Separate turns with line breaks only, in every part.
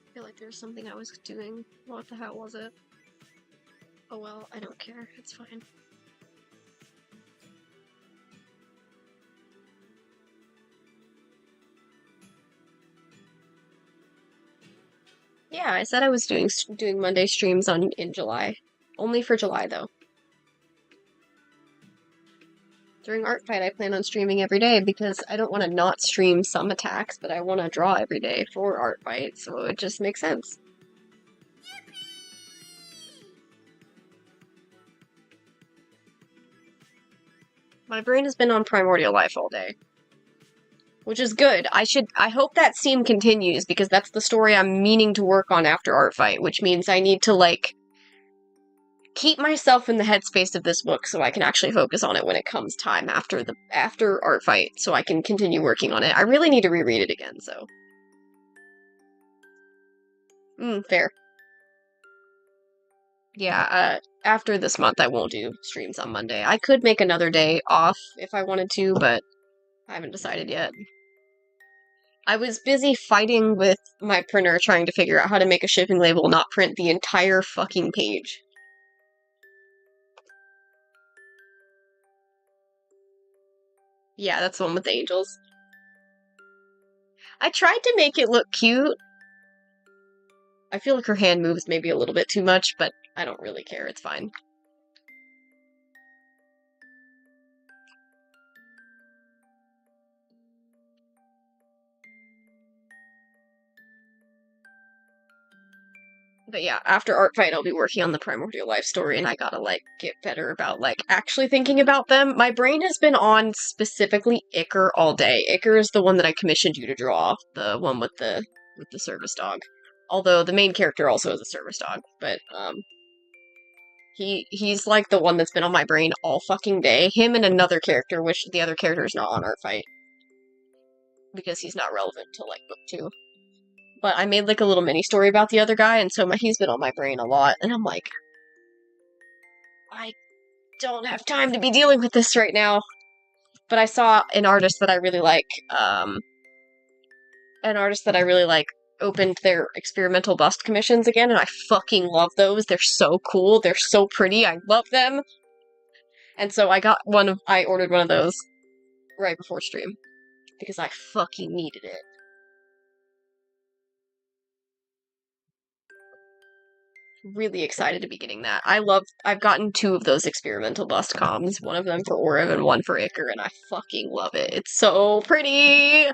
I feel like there's something I was doing. What the hell was it? Oh well, I don't care. It's fine. Yeah, I said I was doing Monday streams in July. Only for July though. During ARTFIGHT, I plan on streaming every day because I don't want to not stream some attacks, but I want to draw every day for ARTFIGHT, so it just makes sense. My brain has been on Primordial Life all day. Which is good. I hope that scene continues, because that's the story I'm meaning to work on after ARTFIGHT, which means I need to, like, keep myself in the headspace of this book so I can actually focus on it when it comes time after ARTFIGHT, so I can continue working on it. I really need to reread it again, so. Fair. Yeah, after this month I won't do streams on Monday. I could make another day off if I wanted to, but I haven't decided yet. I was busy fighting with my printer trying to figure out how to make a shipping label not print the entire fucking page. Yeah, that's the one with the angels. I tried to make it look cute. I feel like her hand moves maybe a little bit too much, but I don't really care. It's fine. But yeah, after ARTFIGHT, I'll be working on the Primordial Life story, and I gotta, like, get better about, like, actually thinking about them. My brain has been on specifically Iker all day. Iker is the one that I commissioned you to draw, the one with the service dog. Although the main character also is a service dog, but, he's, like, the one that's been on my brain all fucking day. Him and another character, which the other character is not on ARTFIGHT. Because he's not relevant to, like, book 2. But I made, like, a little mini-story about the other guy, and so he's been on my brain a lot, and I'm like, I don't have time to be dealing with this right now. But I saw an artist that I really like, opened their experimental bust commissions again, and I fucking love those. They're so cool. They're so pretty. I love them. And so I ordered one of those right before stream, because I fucking needed it. Really excited to be getting that. I've gotten 2 of those experimental bust comms, one of them for Orem and one for Iker, and I fucking love it. It's so pretty!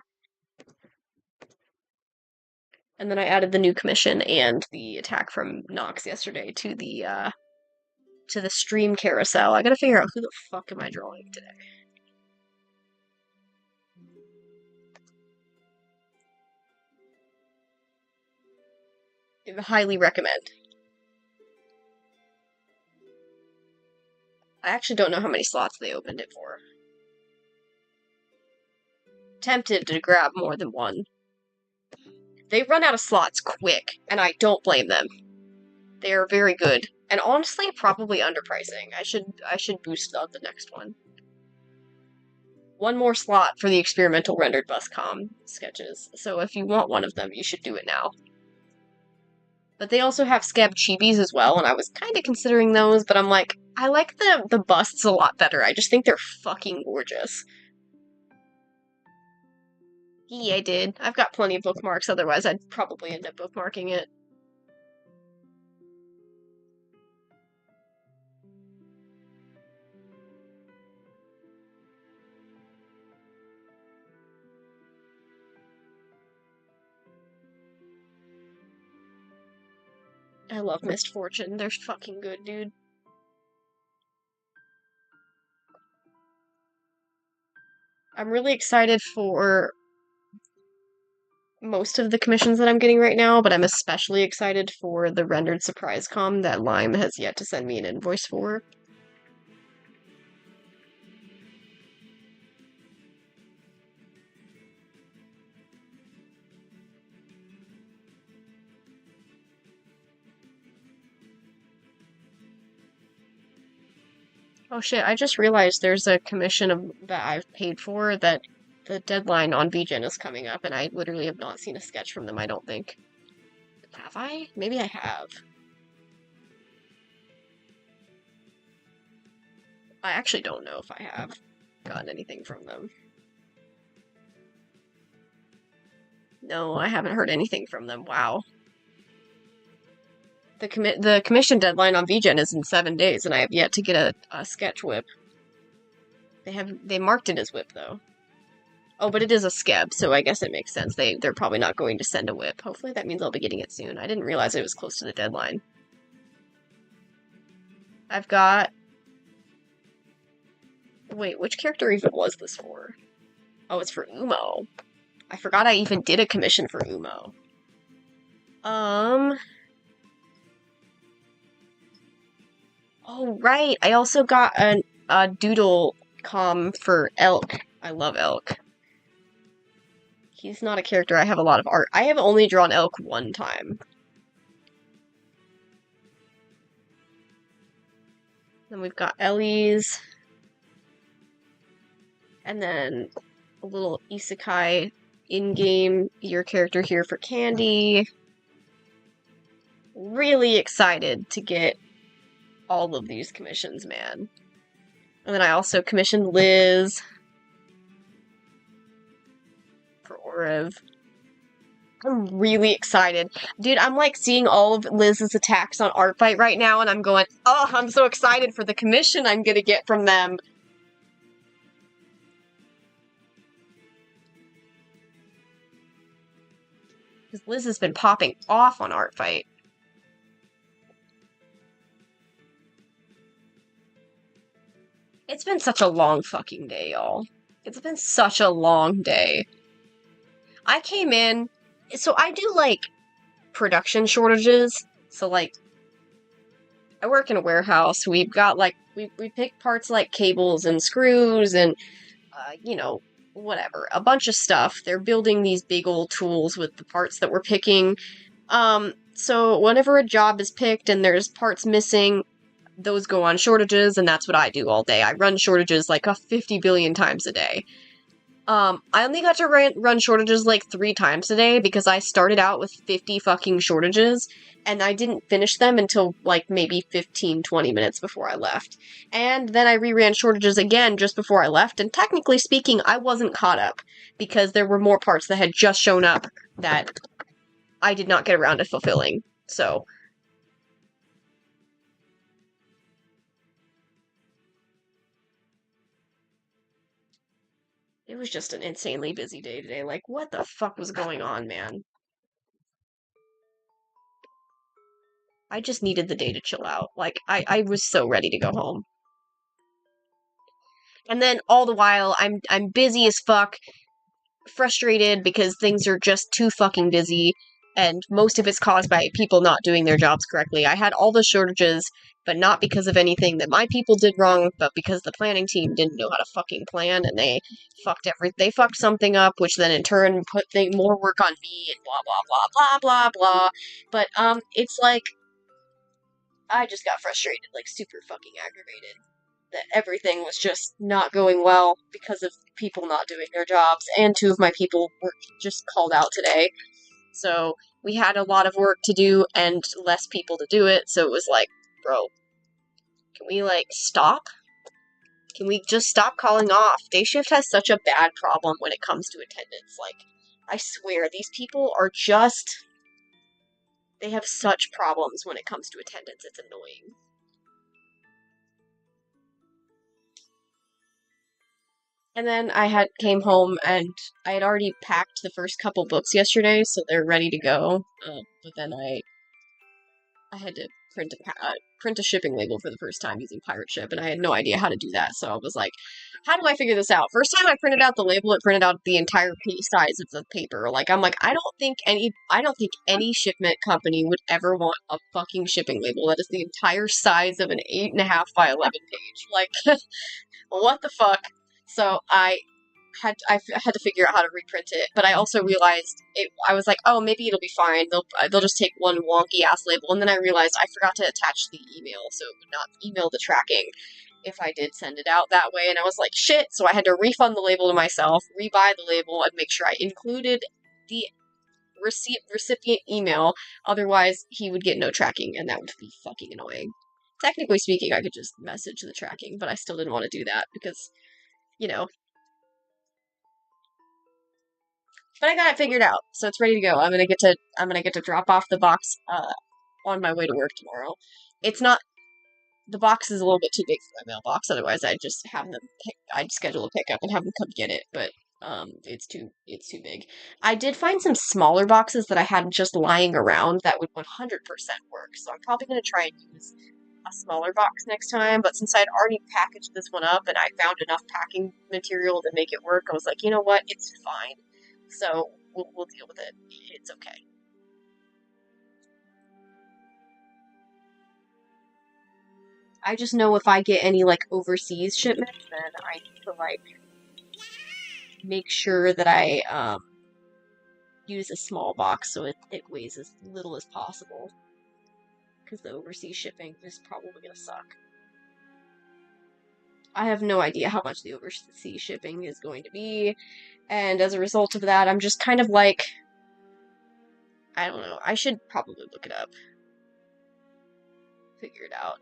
And then I added the new commission and the attack from Nox yesterday to the stream carousel. I gotta figure out who the fuck am I drawing today. I highly recommend. I actually don't know how many slots they opened it for. Tempted to grab more than one. They run out of slots quick, and I don't blame them. They are very good, and honestly, probably underpricing. I should boost out the next one. One more slot for the experimental rendered bus-com sketches, so if you want one of them, you should do it now. But they also have scab chibis as well, and I was kind of considering those, but I'm like, I like the busts a lot better. I just think they're fucking gorgeous. Yeah, I did. I've got plenty of bookmarks, otherwise I'd probably end up bookmarking it. I love Mist Fortune. They're fucking good, dude. I'm really excited for most of the commissions that I'm getting right now, but I'm especially excited for the rendered surprise comm that Lime has yet to send me an invoice for. Oh shit, I just realized there's a commission that I've paid for that the deadline on VGen is coming up, and I literally have not seen a sketch from them, I don't think. Have I? Maybe I have. I actually don't know if I have gotten anything from them. No, I haven't heard anything from them. Wow. The commission deadline on VGen is in 7 days, and I have yet to get a sketch whip. They marked it as whip though. Oh, but it is a skeb, so I guess it makes sense. They're probably not going to send a whip. Hopefully that means I'll be getting it soon. I didn't realize it was close to the deadline. I've got... Wait, which character even was this for? Oh, it's for Umo. I forgot I even did a commission for Umo. Oh, right. I also got a doodle comm for Elk. I love Elk. He's not a character I have a lot of art. I have only drawn Elk one time. Then we've got Ellie's. And then a little isekai in-game, your character here for Candy. Really excited to get all of these commissions, man. And then I also commissioned Liz for Orev. I'm really excited. Dude, I'm like seeing all of Liz's attacks on ARTFIGHT right now, and I'm going, oh, I'm so excited for the commission I'm gonna get from them. Because Liz has been popping off on ARTFIGHT. It's been such a long fucking day, y'all. It's been such a long day. I came in, so I do, like, production shortages. So, like, I work in a warehouse. We've got, like, we pick parts like cables and screws and, you know, whatever. A bunch of stuff. They're building these big old tools with the parts that we're picking. So whenever a job is picked and there's parts missing, those go on shortages, and that's what I do all day. I run shortages like 50 billion times a day. I only got to run shortages like 3 times a day because I started out with 50 fucking shortages, and I didn't finish them until like maybe 15, 20 minutes before I left. And then I reran shortages again just before I left, and technically speaking, I wasn't caught up because there were more parts that had just shown up that I did not get around to fulfilling. So... it was just an insanely busy day today. Like, what the fuck was going on, man? I just needed the day to chill out. Like, I was so ready to go home. And then all the while, I'm busy as fuck, frustrated because things are just too fucking busy, and most of it's caused by people not doing their jobs correctly. I had all the shortages, but not because of anything that my people did wrong, but because the planning team didn't know how to fucking plan, and they fucked something up, which then in turn put more work on me, and blah blah blah blah blah blah. But it's like I just got frustrated, like super fucking aggravated that everything was just not going well because of people not doing their jobs, and 2 of my people were just called out today. So we had a lot of work to do and less people to do it, so it was like, bro, can we, like, stop? Can we just stop calling off? Day shift has such a bad problem when it comes to attendance. Like, I swear, these people are just... they have such problems when it comes to attendance. It's annoying. And then I came home and I had already packed the first couple books yesterday, so they're ready to go. But then I had to print a shipping label for the first time using Pirate Ship, and I had no idea how to do that. So I was like, how do I figure this out? First time I printed out the label, it printed out the entire size of the paper. Like, I'm like, I don't think any shipment company would ever want a fucking shipping label that is the entire size of an 8.5 by 11 page. Like, what the fuck? So I had to figure out how to reprint it, but I also realized I was like, oh, maybe it'll be fine. They'll just take one wonky ass label, and then I realized I forgot to attach the email, so it would not email the tracking if I did send it out that way. And I was like, shit. So I had to refund the label to myself, rebuy the label, and make sure I included the recipient email. Otherwise, he would get no tracking, and that would be fucking annoying. Technically speaking, I could just message the tracking, but I still didn't want to do that because, you know. But I got it figured out, so it's ready to go. I'm gonna get to drop off the box on my way to work tomorrow. It's not the box is a little bit too big for my mailbox. Otherwise, I'd schedule a pickup and have them come get it. But it's too big. I did find some smaller boxes that I had just lying around that would 100% work. So I'm probably gonna try and use a smaller box next time. But since I'd already packaged this one up and I found enough packing material to make it work, I was like, you know what, it's fine. So we'll deal with it. It's okay. I just know if I get any like overseas shipments, then I need to like make sure that I use a small box so it weighs as little as possible. Because the overseas shipping is probably gonna suck. I have no idea how much the overseas shipping is going to be, and as a result of that, I'm just kind of like, I don't know, I should probably look it up. Figure it out.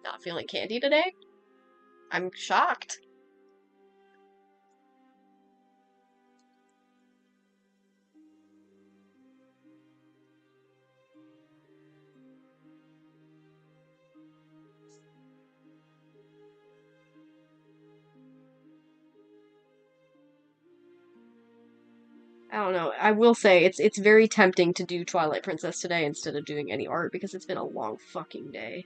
Not feeling candy today? I'm shocked. I don't know. I will say it's very tempting to do Twilight Princess today instead of doing any art because it's been a long fucking day.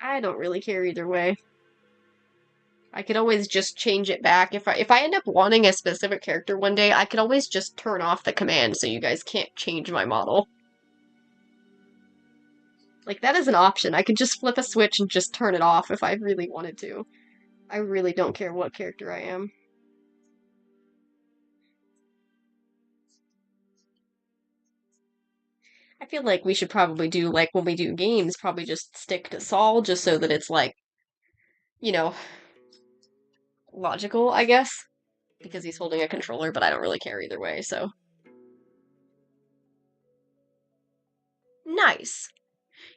I don't really care either way. I could always just change it back. If I end up wanting a specific character one day, I could always just turn off the command so you guys can't change my model. Like, that is an option. I could just flip a switch and just turn it off if I really wanted to. I really don't care what character I am. I feel like we should probably do, like, when we do games, probably just stick to Saul just so that it's, like, you know, logical, I guess. Because he's holding a controller, but I don't really care either way, so. Nice.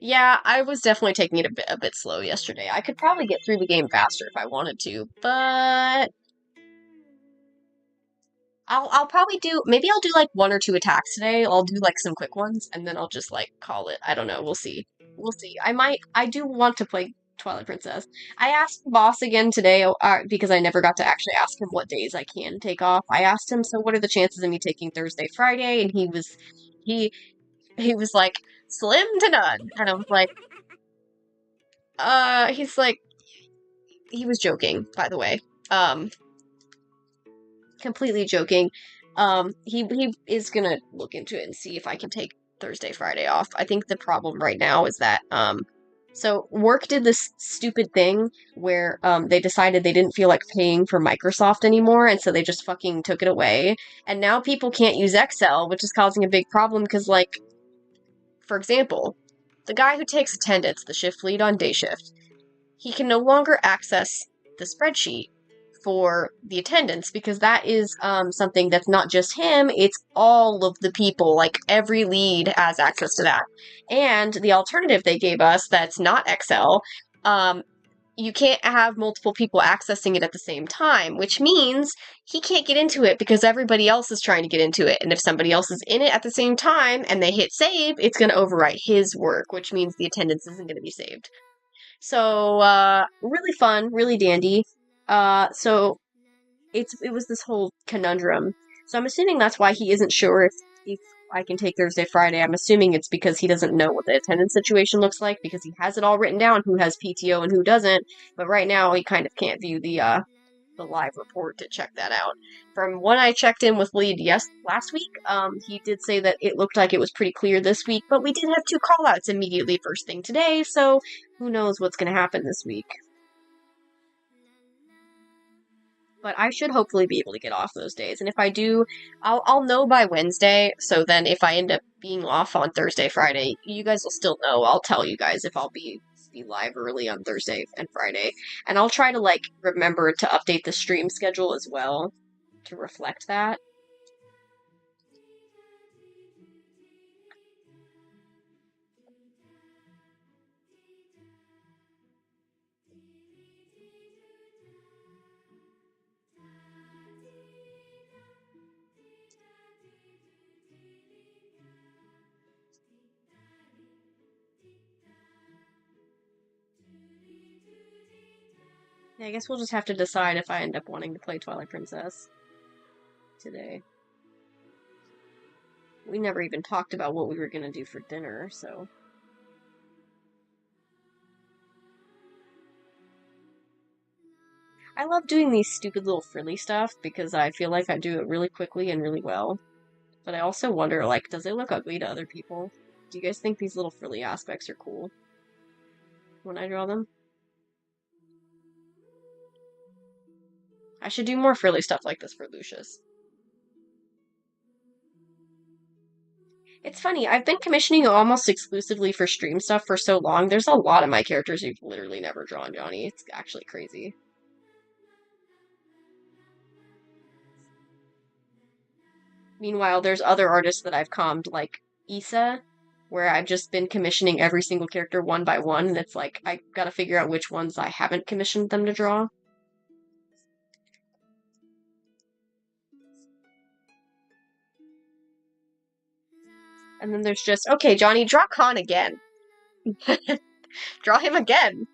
Yeah, I was definitely taking it a bit slow yesterday. I could probably get through the game faster if I wanted to, but I'll probably maybe I'll do like one or two attacks today. I'll do like some quick ones and then I'll just like call it. I don't know. We'll see. We'll see. I do want to play Twilight Princess. I asked the boss again today because I never got to actually ask him what days I can take off. I asked him, so what are the chances of me taking Thursday, Friday? And he he was like, slim to none. And I was like, he's like, he was joking, by the way. Completely joking. He is gonna look into it and see if I can take Thursday, Friday off. I think the problem right now is that, so work did this stupid thing where, they decided they didn't feel like paying for Microsoft anymore, and so they just fucking took it away. And now people can't use Excel, which is causing a big problem because, like, for example, the guy who takes attendance, the shift lead on day shift, he can no longer access the spreadsheet for the attendance, because that is something that's not just him, it's all of the people, like every lead has access to that. And the alternative they gave us that's not XL, you can't have multiple people accessing it at the same time, which means he can't get into it because everybody else is trying to get into it. And if somebody else is in it at the same time and they hit save, it's going to overwrite his work, which means the attendance isn't going to be saved. So, really fun, really dandy. So it was this whole conundrum. So I'm assuming that's why he isn't sure if I can take Thursday, Friday. I'm assuming it's because he doesn't know what the attendance situation looks like, because he has it all written down, who has PTO and who doesn't. But right now he kind of can't view the live report to check that out. From when I checked in with Lead last week, he did say that it looked like it was pretty clear this week, but we did have 2 callouts immediately first thing today, so who knows what's going to happen this week. But I should hopefully be able to get off those days. And if I do, I'll know by Wednesday. So then if I end up being off on Thursday, Friday, you guys will still know. I'll tell you guys if I'll be live early on Thursday and Friday. And I'll try to, like, remember to update the stream schedule as well to reflect that. Yeah, I guess we'll just have to decide if I end up wanting to play Twilight Princess today. We never even talked about what we were going to do for dinner, so... I love doing these stupid little frilly stuff because I feel like I do it really quickly and really well. But I also wonder, like, does it look ugly to other people? Do you guys think these little frilly aspects are cool when I draw them? I should do more frilly stuff like this for Lucius. It's funny, I've been commissioning almost exclusively for stream stuff for so long. There's a lot of my characters you've literally never drawn, Johnny. It's actually crazy. Meanwhile, there's other artists that I've commed, like Issa, where I've just been commissioning every single character one by one, and it's like, I gotta figure out which ones I haven't commissioned them to draw. And then there's just, okay, Johnny, draw Khan again. Draw him again.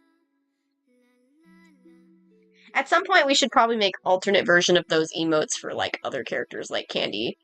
At some point, we should probably make alternate version of those emotes for, like, other characters like Candy.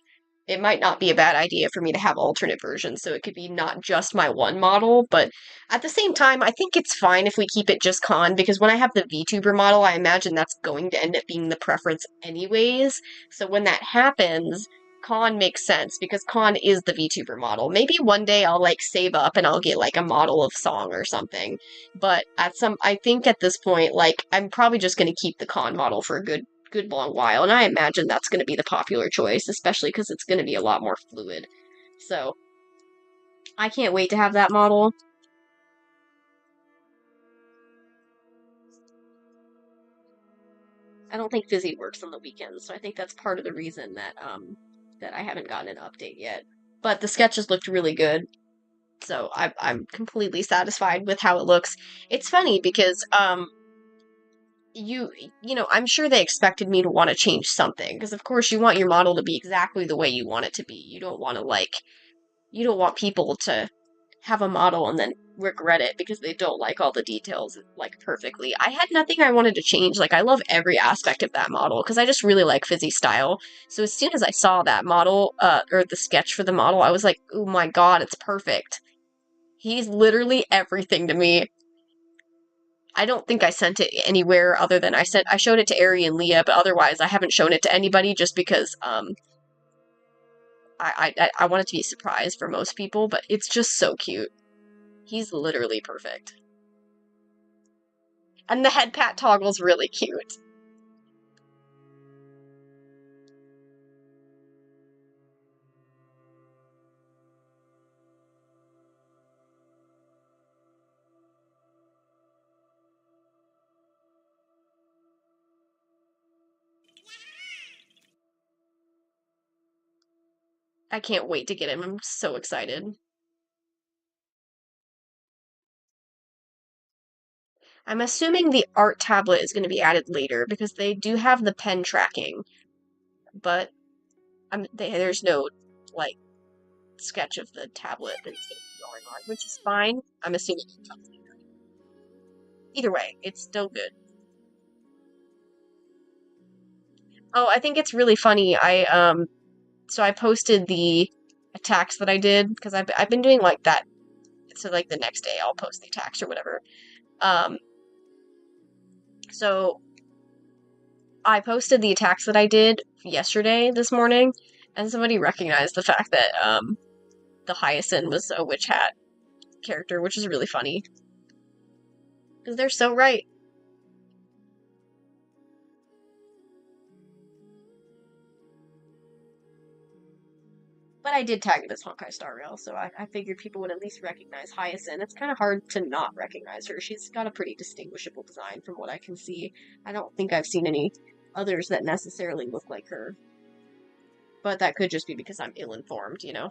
It might not be a bad idea for me to have alternate versions, so it could be not just my one model, but at the same time, I think it's fine if we keep it just Khan, because when I have the VTuber model, I imagine that's going to end up being the preference anyways, so when that happens, Khan makes sense, because Khan is the VTuber model. Maybe one day I'll, like, save up and I'll get, like, a model of Song or something, but I think at this point, like, I'm probably just going to keep the Khan model for a good long while, and I imagine that's going to be the popular choice, especially because it's going to be a lot more fluid. So, I can't wait to have that model. I don't think Fizzy works on the weekends, so I think that's part of the reason that I haven't gotten an update yet. But the sketches looked really good, so I'm completely satisfied with how it looks. It's funny because you know, I'm sure they expected me to want to change something, because of course you want your model to be exactly the way you want it to be. You don't want to, like, you don't want people to have a model and then regret it because they don't like all the details, like, perfectly. I had nothing I wanted to change. Like, I love every aspect of that model because I just really like Fizzy's style. So as soon as I saw that model, or the sketch for the model, I was like, oh my god, it's perfect. He's literally everything to me. I don't think I sent it anywhere other than I showed it to Ari and Leah, but otherwise I haven't shown it to anybody just because, I want it to be a surprise for most people, but it's just so cute. He's literally perfect. And the head pat toggle's really cute. I can't wait to get him. I'm so excited. I'm assuming the art tablet is going to be added later because they do have the pen tracking, but there's no like sketch of the tablet that's going to be going on, which is fine. I'm assuming it comes later. Either way, it's still good. Oh, I think it's really funny. So I posted the attacks that I did because I've been doing like that. So like the next day I'll post the attacks or whatever. Um, so I posted the attacks that I did yesterday, this morning, and somebody recognized the fact that the Hyacinth was a witch hat character, which is really funny because they're so right. But I did tag it as Honkai Star Rail, so I figured people would at least recognize Hyacinth. It's kind of hard to not recognize her. She's got a pretty distinguishable design from what I can see. I don't think I've seen any others that necessarily look like her. But that could just be because I'm ill-informed, you know?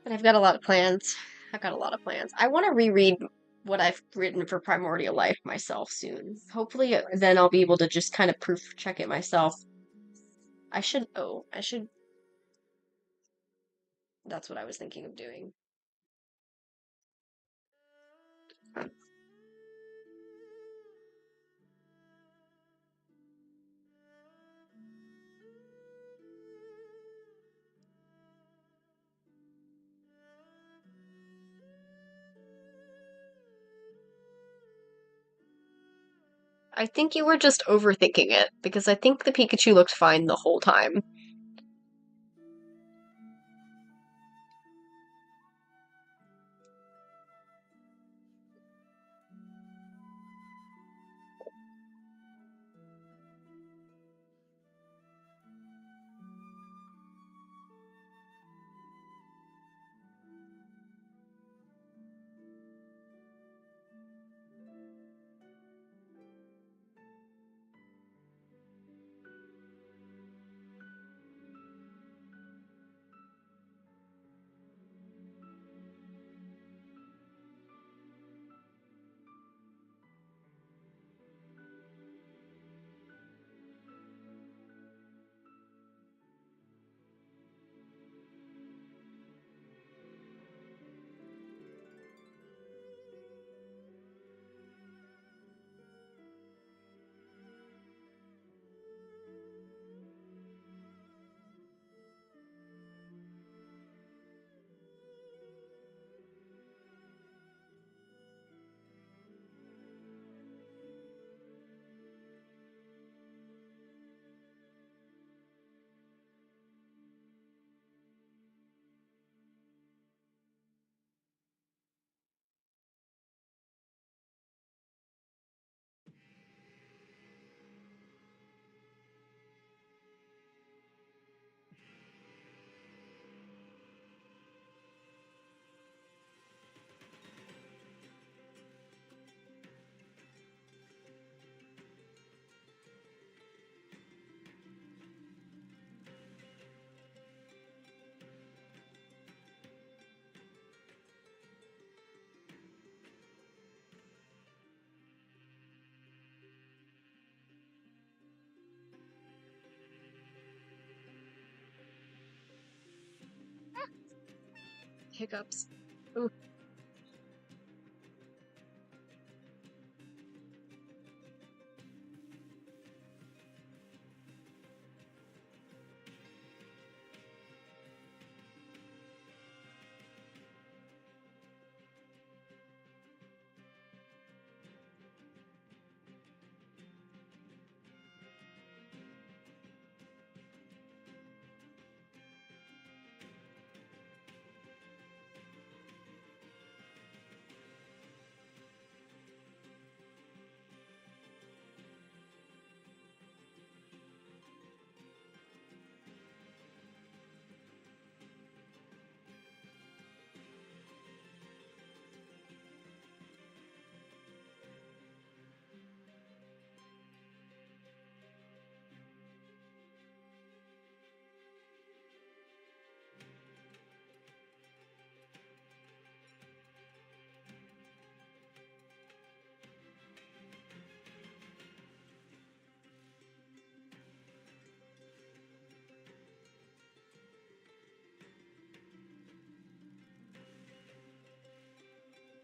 But I've got a lot of plans. I've got a lot of plans. I want to reread what I've written for Primordial Life myself soon. Hopefully, then I'll be able to just kind of proof check it myself. I should, that's what I was thinking of doing. I think you were just overthinking it, because I think the Pikachu looked fine the whole time. Hiccups. Ooh.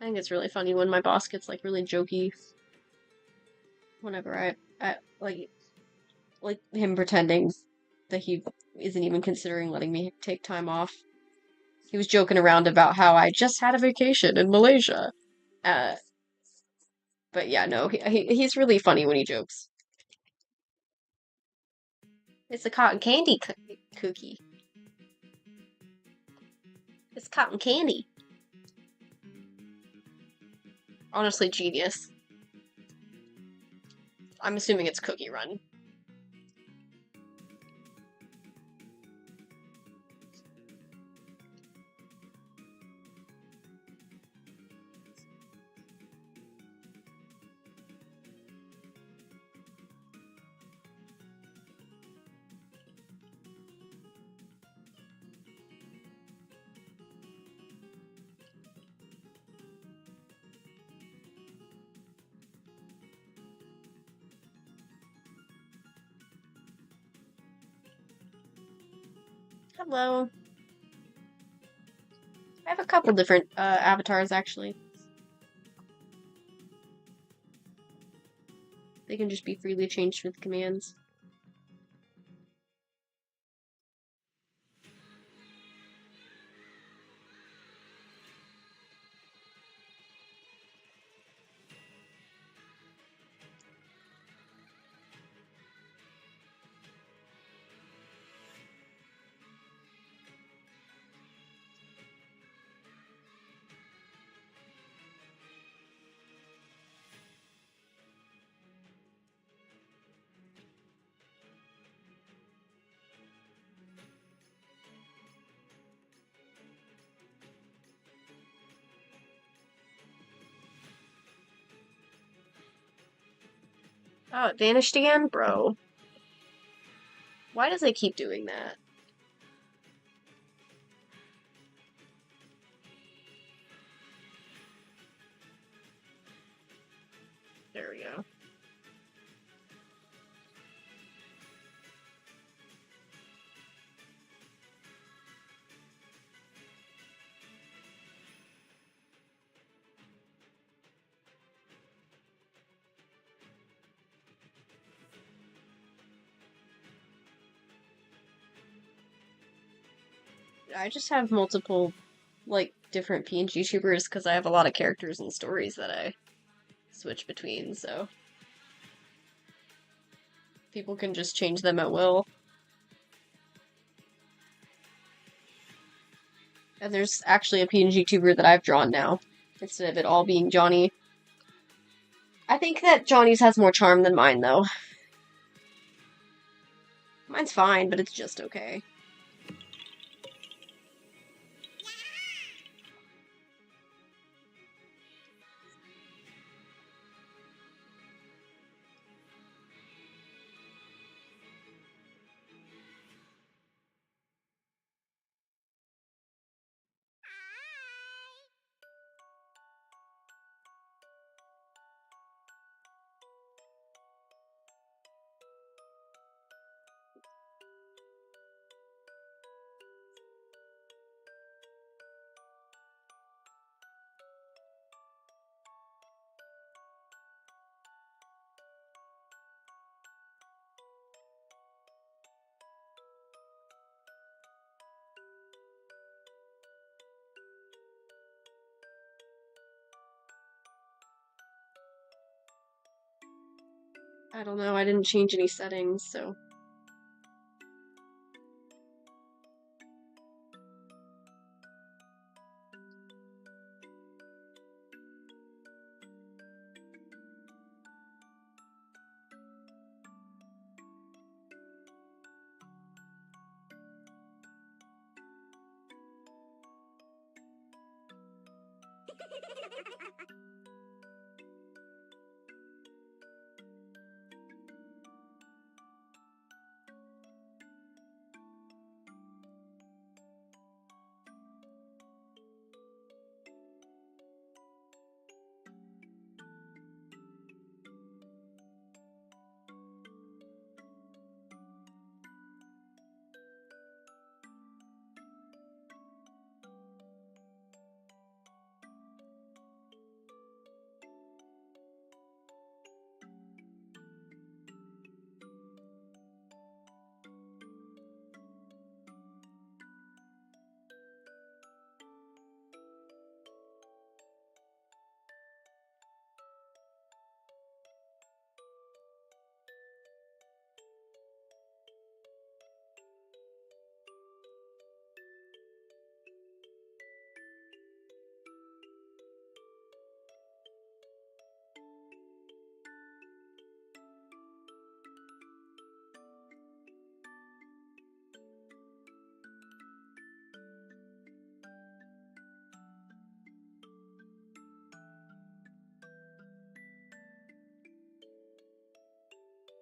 think it's really funny when my boss gets like really jokey whenever I like him pretending that he isn't even considering letting me take time off. He was joking around about how I just had a vacation in Malaysia. Uh, but yeah, no, he's really funny when he jokes. It's a cotton candy cookie. It's cotton candy. Honestly, genius. I'm assuming it's Cookie Run. Hello. I have a couple different avatars actually. They can just be freely changed with commands. Oh, it vanished again? Bro. Why does it keep doing that? There we go. I just have multiple, like, different PNG tubers because I have a lot of characters and stories that I switch between, so people can just change them at will. And there's actually a PNG tuber that I've drawn now, instead of it all being Johnny. I think that Johnny's has more charm than mine, though. Mine's fine, but it's just okay. I don't know, I didn't change any settings, so...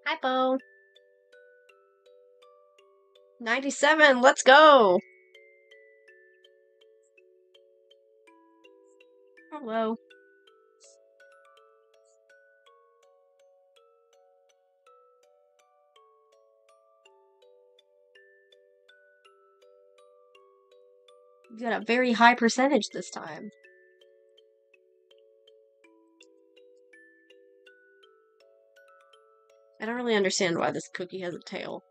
Hi, Bo. 97, let's go! Hello. You got a very high percentage this time. I don't really understand why this cookie has a tail.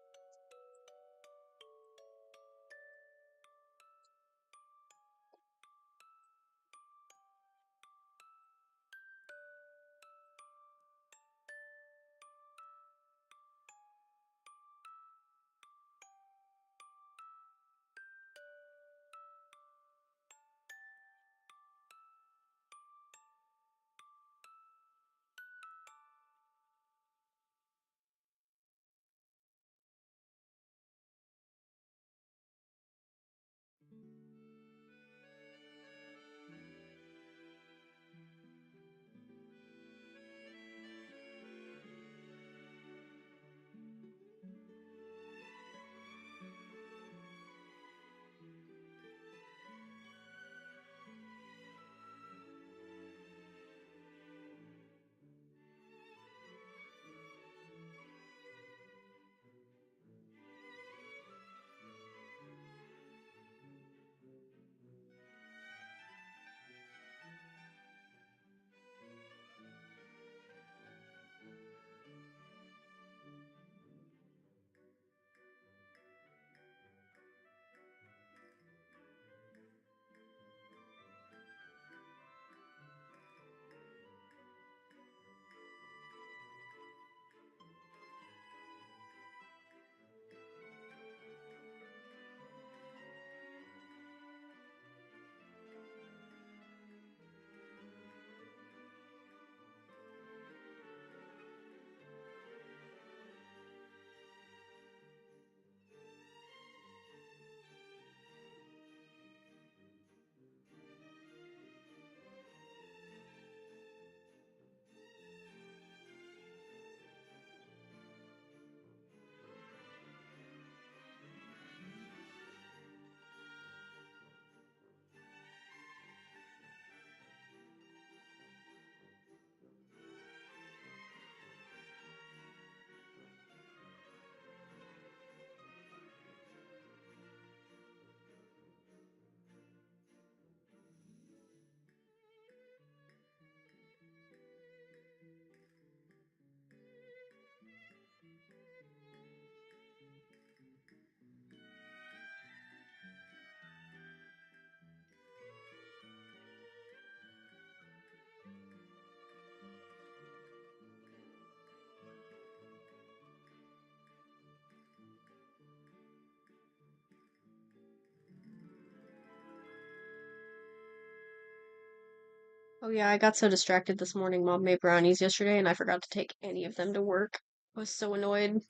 Oh yeah, I got so distracted this morning. Mom made brownies yesterday and I forgot to take any of them to work. I was so annoyed.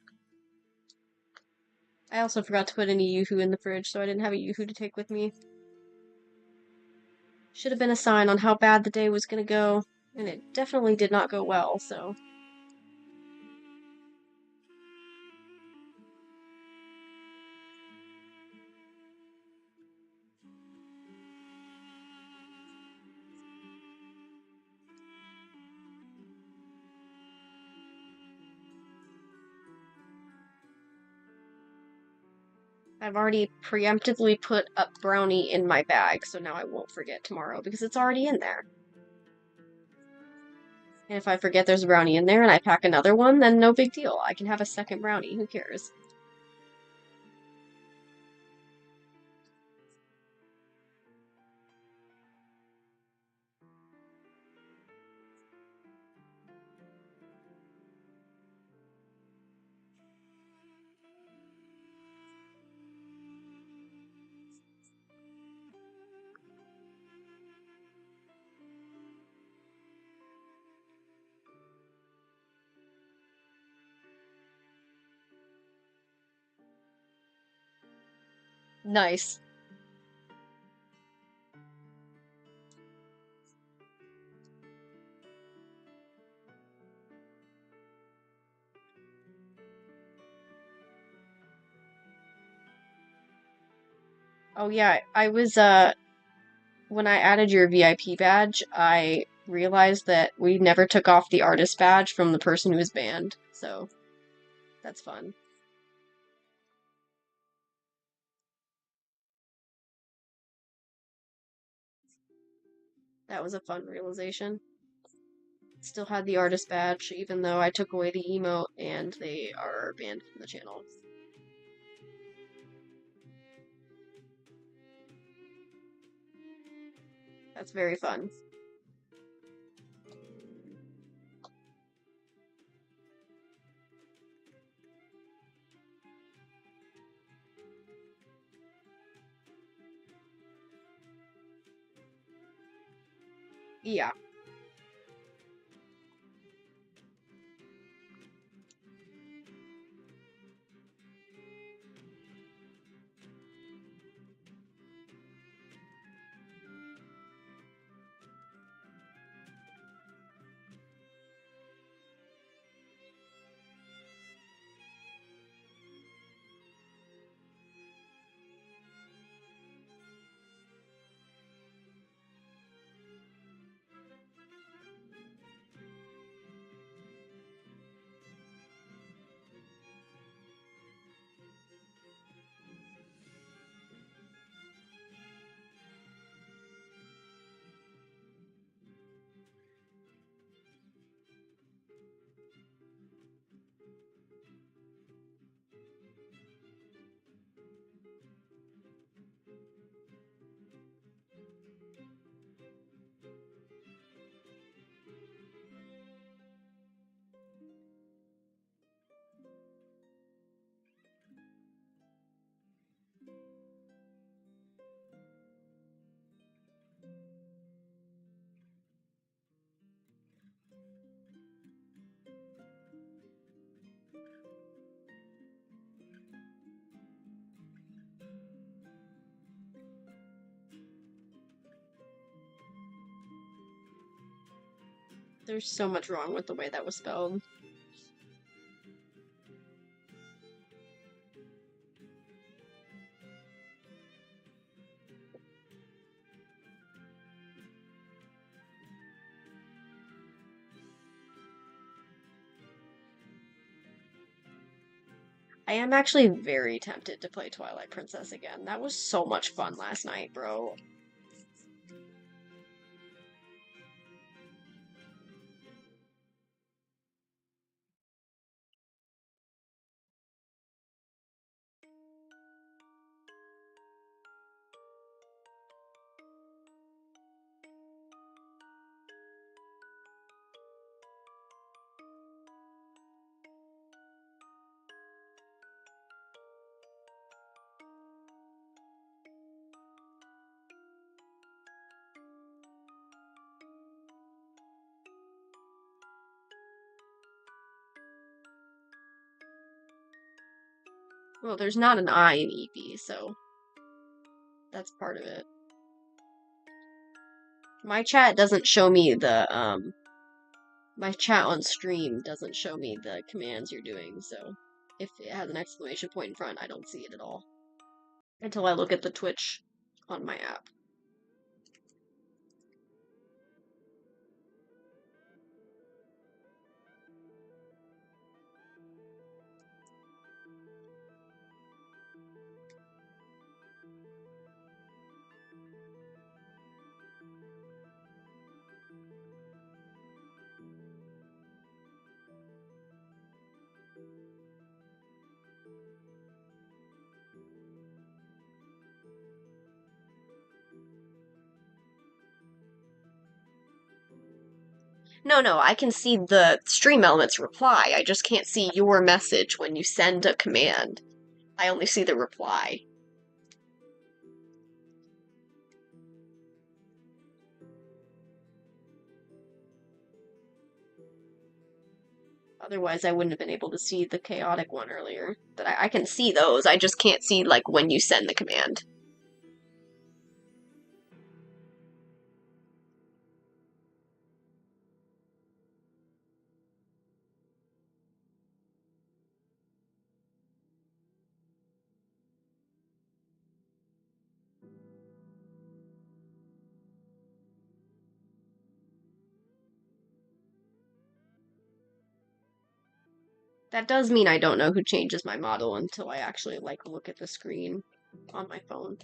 I also forgot to put any Yoo-hoo in the fridge, so I didn't have a Yoo-hoo to take with me. Should have been a sign on how bad the day was gonna go, and it definitely did not go well, so... I've already preemptively put a brownie in my bag, so now I won't forget tomorrow, because it's already in there. And if I forget there's a brownie in there and I pack another one, then no big deal. I can have a second brownie, who cares? Nice. Oh yeah, I was when I added your VIP badge, I realized that we never took off the artist badge from the person who was banned, so that's fun. That was a fun realization. Still had the artist badge, even though I took away the emote and they are banned from the channel. That's very fun. Yeah. There's so much wrong with the way that was spelled. I am actually very tempted to play Twilight Princess again. That was so much fun last night, bro. Well, there's not an I in EP, so that's part of it. My chat doesn't show me my chat on stream doesn't show me the commands you're doing, so if it has an exclamation point in front, I don't see it at all. Until I look at the Twitch on my app. No, I can see the stream elements reply. I just can't see your message when you send a command. I only see the reply. Otherwise, I wouldn't have been able to see the chaotic one earlier. But I can see those, I just can't see, like, when you send the command. That does mean I don't know who changes my model until I actually, like, look at the screen on my phone.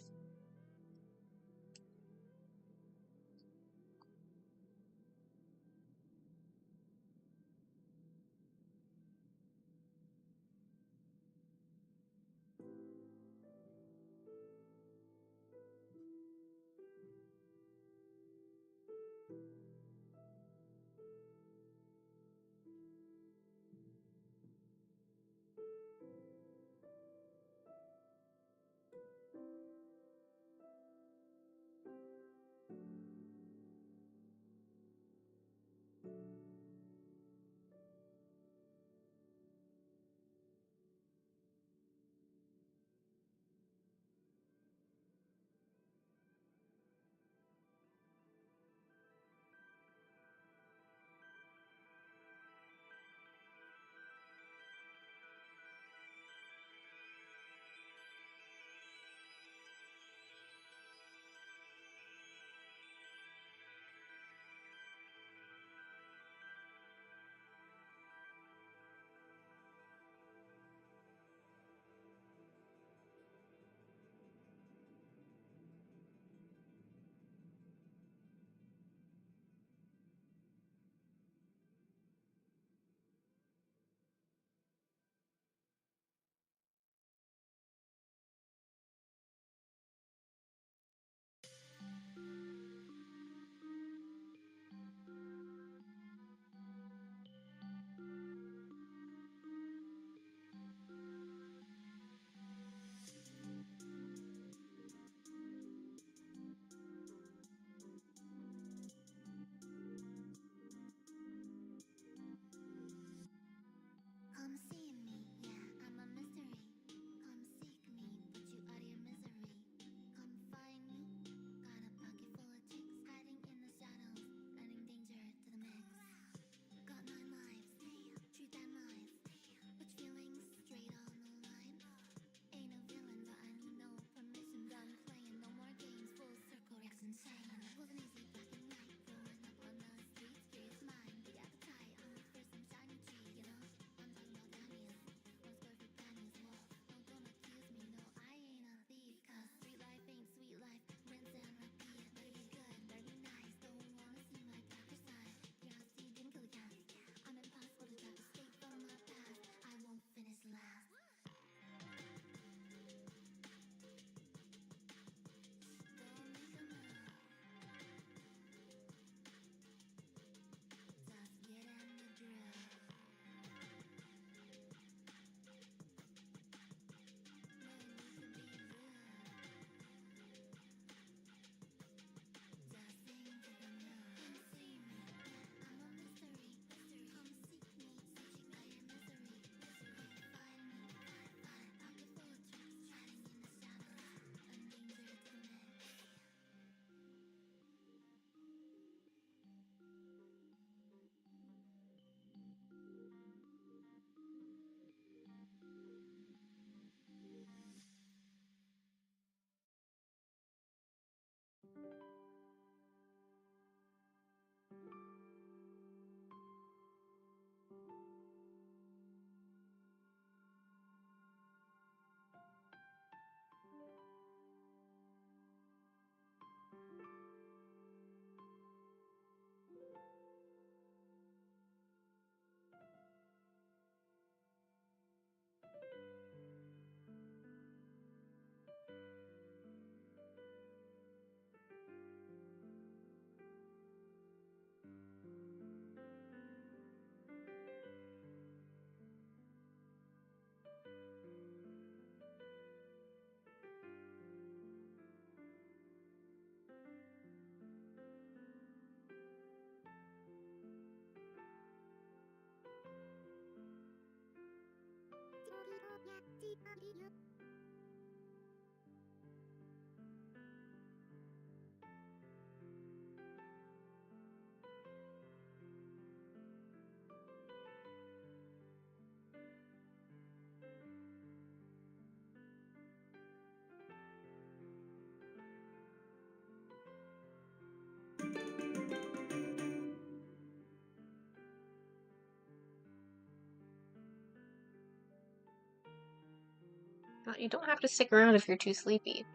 Come see me, yeah, I'm a mystery. Come seek me, put you out of your misery. Come find me, got a pocket full of chicks hiding in the shadows, running danger to the mix. Got 9 lives, treat them nice. Which feelings straight on the line. Ain't a villain, but I need no permission. Done playing, no more games. Full circle reaction chain. Wasn't easy, black and white. Growing up on the streets, streets mine. Big appetite, I'm the first and shiny tree, you know. I'm talking about Danny's, no skirt for panties. Whoa, no, don't accuse me, no, I ain't a thief. 'Cause street life ain't sweet life. Rinse and repeat. Better be good, better be nice. Don't wanna see my darker side. Yeah, see, didn't kill the cat. I'm impossible to try to escape from my past. I won't finish last. Don't make a move. Just get in the drill. No need to be rude. Just sing to the moon. Come see me, yeah, I'm a mystery. Come seek me, searching by your misery. Come find me, pocket full of tricks, hiding in the shadows, danger to the mix.
You don't have to stick around if you're too sleepy.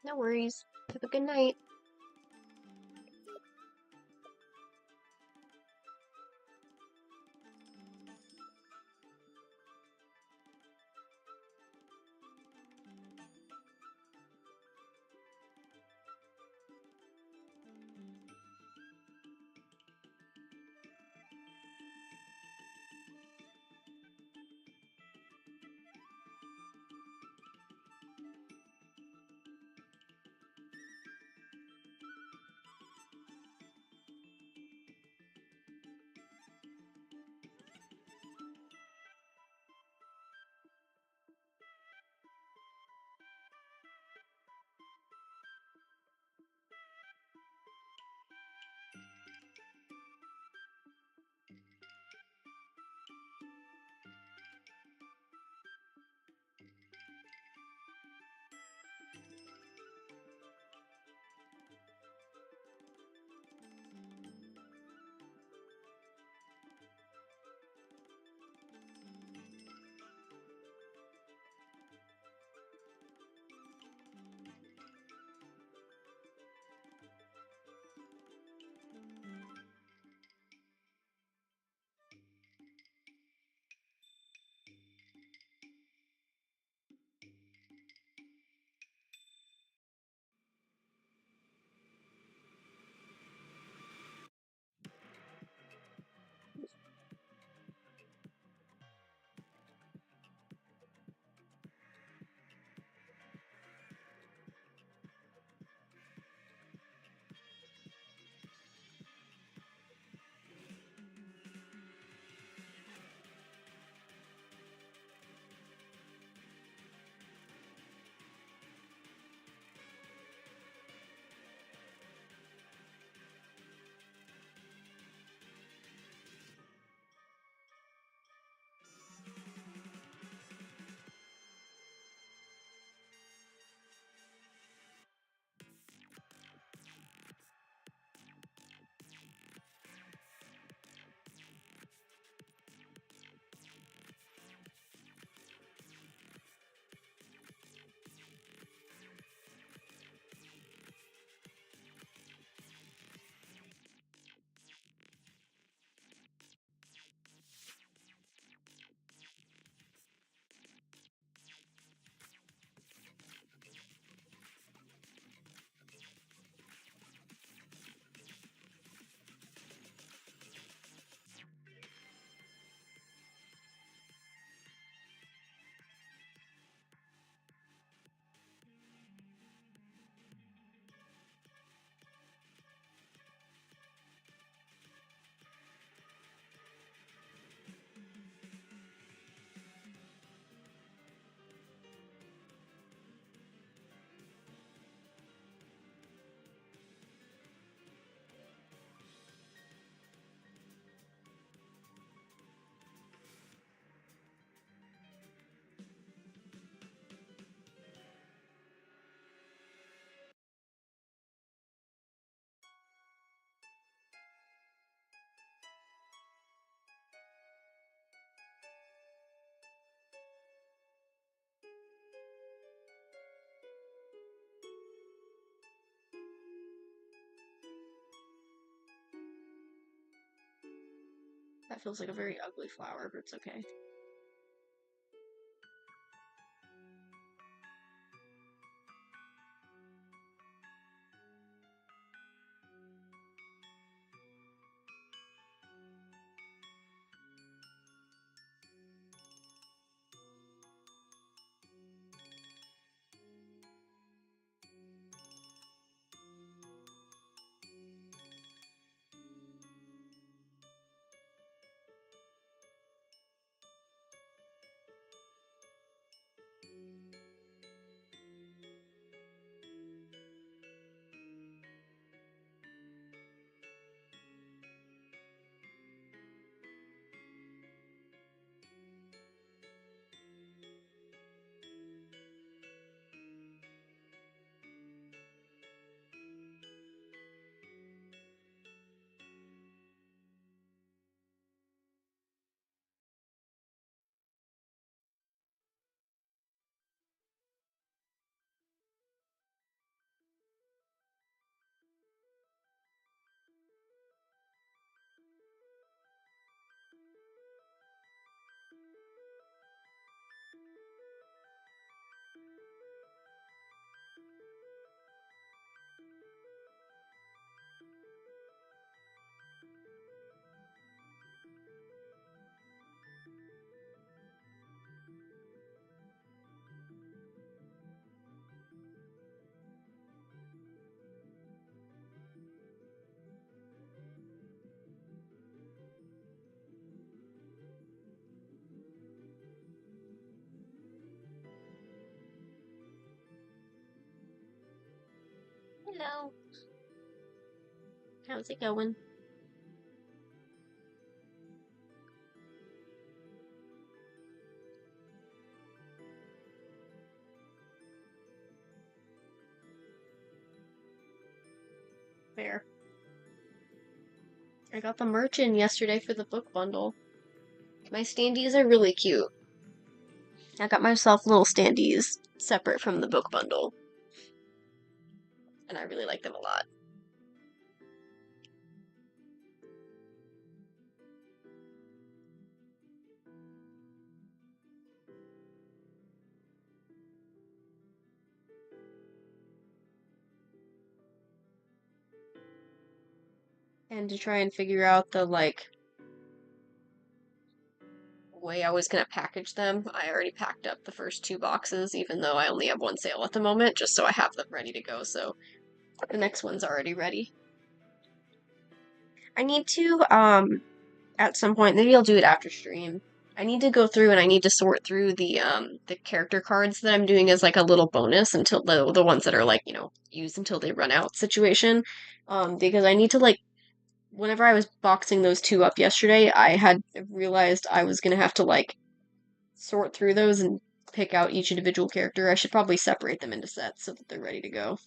No worries. Have a good night. That feels like a very ugly flower, but it's okay. Hello. How's it going? Fair. I got the merch in yesterday for the book bundle. My standees are really cute. I got myself little standees separate from the book bundle, and I really like them a lot. And to try and figure out the way I was gonna package them, I already packed up the first two boxes, even though I only have one sale at the moment, just so I have them ready to go, so the next one's already ready. I need to, at some point, maybe I'll do it after stream. I need to go through and I need to sort through the character cards that I'm doing as like a little bonus until the ones that are like, used until they run out situation. Because I need to whenever I was boxing those two up yesterday, I had realized I was gonna have to sort through those and pick out each individual character. I should probably separate them into sets so that they're ready to go.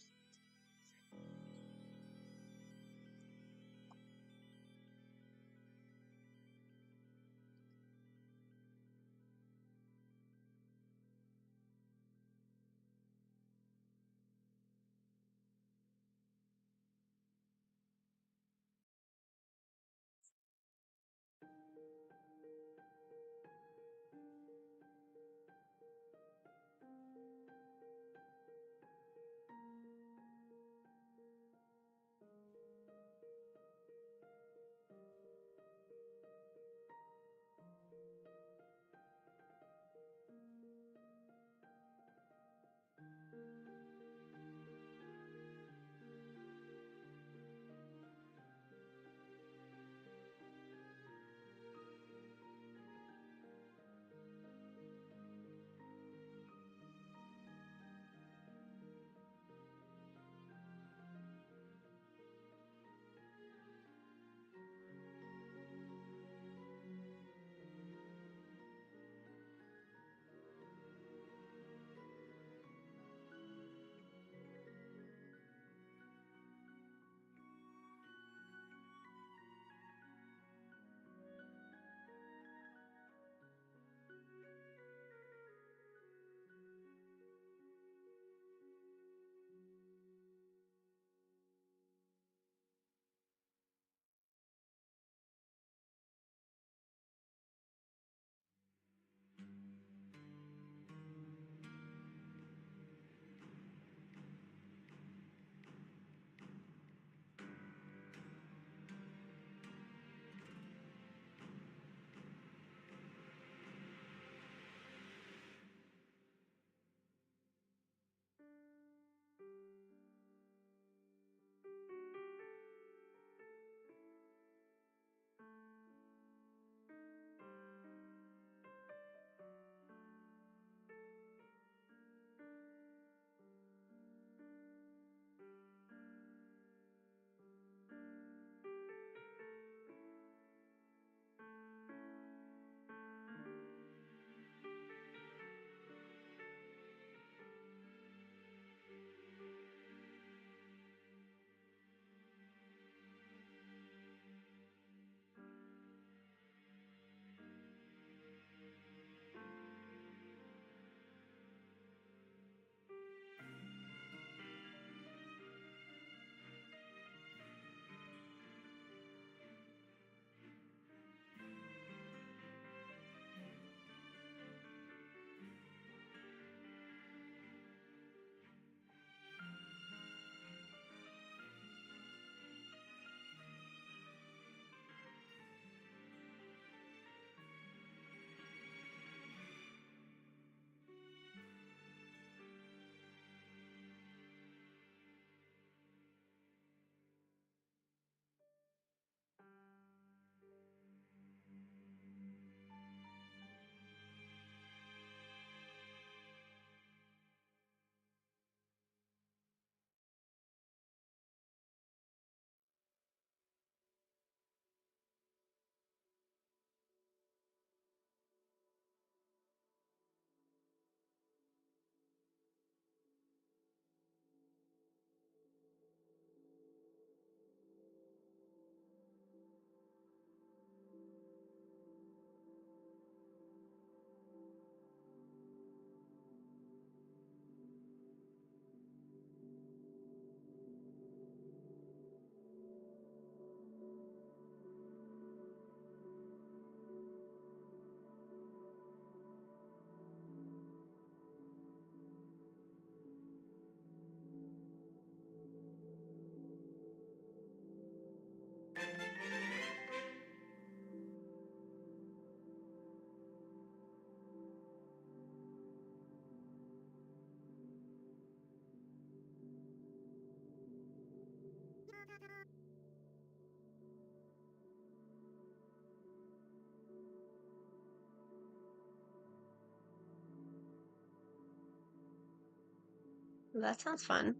That sounds fun.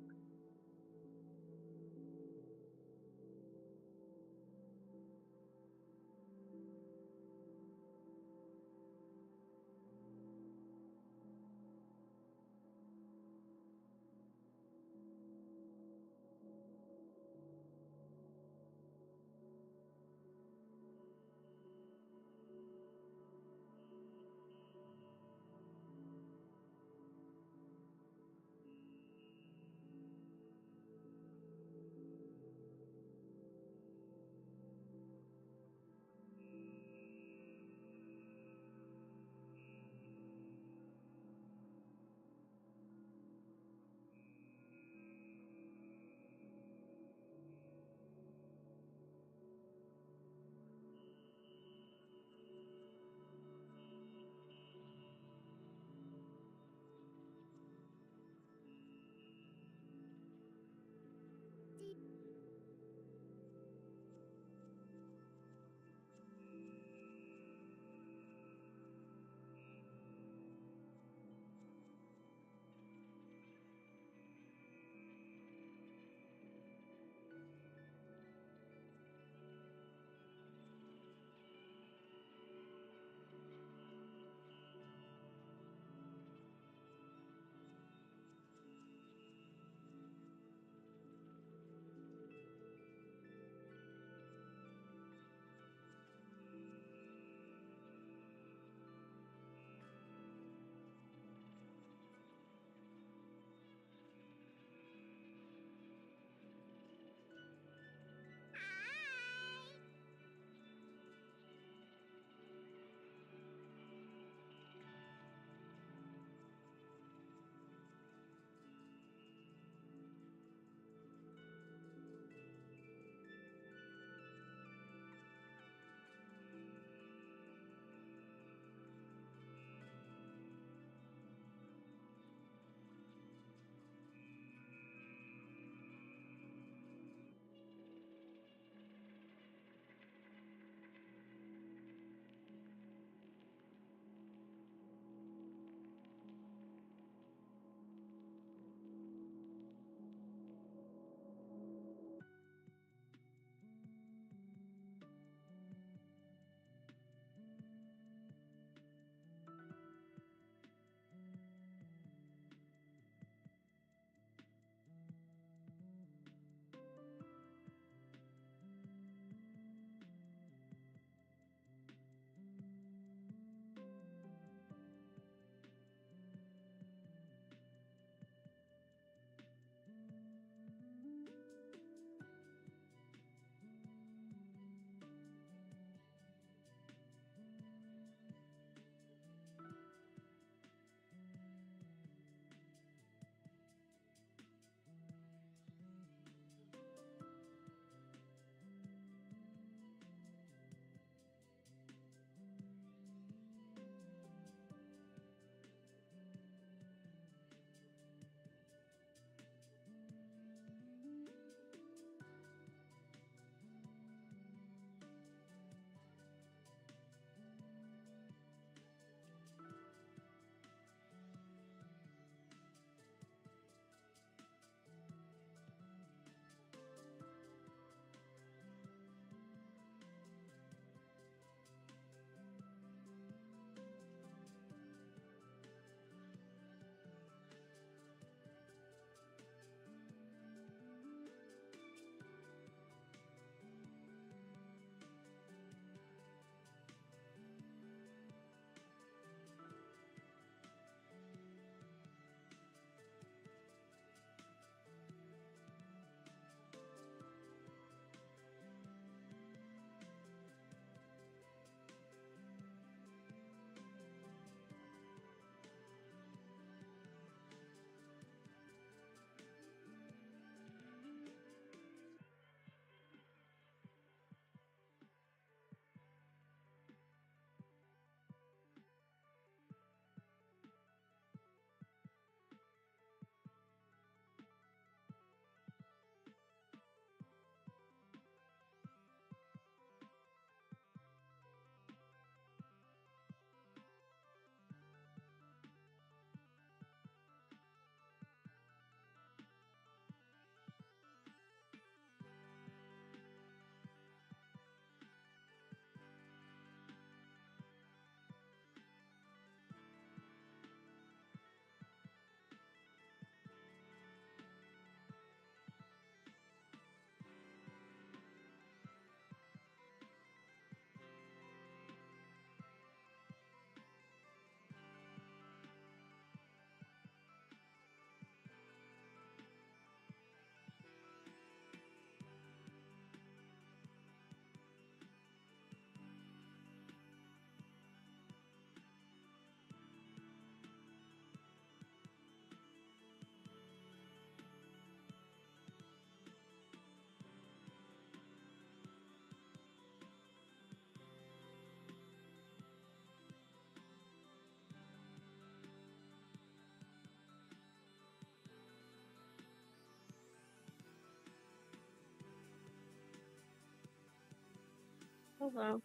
Hello.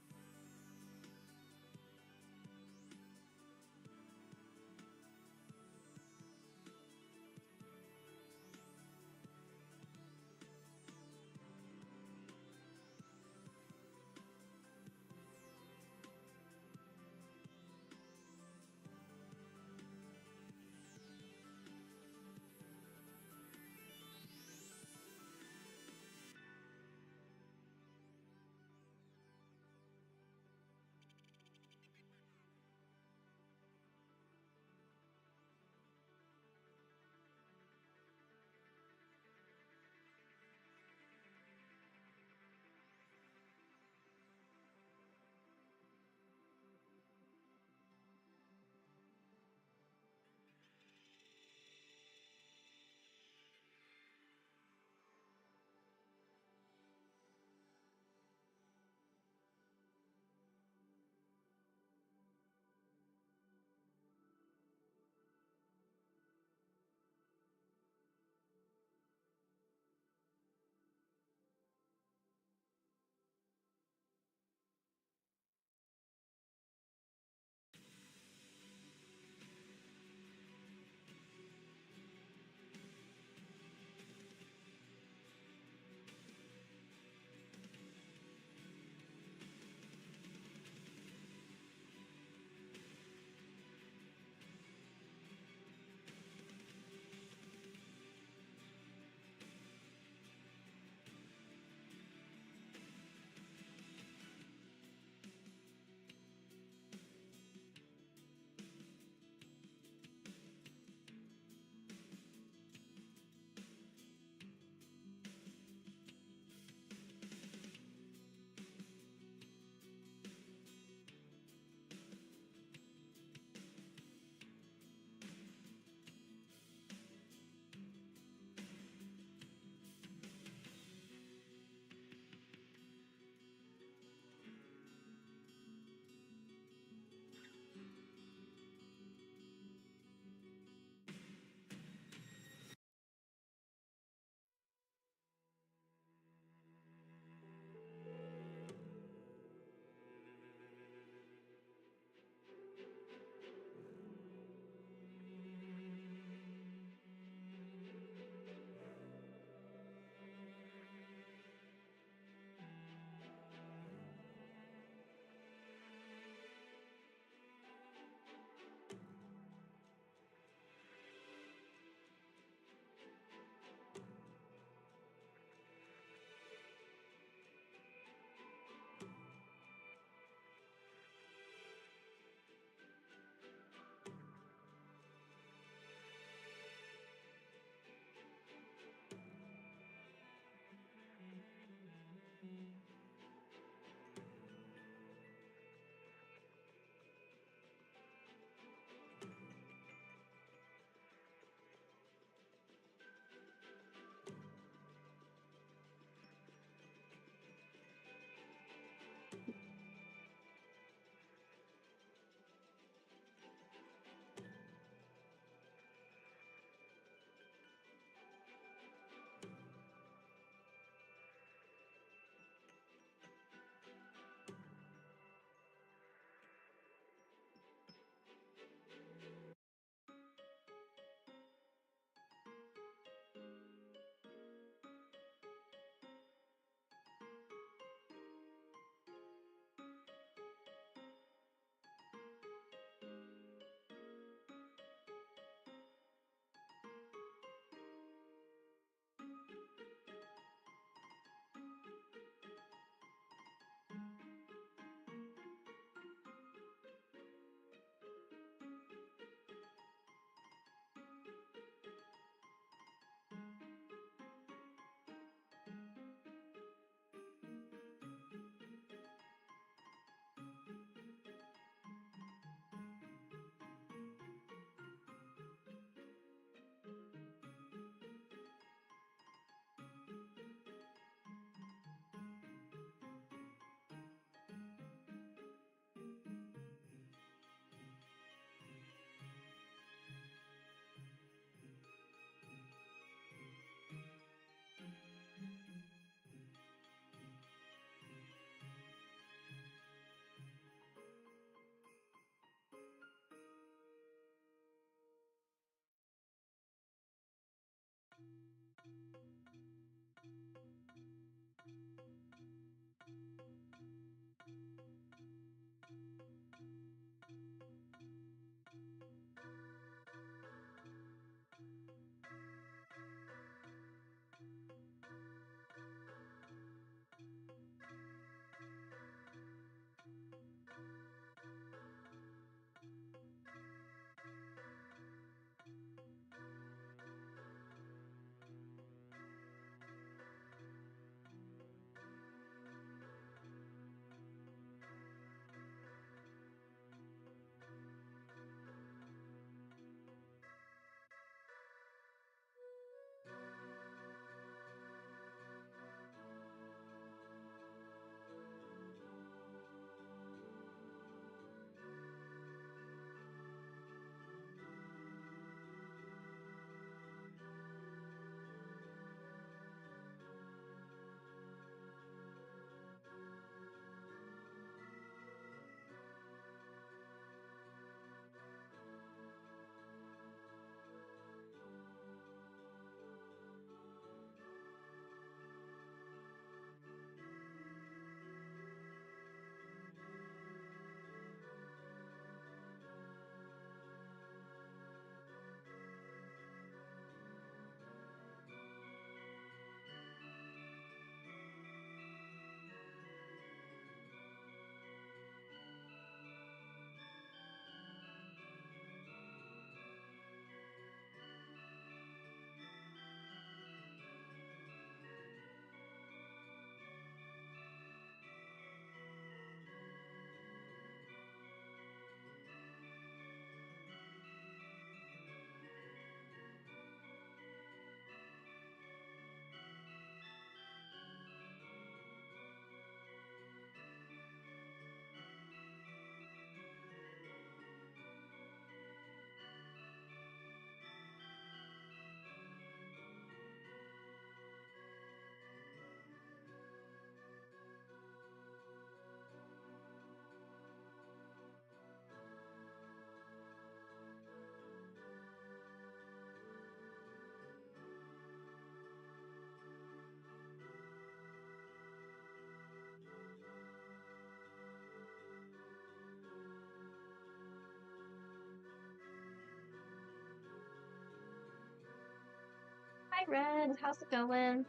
Hi, Red. How's it going?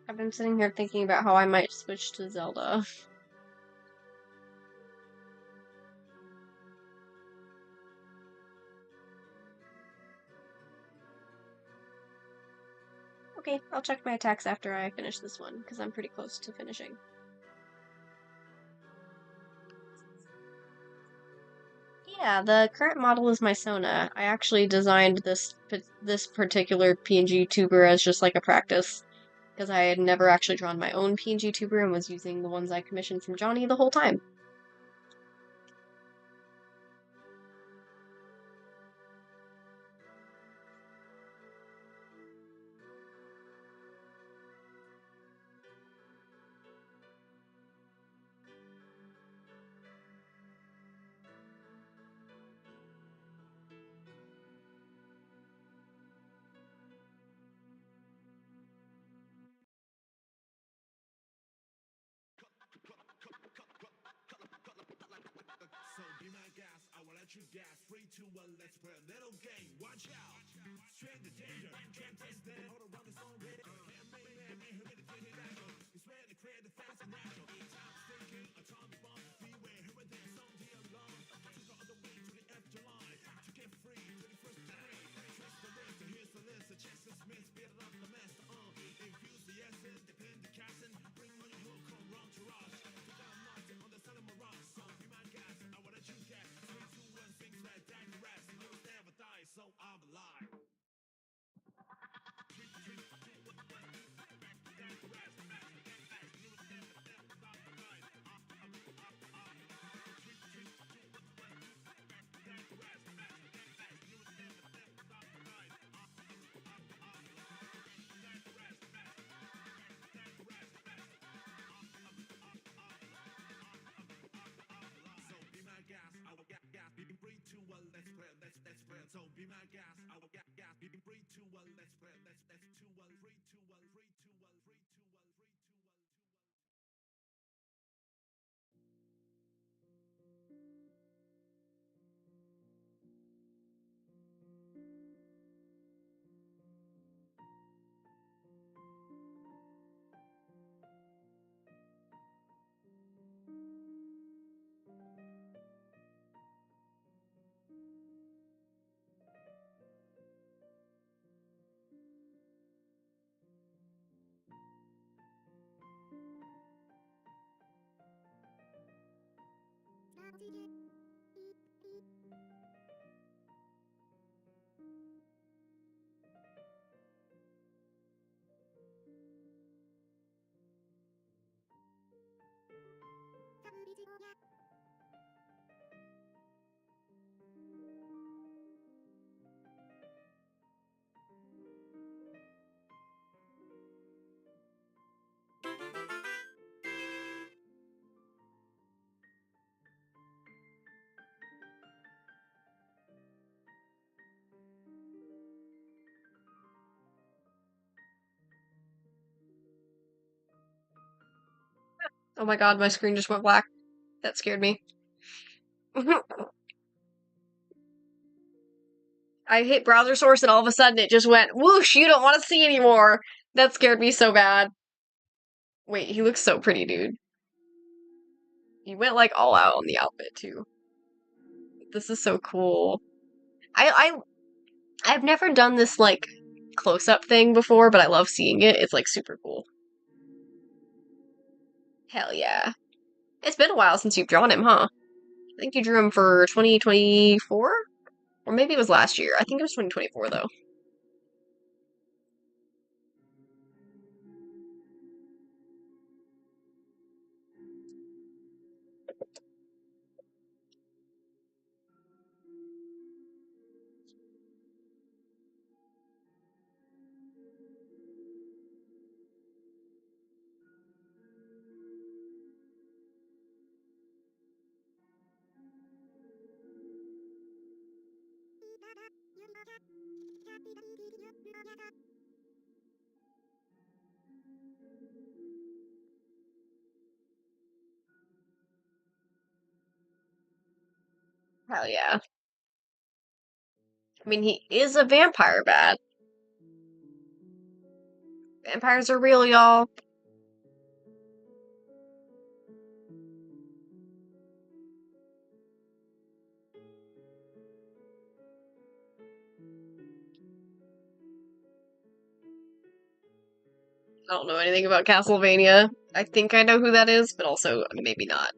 I've been sitting here thinking about how I might switch to Zelda. Okay, I'll check my attacks after I finish this one, because I'm pretty close to finishing. Yeah, the current model is my Sona. I actually designed this particular PNG tuber as just like a practice, because I had never actually drawn my own PNG tuber and was using the ones I commissioned from Johnny the whole time.
So be my guest, I will let you guess. 3, 2, 1, let's play a little game. Watch out! Straight the danger, can't taste that. All around the song, man, who made it natural? It's ready to create the fast and natural. Time thinking, atomic bomb. Beware, who are there? Some the alarm. To go on the way to the afterlife. To get free, to the first degree. Trust the rest, here's the list. The chest is missed, beat it up the master. Infuse the essence, depend the casting. Bring on your hook, come round to rush. To down knocked on the sun of mirage. So be my guest, I will let you guess. 3, 2, 1, things that die the rest. You'll never die, so I'm alive. So be my guest, I will get gas. Be 3, 2, 1, let's play. Let's play. So be my guest, I will get gas. Be 3, 2, 1, let's play. Let's 2, 1, 3, 2, 1, 3, 2, 1, 3, 2, 1, 3, 2, 1, 2, 1.
Oh my god, my screen just went black. That scared me. I hit browser source and all of a sudden it just went whoosh, you don't want to see anymore. That scared me so bad. Wait, he looks so pretty, dude. He went like all out on the outfit too. This is so cool. I've never done this like close-up thing before, but I love seeing it. It's like super cool. Hell yeah. It's been a while since you've drawn him, huh? I think you drew him for 2024? Or maybe it was last year. I think it was 2024 though. Hell yeah. I mean, he is a vampire bat. Vampires are real, y'all. I don't know anything about Castlevania. I think I know who that is, but also maybe not.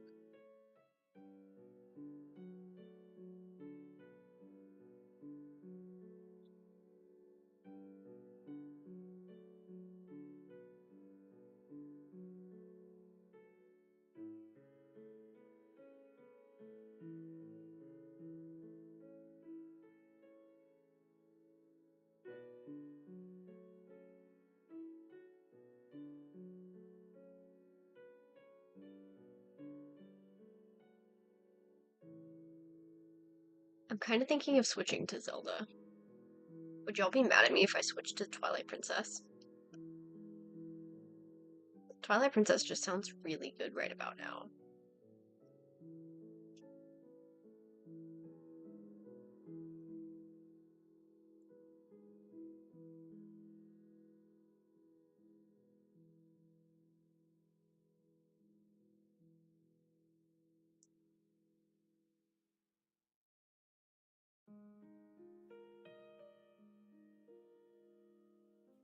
I'm kind of thinking of switching to Zelda. Would y'all be mad at me if I switched to Twilight Princess? Twilight Princess just sounds really good right about now.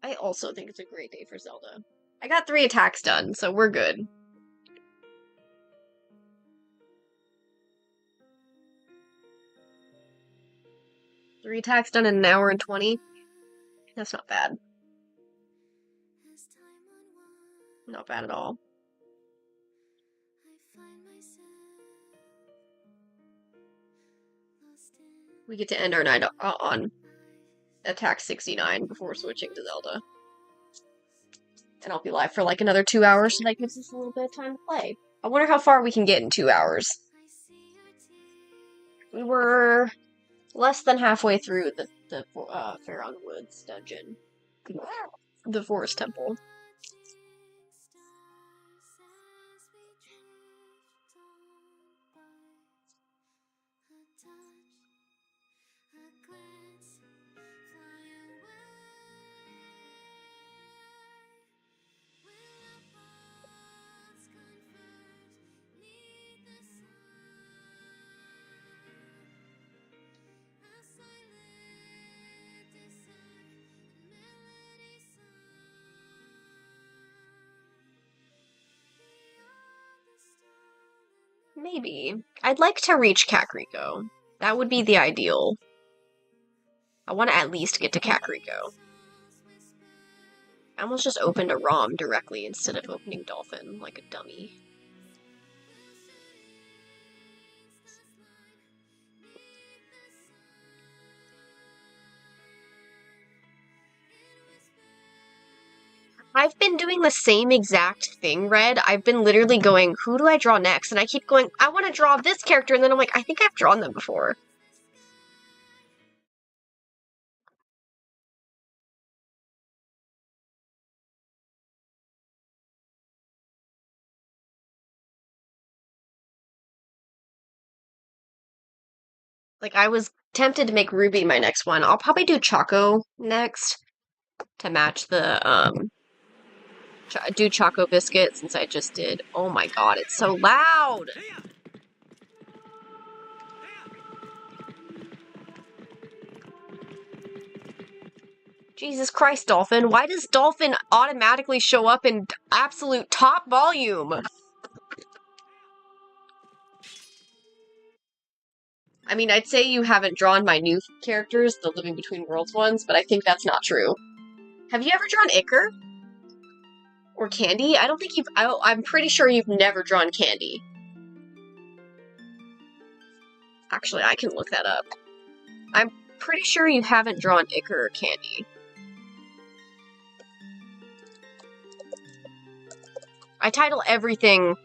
I also think it's a great day for Zelda. I got 3 attacks done, so we're good. Three attacks done in an hour and 20? That's not bad. Not bad at all. We get to end our night on attack 69 before switching to Zelda. And I'll be live for like another 2 hours, so that gives us a little bit of time to play. I wonder how far we can get in 2 hours. We were less than halfway through the Faron Woods dungeon. The Forest Temple. Maybe. I'd like to reach Kakariko. That would be the ideal. I want to at least get to Kakariko. I almost just opened a ROM directly instead of opening Dolphin like a dummy. I've been doing the same exact thing, Red. I've been literally going, who do I draw next? And I keep going, I want to draw this character, and then I'm like, I think I've drawn them before. Like, I was tempted to make Ruby my next one. I'll probably do Choco next to match the, do Choco Biscuit since I just did. Oh my god, it's so loud! Jesus Christ, Dolphin. Why does Dolphin automatically show up in absolute top volume? I mean, I'd say you haven't drawn my new characters, the Living Between Worlds ones, but I think that's not true. Have you ever drawn Iker? Or Candy? I don't think you've... I'm pretty sure you've never drawn Candy. Actually, I can look that up. I'm pretty sure you haven't drawn Iker or Candy. I title everything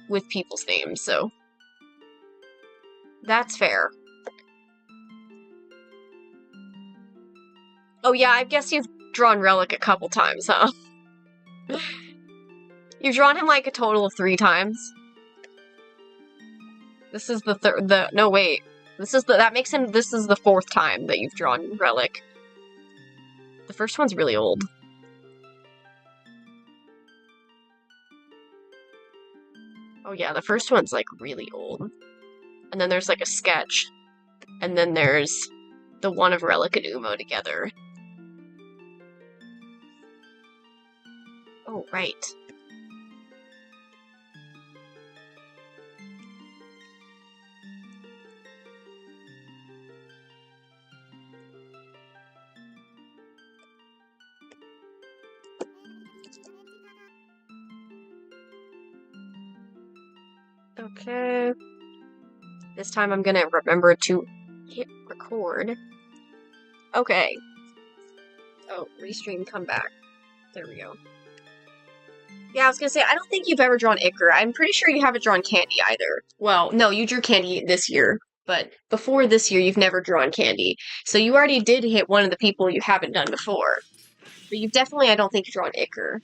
with people's names, so... That's fair. Oh yeah, I guess you've drawn Relic a couple times, huh? You've drawn him like a total of 3 times. This is the third... No, wait. That makes him, this is the 4th time that you've drawn Relic. The first one's really old. Oh yeah, the first one's like really old. And then there's like a sketch. And then there's the one of Relic and Umo together. Oh, right. Okay. This time I'm gonna remember to hit record. Okay. Oh, restream, come back. There we go. Yeah, I was gonna say, I don't think you've ever drawn Icar. I'm pretty sure you haven't drawn Candy either. Well, no, you drew Candy this year, but before this year, you've never drawn Candy. So you already did hit one of the people you haven't done before. But you've definitely, I don't think, drawn Icar.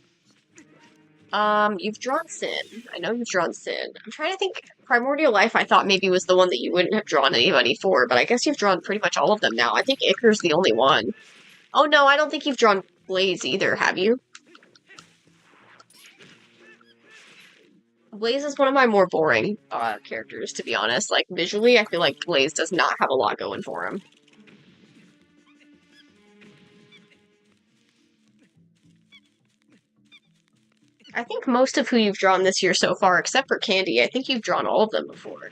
You've drawn Sin. I know you've drawn Sin. I'm trying to think. Primordial Life, I thought maybe was the one that you wouldn't have drawn anybody for, but I guess you've drawn pretty much all of them now. I think Icar's the only one. Oh no, I don't think you've drawn Blaze either, have you? Blaze is one of my more boring characters, to be honest. Like, visually, I feel like Blaze does not have a lot going for him. I think most of who you've drawn this year so far, except for Candy, I think you've drawn all of them before.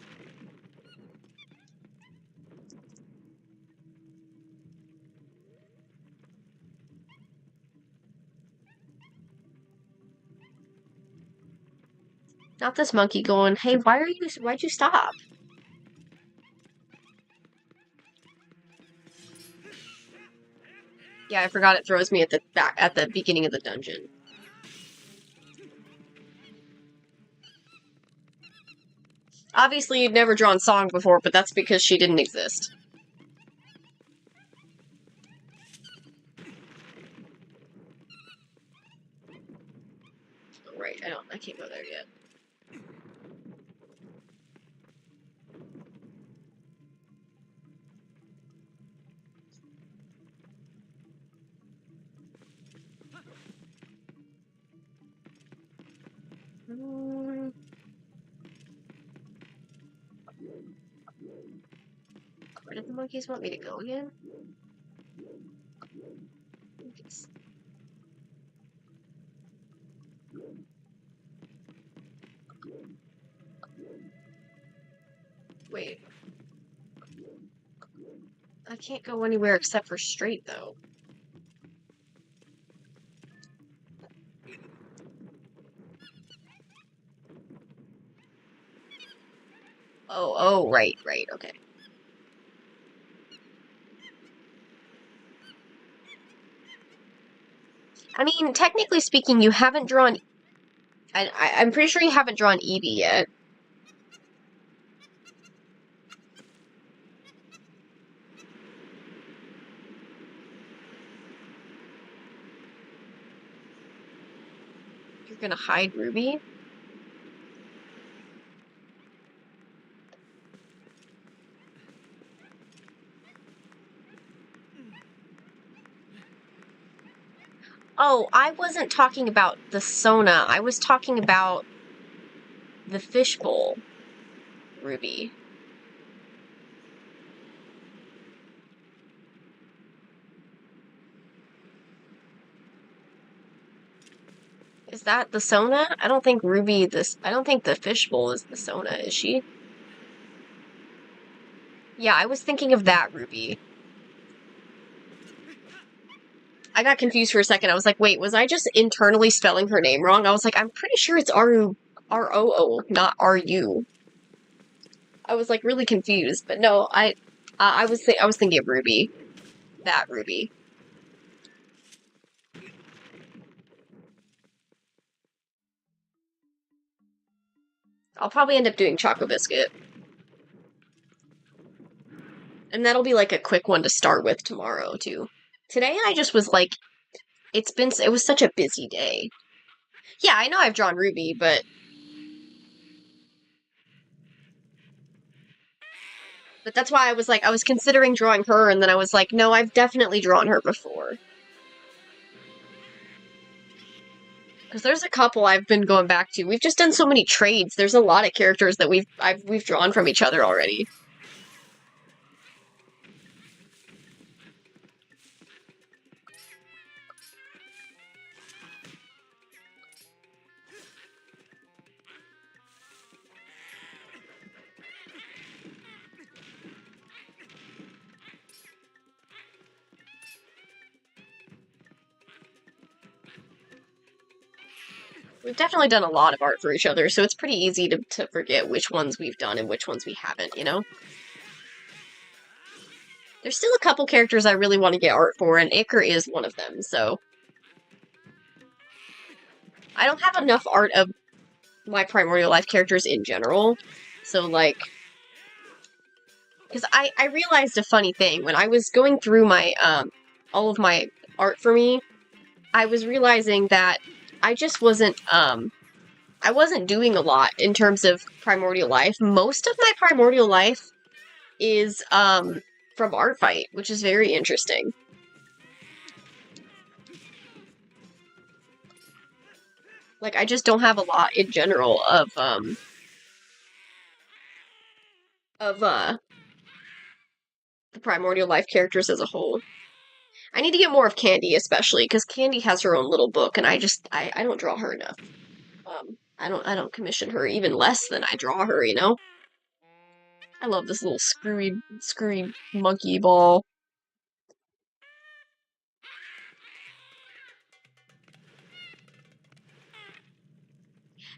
Not this monkey going, hey, why'd you stop? Yeah, I forgot it throws me at the beginning of the dungeon. Obviously, you'd never drawn Song before, but that's because she didn't exist. Oh, right, I can't go there yet. Where did the monkeys want me to go again? Monkeys. Wait. I can't go anywhere except for straight, though. Oh, right, okay. I mean, technically speaking, you haven't drawn... I'm pretty sure you haven't drawn Eevee yet. You're gonna hide Ruby? Oh, I wasn't talking about the Sona. I was talking about the fishbowl Ruby. Is that the Sona? I don't think I don't think the fishbowl is the Sona, is she? Yeah, I was thinking of that Ruby. I got confused for a second. I was like, wait, was I just internally spelling her name wrong? I was like, I'm pretty sure it's R-O-O, not R-U. I was like really confused, but no, I was thinking of Ruby. That Ruby. I'll probably end up doing Choco Biscuit. And that'll be like a quick one to start with tomorrow, too. Today I just was like, it was such a busy day. Yeah, I know I've drawn Ruby, but... But that's why I was like, I was considering drawing her, and then I was like, no, I've definitely drawn her before. Because there's a couple I've been going back to. We've just done so many trades. There's a lot of characters that we've drawn from each other already. We've definitely done a lot of art for each other, so it's pretty easy to forget which ones we've done and which ones we haven't, you know? There's still a couple characters I really want to get art for, and Iker is one of them, so... I don't have enough art of my Primordial Life characters in general, so, like... Because I realized a funny thing. When I was going through my, all of my art for me, I was realizing that I just wasn't, I wasn't doing a lot in terms of Primordial Life. Most of my Primordial Life is, from ARTFIGHT, which is very interesting. Like, I just don't have a lot in general of the Primordial Life characters as a whole. I need to get more of Candy, especially, because Candy has her own little book, and I don't draw her enough. I don't commission her even less than I draw her, you know? I love this little screwy monkey ball.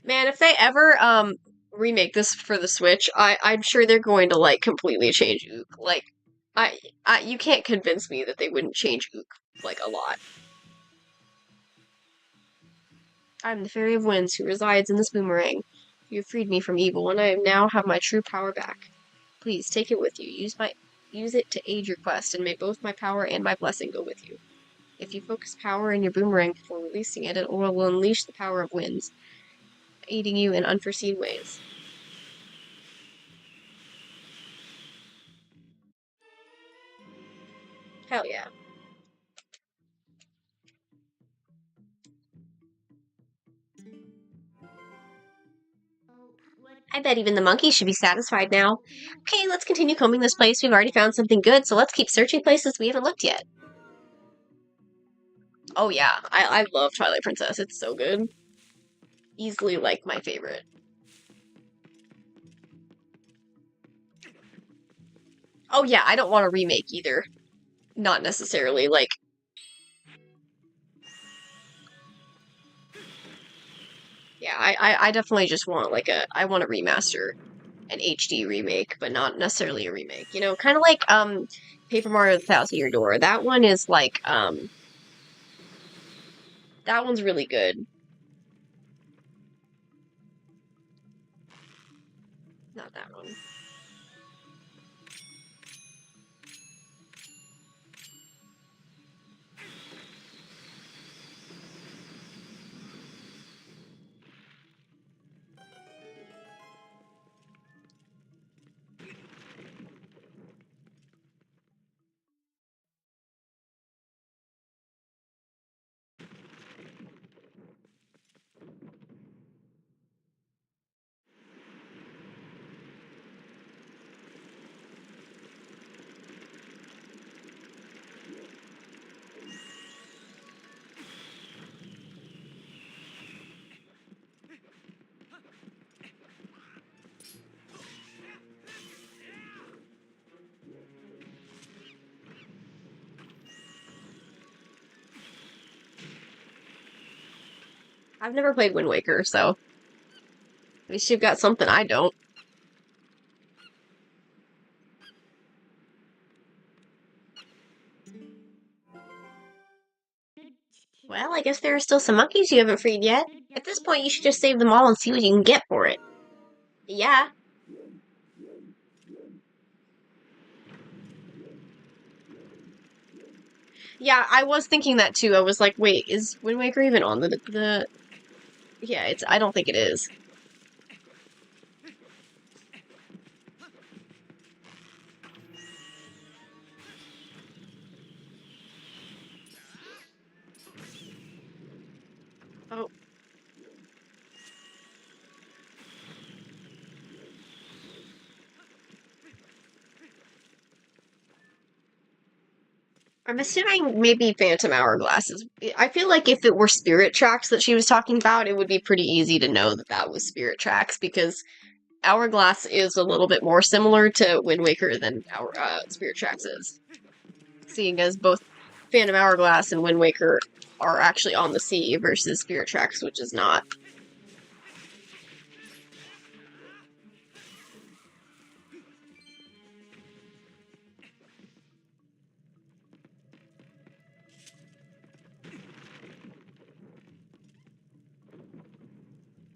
Man, if they ever, remake this for the Switch, I'm sure they're going to, like, completely change Ook. Like, you can't convince me that they wouldn't change Ook, like, a lot. I'm the Fairy of Winds who resides in this boomerang. You have freed me from evil, and I now have my true power back. Please, take it with you. Use it to aid your quest, and may both my power and my blessing go with you. If you focus power in your boomerang before releasing it, it will unleash the power of winds, aiding you in unforeseen ways. Hell yeah. I bet even the monkeys should be satisfied now. Okay, let's continue combing this place. We've already found something good, so let's keep searching places we haven't looked yet. Oh yeah, I love Twilight Princess. It's so good. Easily, like, my favorite. Oh yeah, I don't want a remake either. Not necessarily, like... Yeah, I definitely just want, like, I want a remaster. An HD remake, but not necessarily a remake. You know, kind of like, Paper Mario the Thousand Year Door. That one is, like, that one's really good. Not that one. I've never played Wind Waker, so at least you've got something I don't. Well, I guess there are still some monkeys you haven't freed yet. At this point, you should just save them all and see what you can get for it. Yeah. Yeah, I was thinking that too. I was like, wait, is Wind Waker even on the... Yeah, I don't think it is. I'm assuming maybe Phantom Hourglasses. I feel like if it were Spirit Tracks that she was talking about, it would be pretty easy to know that that was Spirit Tracks because Hourglass is a little bit more similar to Wind Waker than our Spirit Tracks is. Seeing as both Phantom Hourglass and Wind Waker are actually on the sea versus Spirit Tracks, which is not.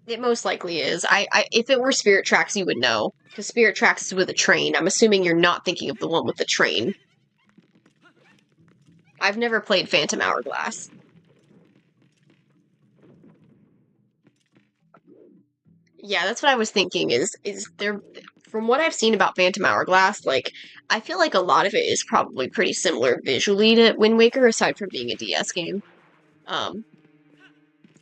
It most likely is. If it were Spirit Tracks, you would know. Because Spirit Tracks is with a train. I'm assuming you're not thinking of the one with the train. I've never played Phantom Hourglass. Yeah, that's what I was thinking, is there from what I've seen about Phantom Hourglass, like, I feel like a lot of it is probably pretty similar visually to Wind Waker, aside from being a DS game. Um,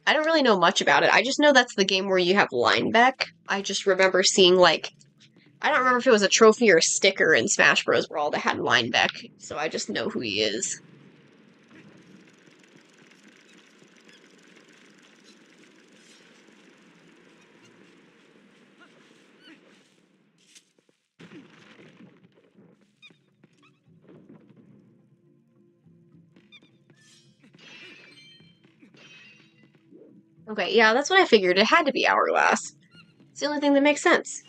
I don't really know much about it. I just know that's the game where you have Linebeck. I just remember seeing, like, I don't remember if it was a trophy or a sticker in Smash Bros. Brawl that had Linebeck, so I just know who he is. Okay, yeah, that's what I figured. It had to be Hourglass. It's the only thing that makes sense.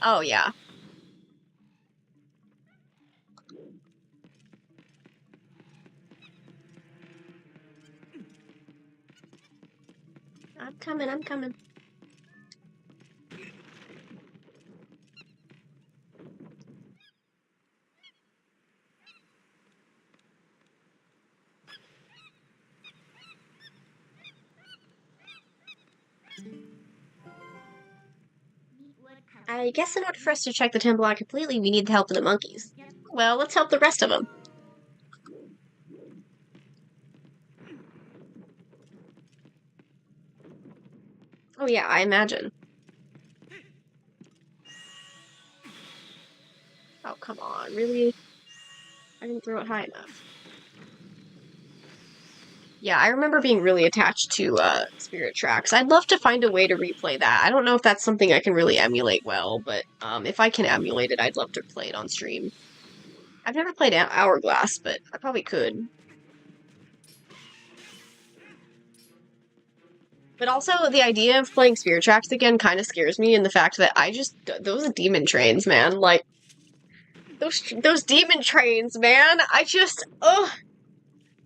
Oh, yeah. I'm coming, I'm coming. I guess in order for us to check the temple out completely, we need the help of the monkeys. Well, let's help the rest of them. Oh yeah, I imagine. Oh, come on, really? I didn't throw it high enough. Yeah, I remember being really attached to Spirit Tracks. I'd love to find a way to replay that. I don't know if that's something I can really emulate well, but if I can emulate it, I'd love to play it on stream. I've never played Hourglass, but I probably could. But also, the idea of playing Spirit Tracks again kind of scares me in the fact that those demon trains, man, like, those demon trains, man, ugh,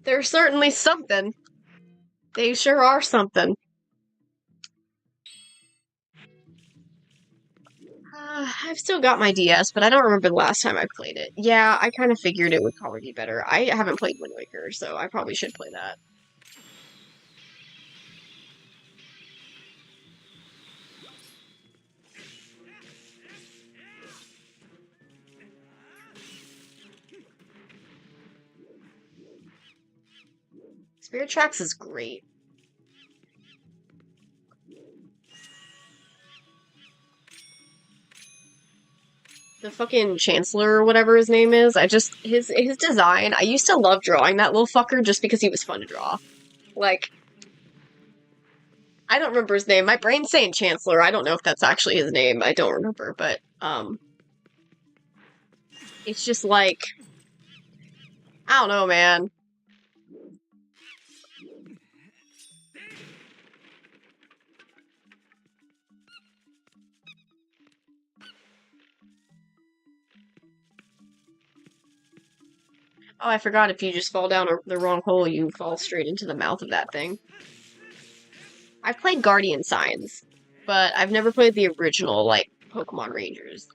they're certainly something. They sure are something. I've still got my DS, but I don't remember the last time I played it. Yeah, I kind of figured it would probably be better. I haven't played Wind Waker, so I probably should play that. Spirit Tracks is great. The fucking Chancellor or whatever his name is, his design, I used to love drawing that little fucker just because he was fun to draw. Like, I don't remember his name. My brain's saying Chancellor. I don't know if that's actually his name. I don't remember, but, it's just like, I don't know, man. Oh, I forgot if you just fall down the wrong hole, you fall straight into the mouth of that thing. I've played Guardian Signs, but I've never played the original, like, Pokemon Rangers.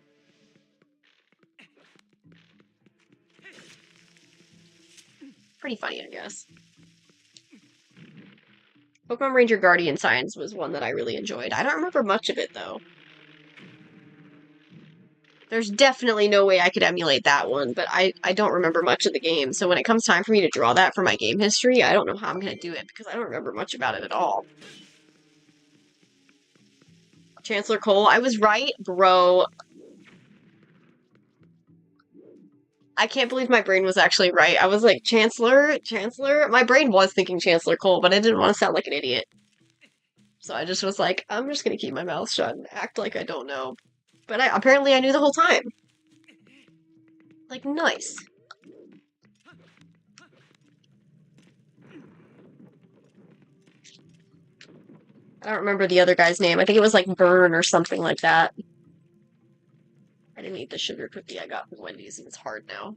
Pretty funny, I guess. Pokemon Ranger Guardian Signs was one that I really enjoyed. I don't remember much of it, though. There's definitely no way I could emulate that one, but I don't remember much of the game, so when it comes time for me to draw that for my game history, I don't know how I'm gonna do it, because I don't remember much about it at all. Chancellor Cole, I was right, bro. I can't believe my brain was actually right. I was like, Chancellor? My brain was thinking Chancellor Cole, but I didn't want to sound like an idiot. So I just was like, I'm just gonna keep my mouth shut and act like I don't know. But apparently I knew the whole time. Like, nice. I don't remember the other guy's name. I think it was like Burn or something like that. I didn't eat the sugar cookie I got from Wendy's, and it's hard now.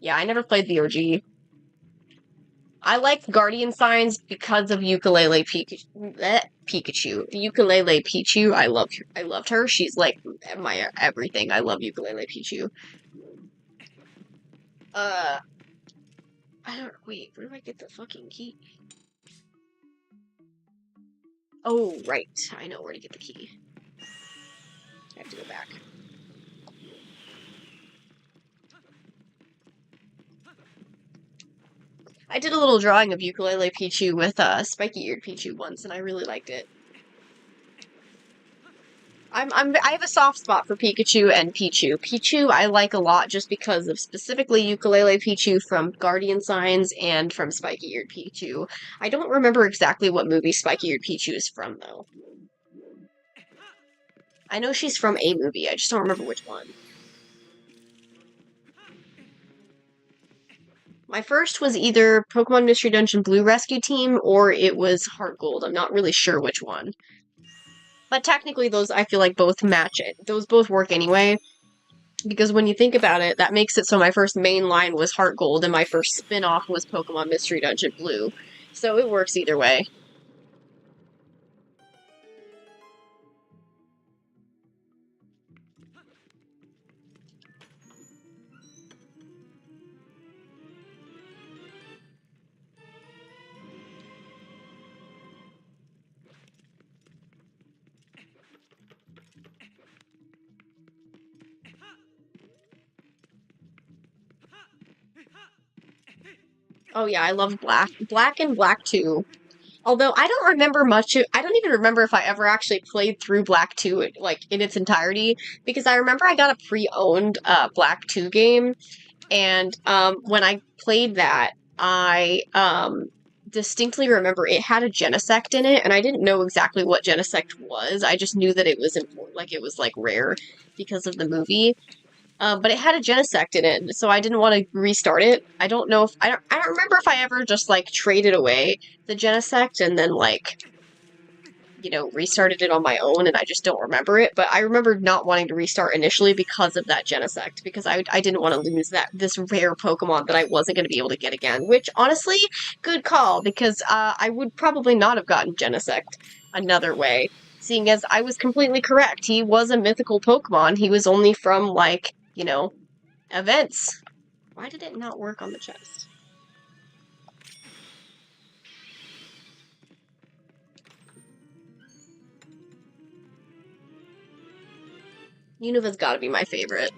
Yeah, I never played the OG. I liked Guardian Signs because of Ukulele Pikachu. Ukulele Pichu. I loved her. She's like my everything. I love Ukulele Pichu. I don't wait, where do I get the fucking key? Oh, right. I know where to get the key. I have to go back. I did a little drawing of Ukulele Pichu with spiky-eared Pichu once, and I really liked it. I have a soft spot for Pikachu and Pichu. Pichu I like a lot just because of specifically Ukulele Pichu from Guardian Signs and from Spiky-Eared Pichu. I don't remember exactly what movie Spiky-Eared Pichu is from, though. I know she's from a movie, I just don't remember which one. My first was either Pokemon Mystery Dungeon Blue Rescue Team or it was Heart Gold. I'm not really sure which one. But technically those I feel like both match it. Those both work anyway. Because when you think about it, that makes it so my first main line was Heart Gold and my first spin-off was Pokemon Mystery Dungeon Blue. So it works either way. Oh yeah, I love Black. Black and Black 2. Although I don't remember much, I don't even remember if I ever actually played through Black 2, like, in its entirety, because I remember I got a pre-owned, Black 2 game, and, when I played that, I, distinctly remember it had a Genesect in it, and I didn't know exactly what Genesect was, I just knew that it was important, like, it was, like, rare because of the movie. But it had a Genesect in it, so I didn't want to restart it. I don't know if I don't remember if I ever just like traded away the Genesect and then like, you know, restarted it on my own, and I just don't remember it. But I remember not wanting to restart initially because of that Genesect, because I didn't want to lose this rare Pokemon that I wasn't going to be able to get again. Which honestly, good call, because I would probably not have gotten Genesect another way. Seeing as I was completely correct. He was a mythical Pokemon. He was only from, like, you know, events. Why did it not work on the chest? Unova's gotta be my favorite.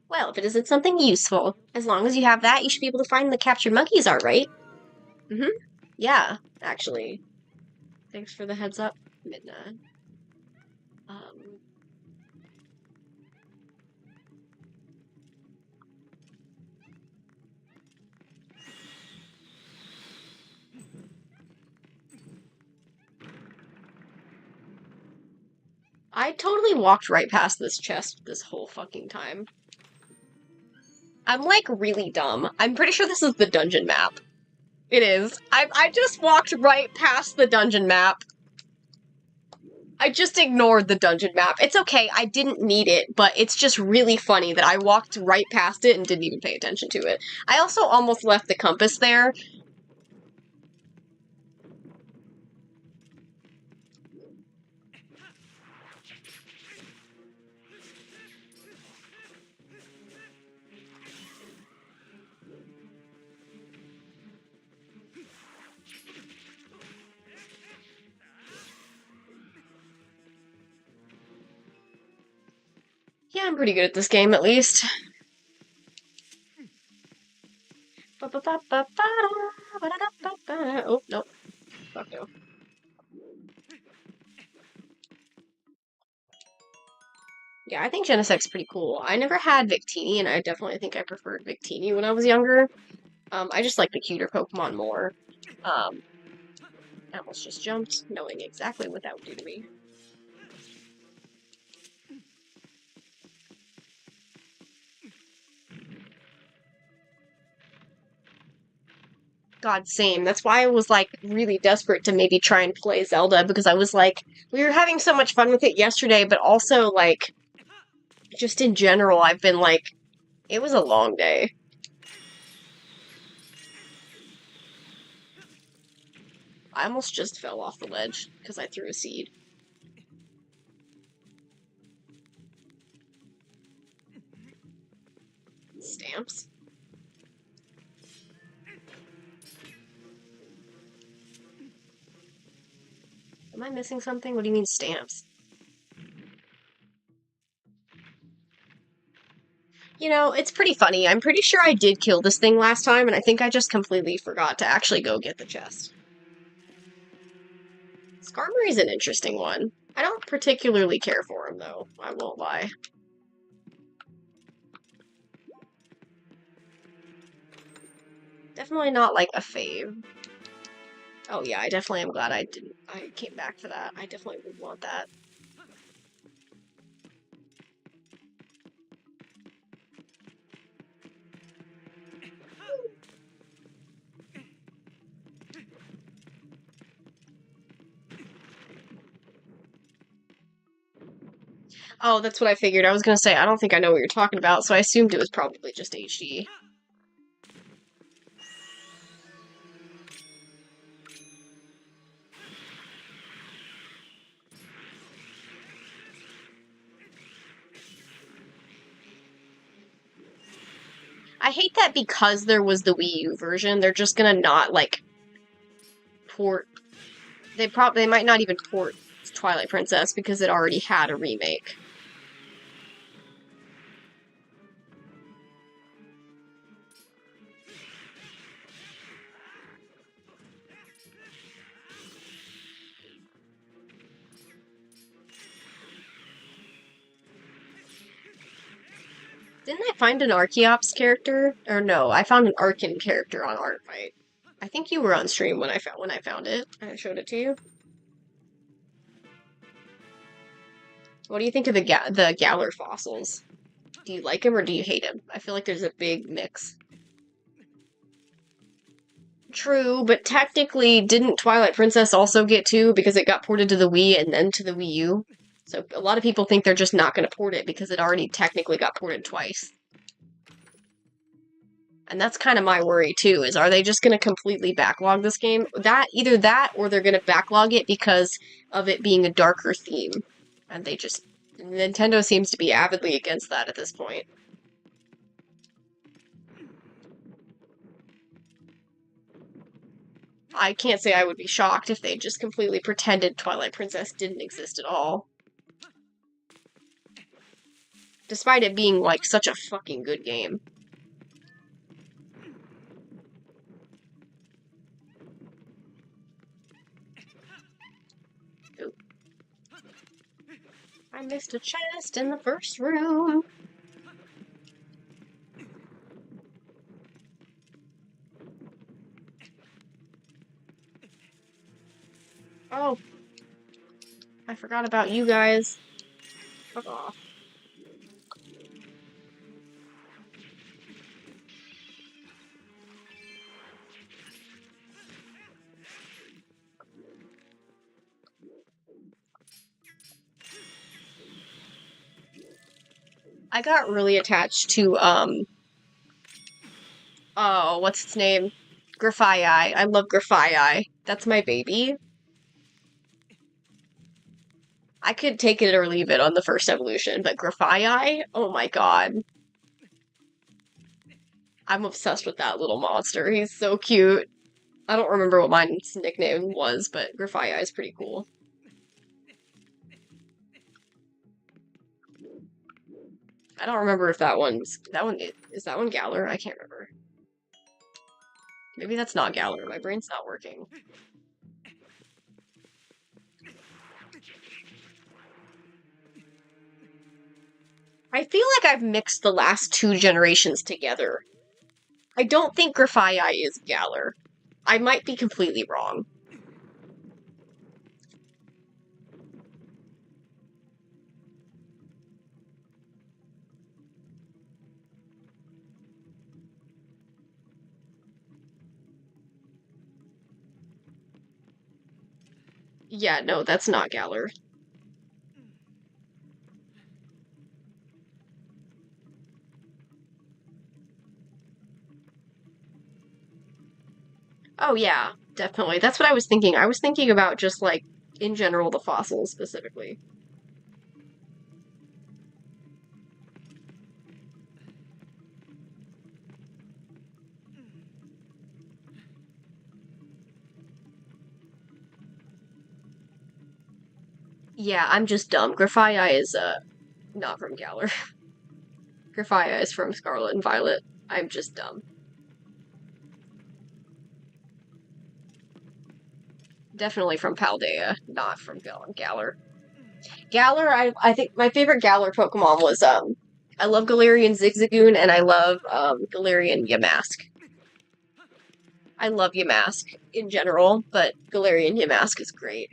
Well, if it isn't something useful, as long as you have that, you should be able to find the captured monkeys art, right? Mm-hmm. Yeah, actually. Thanks for the heads up, Midna. I totally walked right past this chest this whole fucking time. I'm, like, really dumb. I'm pretty sure this is the dungeon map. It is. I just walked right past the dungeon map. I just ignored the dungeon map. It's okay, I didn't need it, but it's just really funny that I walked right past it and didn't even pay attention to it. I also almost left the compass there. Yeah, I'm pretty good at this game, at least. Oh, no. Fuck no. Yeah, I think Genesec's pretty cool. I never had Victini, and I definitely think I preferred Victini when I was younger. I just like the cuter Pokemon more. I almost just jumped, knowing exactly what that would do to me. God, same. That's why I was like really desperate to maybe try and play Zelda because I was like, we were having so much fun with it yesterday, but also like, just in general, I've been like, it was a long day. I almost just fell off the ledge because I threw a seed. Stamps? Am I missing something? What do you mean stamps? You know, it's pretty funny. I'm pretty sure I did kill this thing last time, and I think I just completely forgot to actually go get the chest. Skarmory's an interesting one. I don't particularly care for him, though. I won't lie. Definitely not, like, a fave. Oh yeah, I definitely am glad I came back for that. I definitely would want that. Oh, that's what I figured. I was gonna say, I don't think I know what you're talking about, so I assumed it was probably just HD. I hate that because there was the Wii U version, they're just gonna not, like, port... They might not even port Twilight Princess because it already had a remake. Didn't I find an Archeops character? Or no, I found an Arkin character on ARTFIGHT. I think you were on stream when I found it. I showed it to you. What do you think of the Galar fossils? Do you like him or do you hate him? I feel like there's a big mix. True, but technically, didn't Twilight Princess also get two because it got ported to the Wii and then to the Wii U? So a lot of people think they're just not going to port it because it already technically got ported twice. And that's kind of my worry too, is are they just going to completely backlog this game? Either that or they're going to backlog it because of it being a darker theme. And Nintendo seems to be avidly against that at this point. I can't say I would be shocked if they just completely pretended Twilight Princess didn't exist at all. Despite it being, like, such a fucking good game. Ooh. I missed a chest in the first room. Oh. I forgot about you guys. Fuck off. I got really attached to, oh, what's its name? Grafai. I love Grafai. That's my baby. I could take it or leave it on the first evolution, but Grafai? Oh my god. I'm obsessed with that little monster. He's so cute. I don't remember what mine's nickname was, but Grafai is pretty cool. I don't remember if is that one Galar? I can't remember. Maybe that's not Galar. My brain's not working. I feel like I've mixed the last two generations together. I don't think Grafii is Galar. I might be completely wrong. Yeah, no, that's not Galar. Oh yeah, definitely. That's what I was thinking. I was thinking about just like in general the fossils specifically. Yeah, I'm just dumb. Grafii is not from Galar. Grafia is from Scarlet and Violet. I'm just dumb. Definitely from Paldea, not from Galar. Galar, I think my favorite Galar Pokemon was I love Galarian Zigzagoon and I love Galarian Yamask. I love Yamask in general, but Galarian Yamask is great.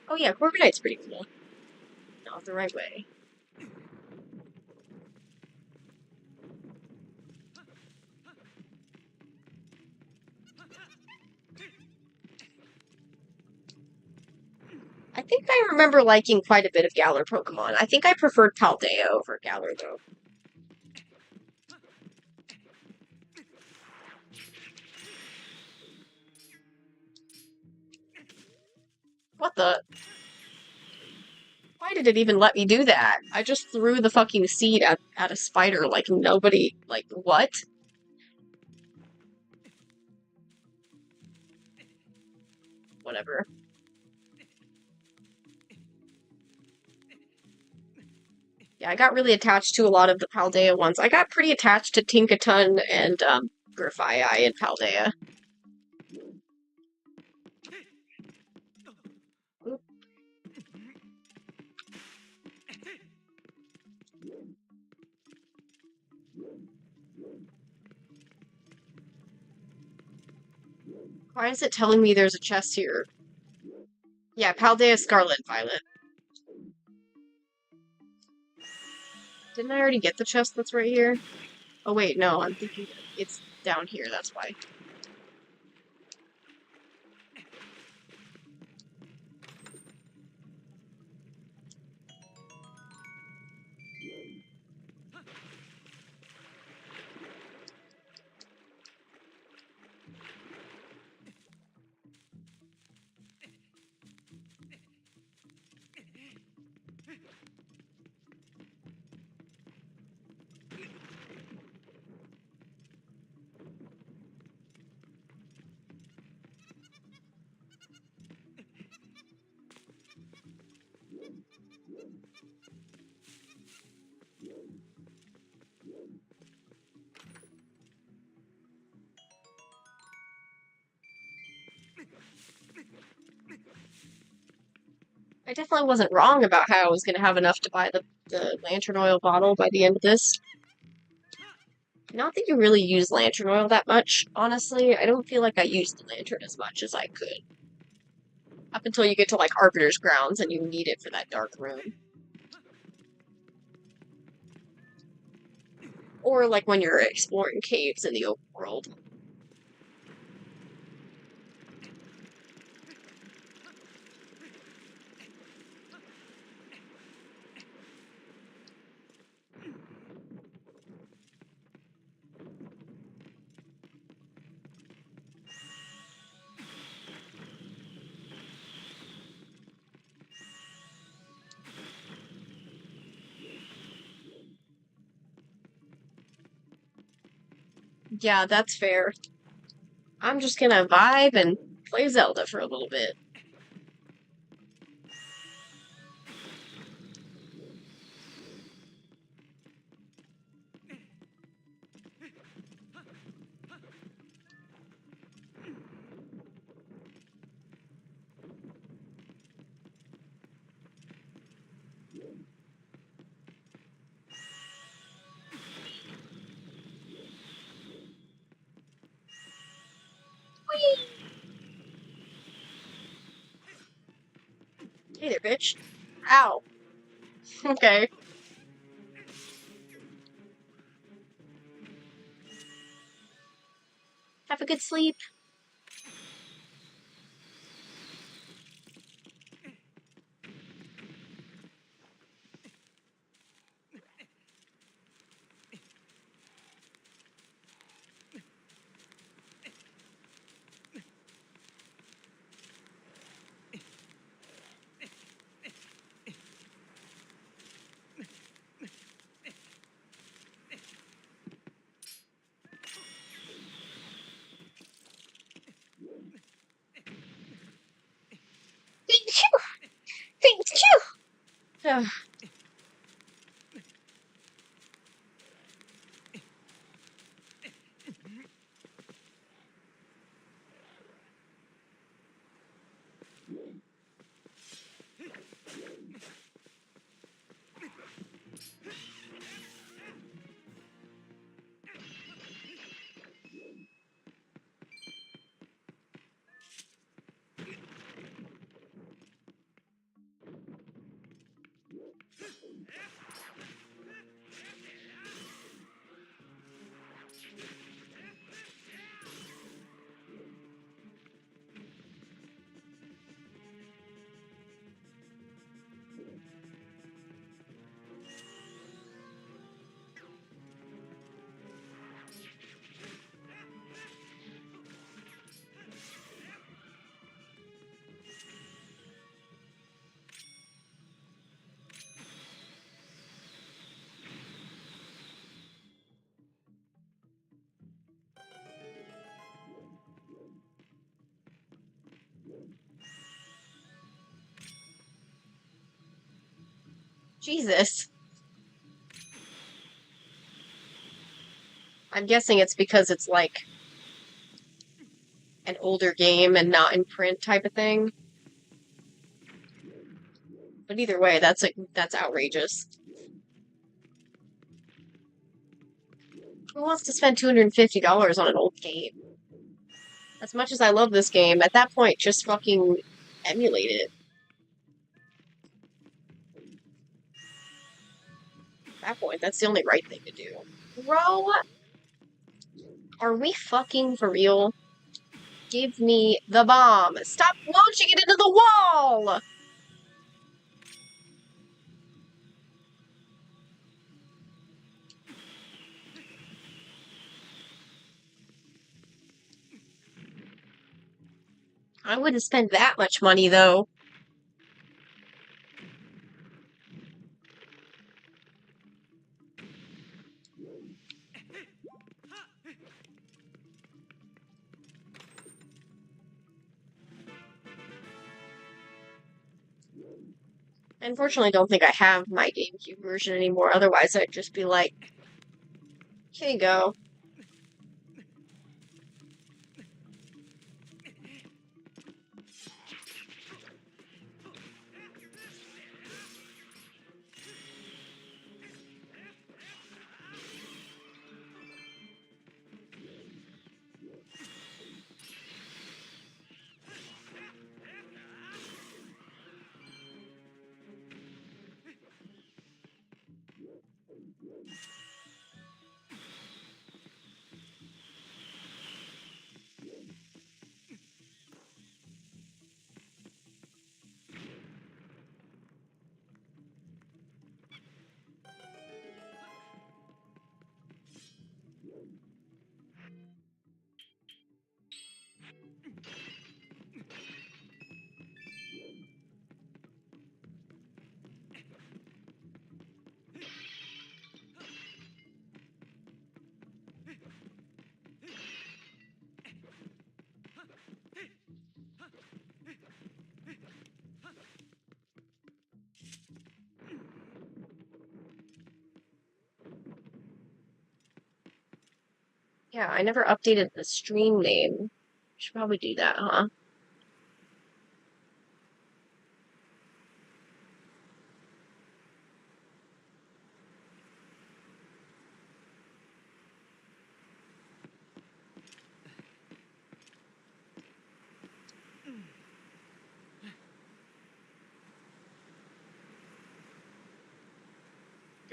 Oh yeah, Corviknight's pretty cool. Not the right way. I think I remember liking quite a bit of Galar Pokemon. I think I preferred Paldea over Galar though. What the? Why did it even let me do that? I just threw the fucking seed at a spider like nobody, like, what? Whatever. Yeah, I got really attached to a lot of the Paldea ones. I got pretty attached to Tinkaton and, Grafii in Paldea. Oop. Why is it telling me there's a chest here? Yeah, Paldea Scarlet and Violet. Didn't I already get the chest that's right here? Oh wait, no, I'm thinking it's down here, that's why. I definitely wasn't wrong about how I was gonna have enough to buy the lantern oil bottle by the end of this. Not that you really use lantern oil that much, honestly. I don't feel like I used the lantern as much as I could. Up until you get to, like, Arbiter's Grounds and you need it for that dark room. Or, like, when you're exploring caves in the open world. Yeah, that's fair. I'm just gonna vibe and play Zelda for a little bit. Hey there, bitch. Ow. Okay. Have a good sleep. Ugh. Jesus. I'm guessing it's because it's like an older game and not in print type of thing. But either way, that's outrageous. Who wants to spend $250 on an old game? As much as I love this game, at that point, just fucking emulate it. At that point, that's the only right thing to do. Bro, are we fucking for real? Give me the bomb. Stop launching it into the wall! I wouldn't spend that much money, though. I unfortunately don't think I have my GameCube version anymore, otherwise I'd just be like, here you go. Yeah, I never updated the stream name. Should probably do that, huh?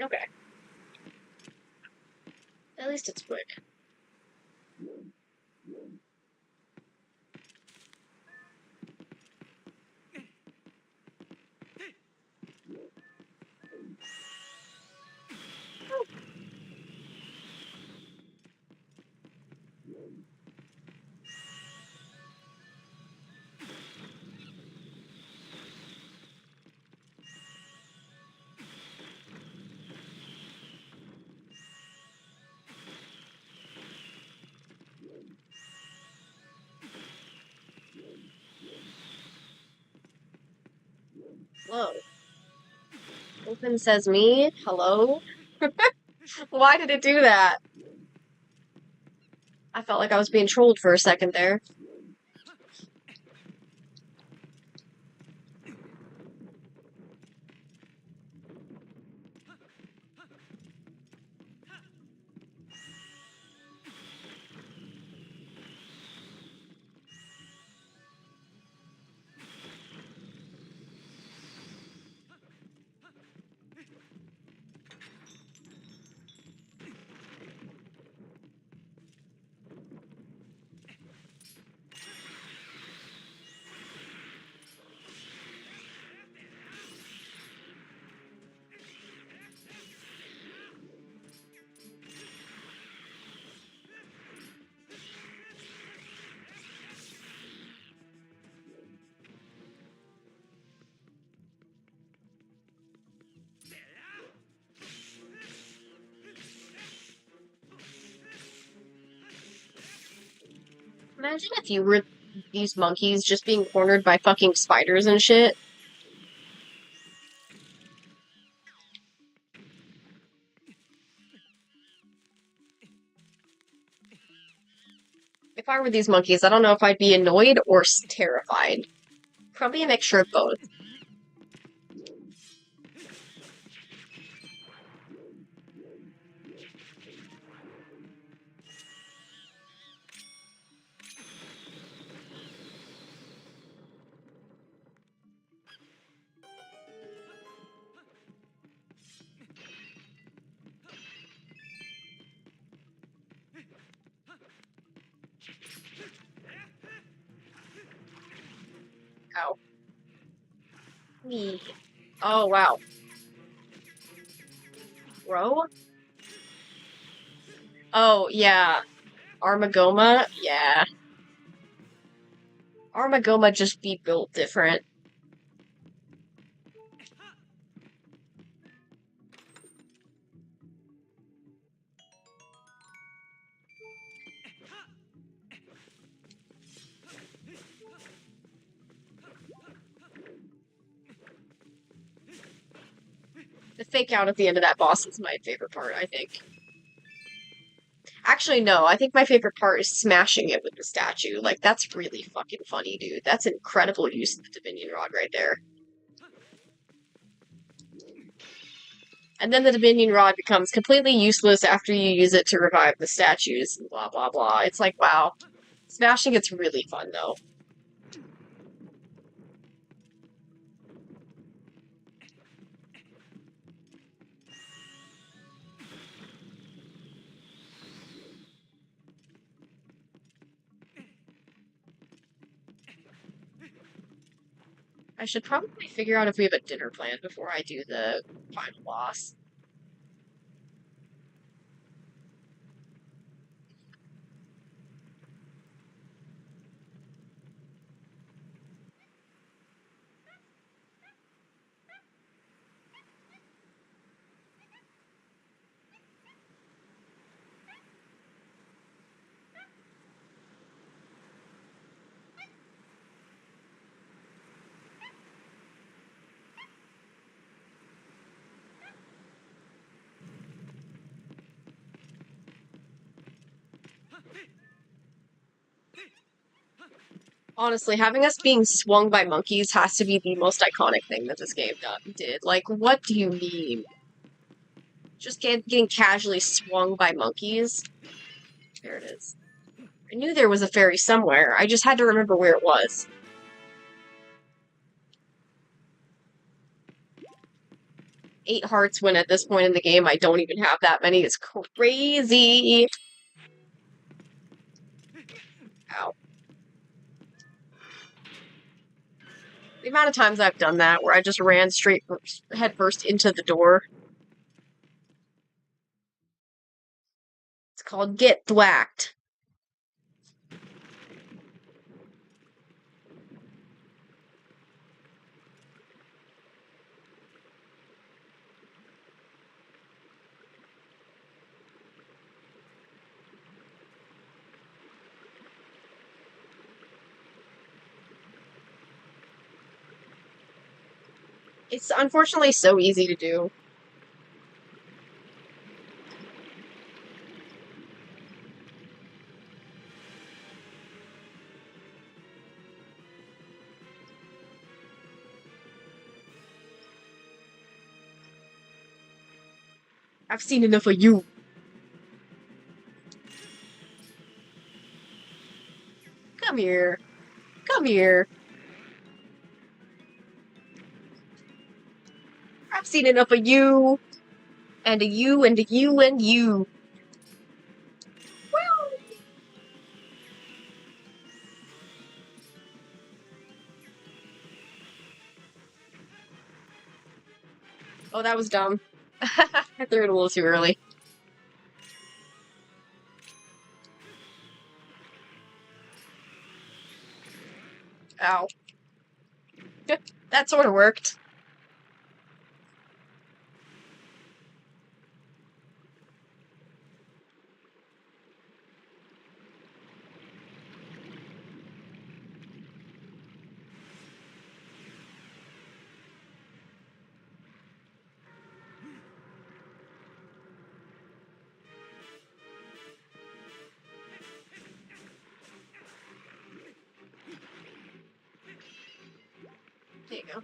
Okay. At least it's quick. Whoa. Open says me? Hello? Why did it do that? I felt like I was being trolled for a second there. Imagine if you were these monkeys just being cornered by fucking spiders and shit. If I were these monkeys, I don't know if I'd be annoyed or terrified. Probably a mixture of both. Ow. Oh, wow. Bro? Oh, yeah. Armagoma? Yeah. Armagoma just be built different. The fake out at the end of that boss is my favorite part, I think. Actually, no, I think my favorite part is smashing it with the statue. Like, that's really fucking funny, dude. That's incredible use of the Dominion Rod right there. And then the Dominion Rod becomes completely useless after you use it to revive the statues, and blah blah blah. It's like, wow. Smashing it's really fun, though. I should probably figure out if we have a dinner plan before I do the final boss. Honestly, having us being swung by monkeys has to be the most iconic thing that this game did. Like, what do you mean? Just getting casually swung by monkeys? There it is. I knew there was a fairy somewhere. I just had to remember where it was. 8 hearts when at this point in the game I don't even have that many. It's crazy. Ow. The amount of times I've done that where I just ran straight headfirst into the door. It's called Get Thwacked. It's unfortunately so easy to do. I've seen enough of you. Come here. Come here. I've seen enough of you. And a you, and a you, and you. Woo! Oh, that was dumb. I threw it a little too early. Ow. That sort of worked. There you go.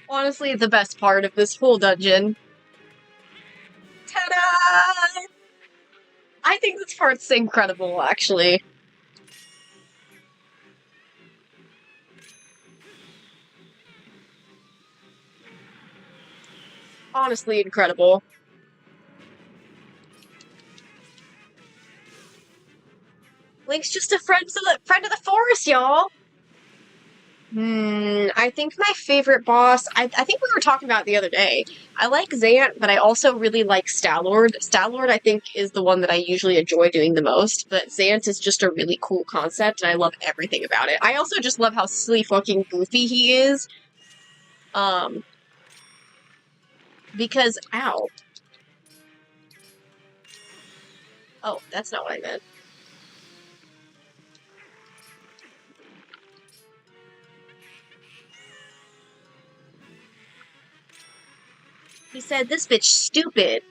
Honestly, the best part of this whole dungeon. Ta-da! I think this part's incredible, actually. Honestly incredible. Link's just a friend of the forest, y'all. I think my favorite boss, I think we were talking about it the other day. I like Zant, but I also really like Stalord. Stalord, I think, is the one that I usually enjoy doing the most, but Zant is just a really cool concept, and I love everything about it. I also just love how silly fucking goofy he is. Because, ow. Oh, that's not what I meant. He said, this bitch stupid.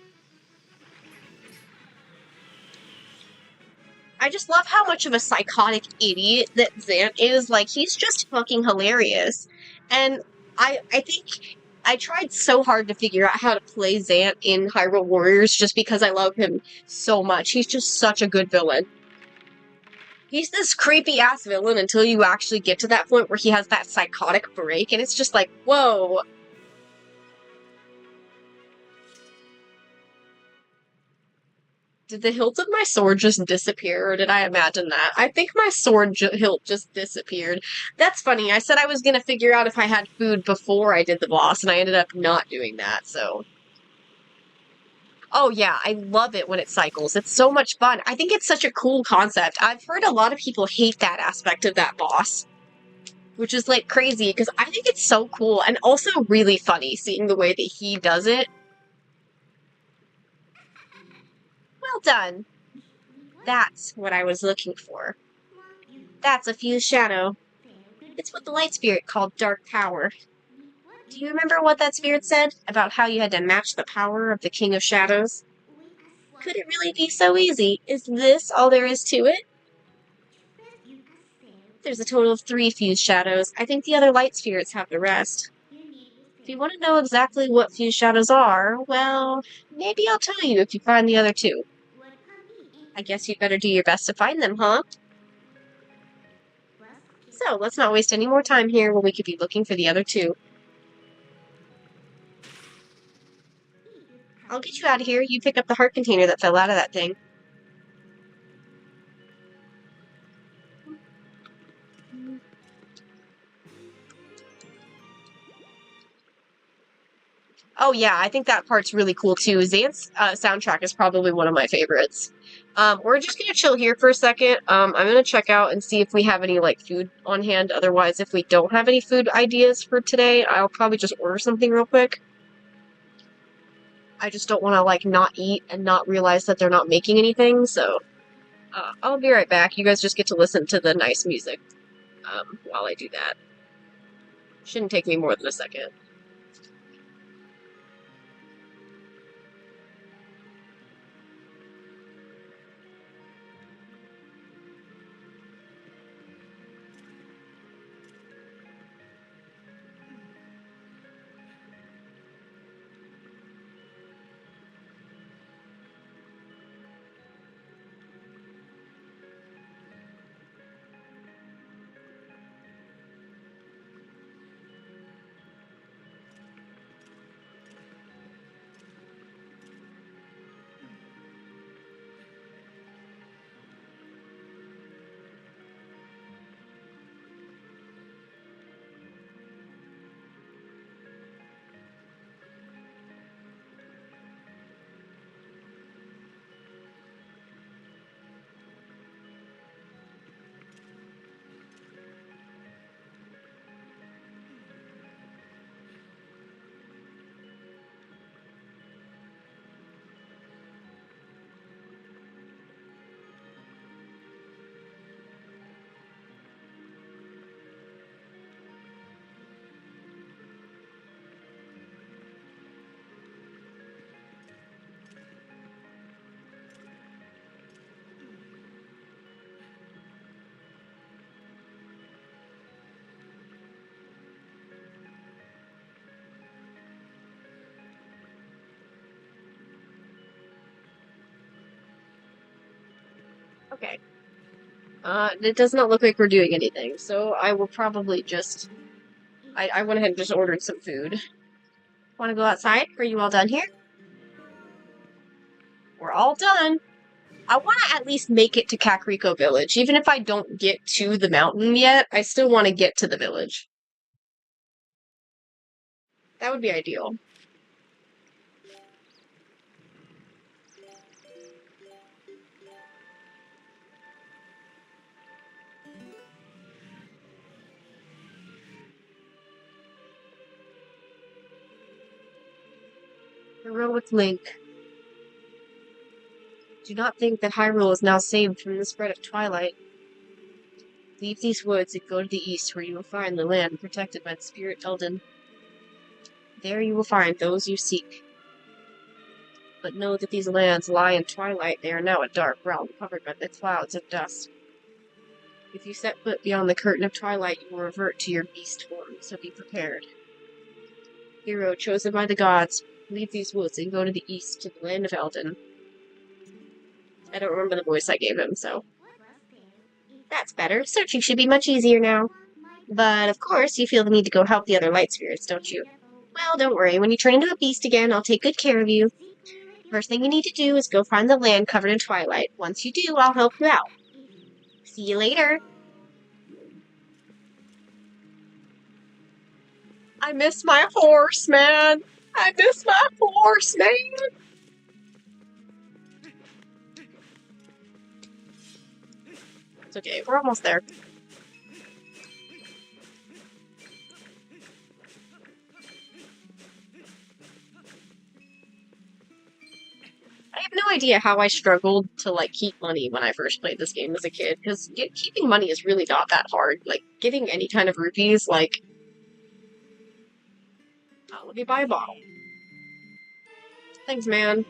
I just love how much of a psychotic idiot that Zant is. Like, he's just fucking hilarious. And I think I tried so hard to figure out how to play Zant in Hyrule Warriors just because I love him so much. He's just such a good villain. He's this creepy-ass villain until you actually get to that point where he has that psychotic break, and it's just like, whoa. Did the hilt of my sword just disappear, or did I imagine that? I think my sword hilt just disappeared. That's funny. I said I was gonna figure out if I had food before I did the boss, and I ended up not doing that, so... Oh yeah, I love it when it cycles. It's so much fun. I think it's such a cool concept. I've heard a lot of people hate that aspect of that boss, which is, like, crazy, because I think it's so cool, and also really funny, seeing the way that he does it. Well done. That's what I was looking for. That's a fused shadow. It's what the light spirit called dark power. Do you remember what that spirit said about how you had to match the power of the King of Shadows? Could it really be so easy? Is this all there is to it? There's a total of 3 fused shadows. I think the other light spirits have the rest. If you want to know exactly what fused shadows are, well, maybe I'll tell you if you find the other two. I guess you'd better do your best to find them, huh? So, let's not waste any more time here when we could be looking for the other two. I'll get you out of here. You pick up the heart container that fell out of that thing. Oh yeah, I think that part's really cool too. Xanth's soundtrack is probably one of my favorites. We're just gonna chill here for a second. I'm gonna check out and see if we have any like food on hand. Otherwise, if we don't have any food ideas for today, I'll probably just order something real quick. I just don't want to like not eat and not realize that they're not making anything. So I'll be right back. You guys just get to listen to the nice music while I do that. Shouldn't take me more than a second. Okay. It does not look like we're doing anything, so I will probably just... I went ahead and just ordered some food. Want to go outside? Are you all done here? We're all done. I want to at least make it to Kakariko Village. Even if I don't get to the mountain yet, I still want to get to the village. That would be ideal. Heroic Link. Do not think that Hyrule is now saved from the spread of Twilight. Leave these woods and go to the east, where you will find the land protected by the Spirit Elden. There you will find those you seek. But know that these lands lie in twilight. They are now a dark realm covered by the clouds of dust. If you set foot beyond the curtain of twilight, you will revert to your beast form, so be prepared. Hero chosen by the gods, leave these woods and go to the east to the land of Elden. I don't remember the voice I gave him, so... That's better. Searching should be much easier now. But, of course, you feel the need to go help the other light spirits, don't you? Well, don't worry. When you turn into a beast again, I'll take good care of you. First thing you need to do is go find the land covered in twilight. Once you do, I'll help you out. See you later. I miss my horse, man. I miss my horse, man. It's okay. We're almost there. I have no idea how I struggled to, like, keep money when I first played this game as a kid, because keeping money is really not that hard. Like, getting any kind of rupees, like... Oh, let me buy a bottle. Thanks, man.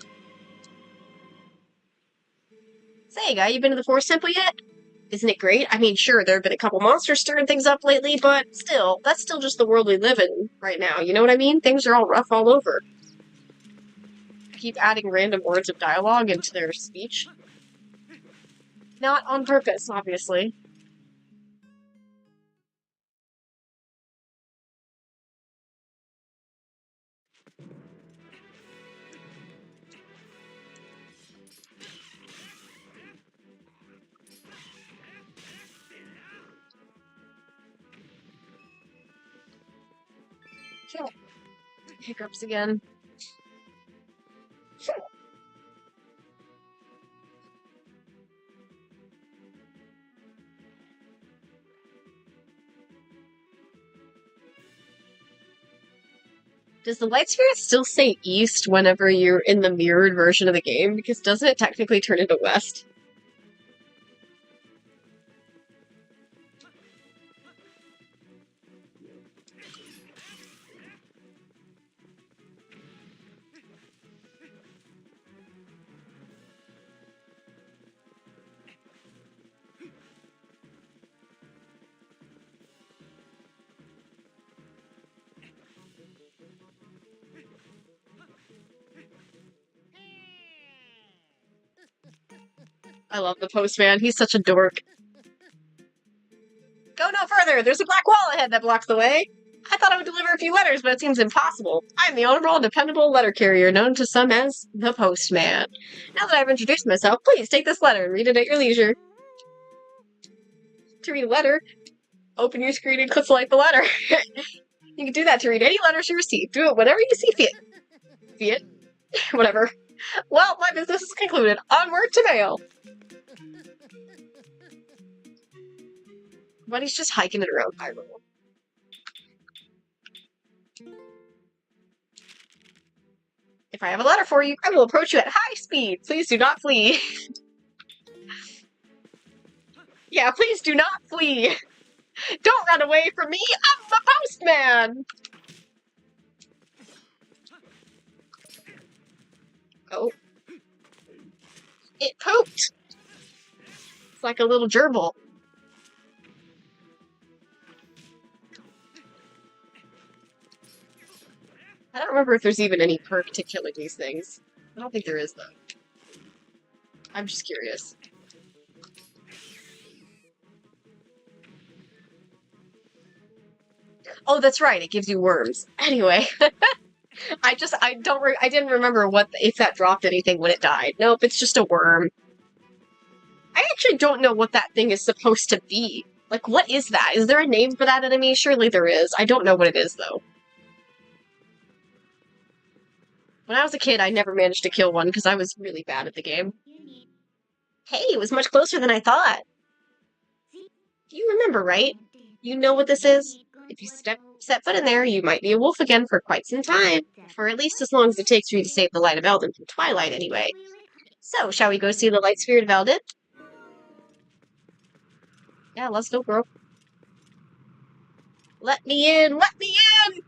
Say, guy, you been to the Forest Temple yet? Isn't it great? I mean, sure, there have been a couple monsters stirring things up lately, but still, that's still just the world we live in right now, you know what I mean? Things are all rough all over. Keep adding random words of dialogue into their speech. Not on purpose, obviously. Hiccups again. Does the light spirit still say east whenever you're in the mirrored version of the game? Because doesn't it technically turn into west? I love the postman. He's such a dork. Go no further! There's a black wall ahead that blocks the way! I thought I would deliver a few letters, but it seems impossible. I am the honorable and dependable letter carrier, known to some as the postman. Now that I've introduced myself, please take this letter and read it at your leisure. To read a letter, open your screen and click select the letter. You can do that to read any letters you receive. Do it whenever you see fit. Fit? Whatever. Well, my business is concluded. Onward to mail! But he's just hiking it around Hyrule. If I have a letter for you, I will approach you at high speed. Please do not flee. Yeah, please do not flee. Don't run away from me. I'm the postman. Oh. It pooped. It's like a little gerbil. I don't remember if there's even any perk to killing these things. I don't think there is, though. I'm just curious. Oh, that's right, it gives you worms. Anyway. I didn't remember if that dropped anything when it died. Nope, it's just a worm. I actually don't know what that thing is supposed to be. Like, what is that? Is there a name for that enemy? Surely there is. I don't know what it is, though. When I was a kid, I never managed to kill one because I was really bad at the game. Hey, it was much closer than I thought. You remember, right? You know what this is? If you set foot in there, you might be a wolf again for quite some time. For at least as long as it takes for you to save the Light of Eldin from Twilight, anyway. So, shall we go see the Light Spirit of Eldin? Yeah, let's go, girl. Let me in! Let me in!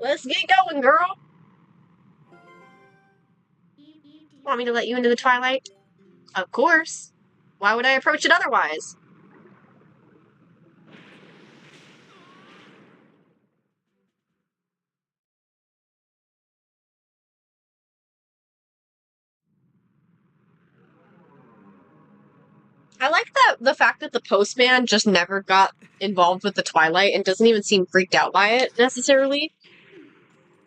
Let's get going, girl! Want me to let you into the Twilight? Of course. Why would I approach it otherwise? I like the fact that the postman just never got involved with the Twilight and doesn't even seem freaked out by it, necessarily.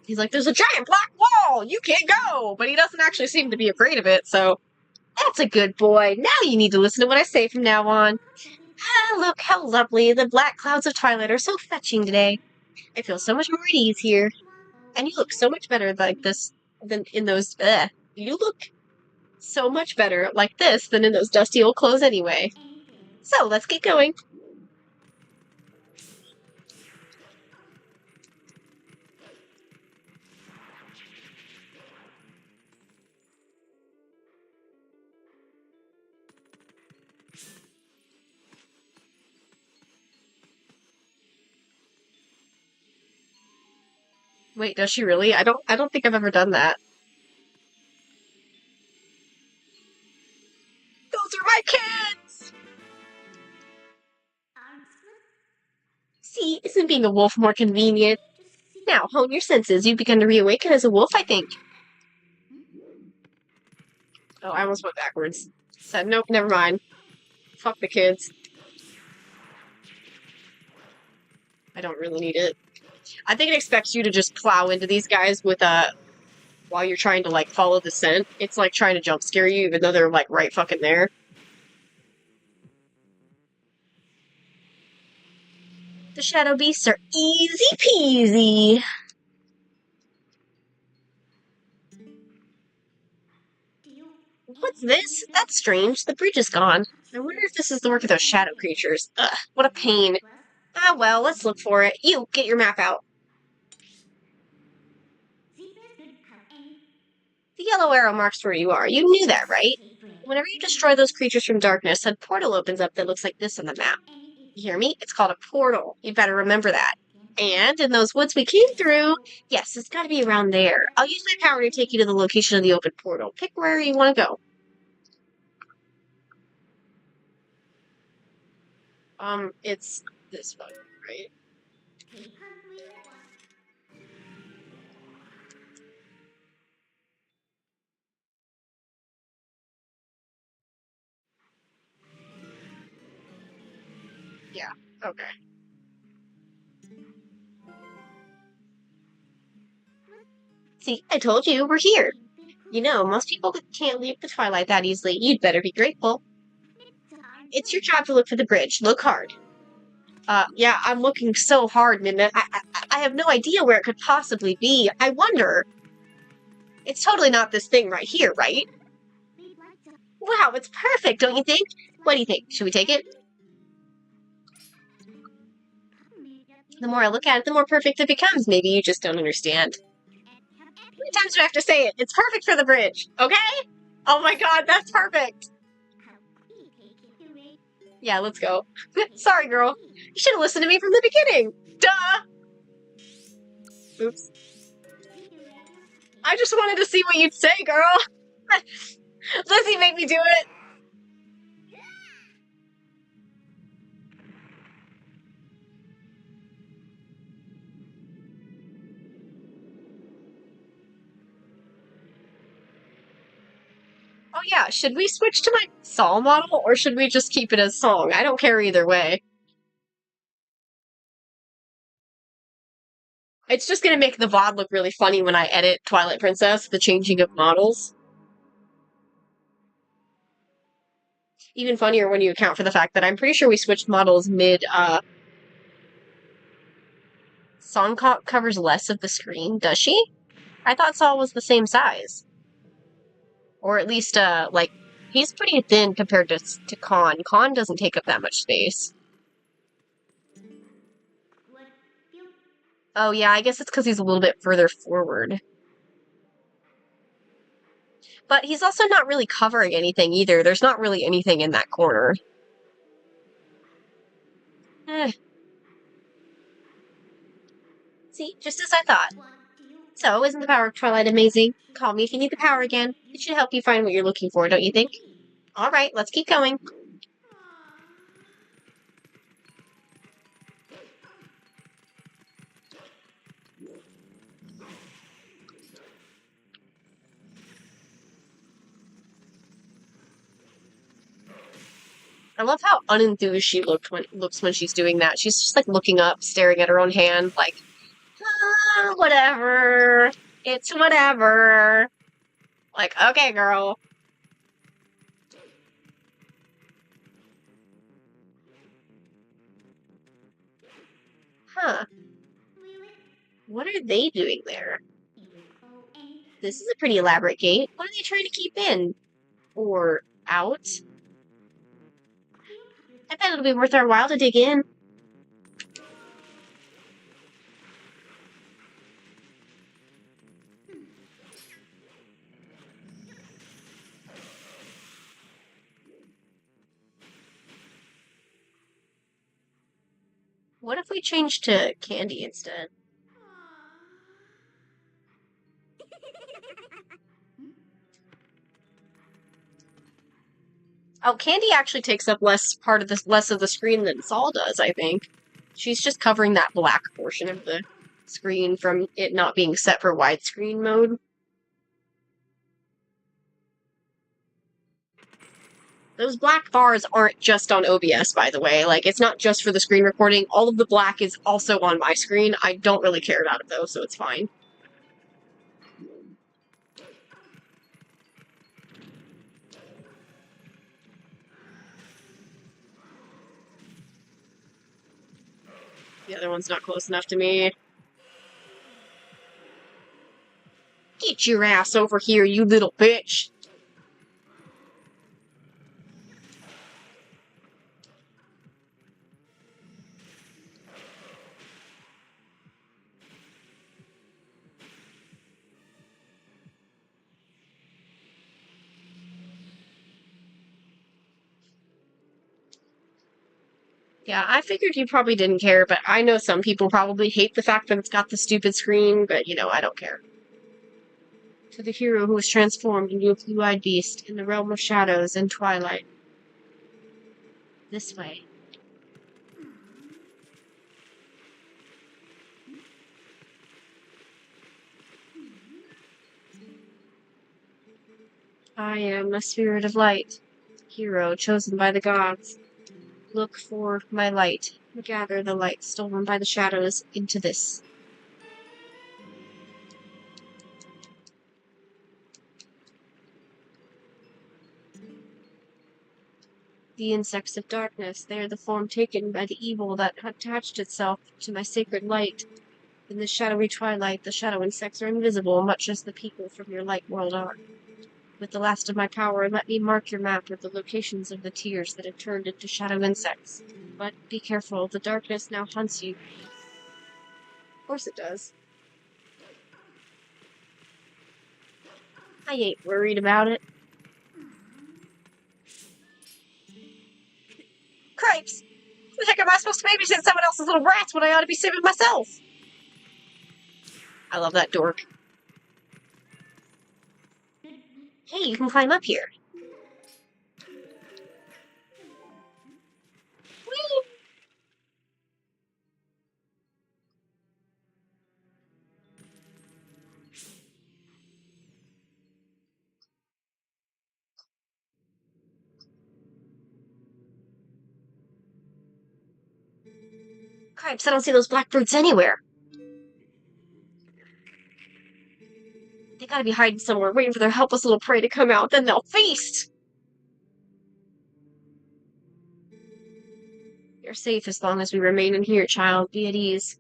He's like, there's a giant black wall! You can't go! But he doesn't actually seem to be afraid of it, so... That's a good boy. Now you need to listen to what I say from now on. Ah, look how lovely. The black clouds of Twilight are so fetching today. I feel so much more at ease here. And you look so much better like this than in those... You look so much better like this than in those dusty old clothes anyway. So, let's get going. Wait, does she really? I don't think I've ever done that. Those are my kids! being a wolf more convenient. Now, hone your senses. You've begun to reawaken as a wolf, I think. Oh, I almost went backwards. Said, nope, never mind. Fuck the kids. I don't really need it. I think it expects you to just plow into these guys with while you're trying to, like, follow the scent. It's like trying to jump scare you, even though they're, like, right fucking there. The shadow beasts are easy peasy. What's this? That's strange. The bridge is gone. I wonder if this is the work of those shadow creatures. Ugh, what a pain. Ah, well, let's look for it. You, get your map out. The yellow arrow marks where you are. You knew that, right? Whenever you destroy those creatures from darkness, a portal opens up that looks like this on the map. You hear me? It's called a portal. You better remember that. And in those woods we came through, yes, it's gotta be around there. I'll use my power to take you to the location of the open portal. Pick where you want to go. It's this one, right? Yeah, okay. See, I told you, we're here. You know, most people can't leave the Twilight that easily. You'd better be grateful. It's your job to look for the bridge. Look hard. Yeah, I'm looking so hard, Minna. I have no idea where it could possibly be. I wonder. It's totally not this thing right here, right? Wow, it's perfect, don't you think? What do you think? Should we take it? The more I look at it, the more perfect it becomes. Maybe you just don't understand. How many times do I have to say it? It's perfect for the bridge, okay? Oh my god, that's perfect! Yeah, let's go. Sorry, girl. You should have listened to me from the beginning! Duh! Oops. I just wanted to see what you'd say, girl! Lizzie made me do it! Oh yeah, should we switch to my Saul model, or should we just keep it as Song? I don't care either way. It's just gonna make the VOD look really funny when I edit Twilight Princess, the changing of models. Even funnier when you account for the fact that I'm pretty sure we switched models mid, Song covers less of the screen, does she? I thought Saul was the same size. Or at least, like, he's pretty thin compared to Con. Con doesn't take up that much space. Oh yeah, I guess it's because he's a little bit further forward. But he's also not really covering anything either. There's not really anything in that corner. Eh. See, just as I thought. So, isn't the power of Twilight amazing? Call me if you need the power again. It should help you find what you're looking for, don't you think? Alright, let's keep going. I love how unenthused she looks when she's doing that. She's just like looking up, staring at her own hand, like, whatever. It's whatever. Like, okay, girl. Huh. What are they doing there? This is a pretty elaborate gate. What are they trying to keep in? Or out? I bet it'll be worth our while to dig in. What if we change to Candy instead? Oh, Candy actually takes up less of the screen than Saul does, I think. She's just covering that black portion of the screen from it not being set for widescreen mode. Those black bars aren't just on OBS, by the way. Like, it's not just for the screen recording. All of the black is also on my screen. I don't really care about it, though, so it's fine. The other one's not close enough to me. Get your ass over here, you little bitch! Yeah, I figured you probably didn't care, but I know some people probably hate the fact that it's got the stupid screen, but, you know, I don't care. To the hero who was transformed into a blue-eyed beast in the realm of shadows and twilight. This way. I am a spirit of light, hero chosen by the gods. Look for my light, gather the light stolen by the shadows into this. The insects of darkness, they are the form taken by the evil that attached itself to my sacred light. In the shadowy twilight, the shadow insects are invisible, much as the people from your light world are. With the last of my power, let me mark your map with the locations of the tears that have turned into shadow insects. But be careful, the darkness now hunts you. Of course it does. I ain't worried about it. Cripes! Who the heck am I supposed to babysit someone else's little brats when I ought to be saving myself? I love that dork. Hey, you can climb up here. Whee! Cripes, I don't see those black brutes anywhere. They gotta be hiding somewhere, waiting for their helpless little prey to come out, then they'll feast! You're safe as long as we remain in here, child. Be at ease.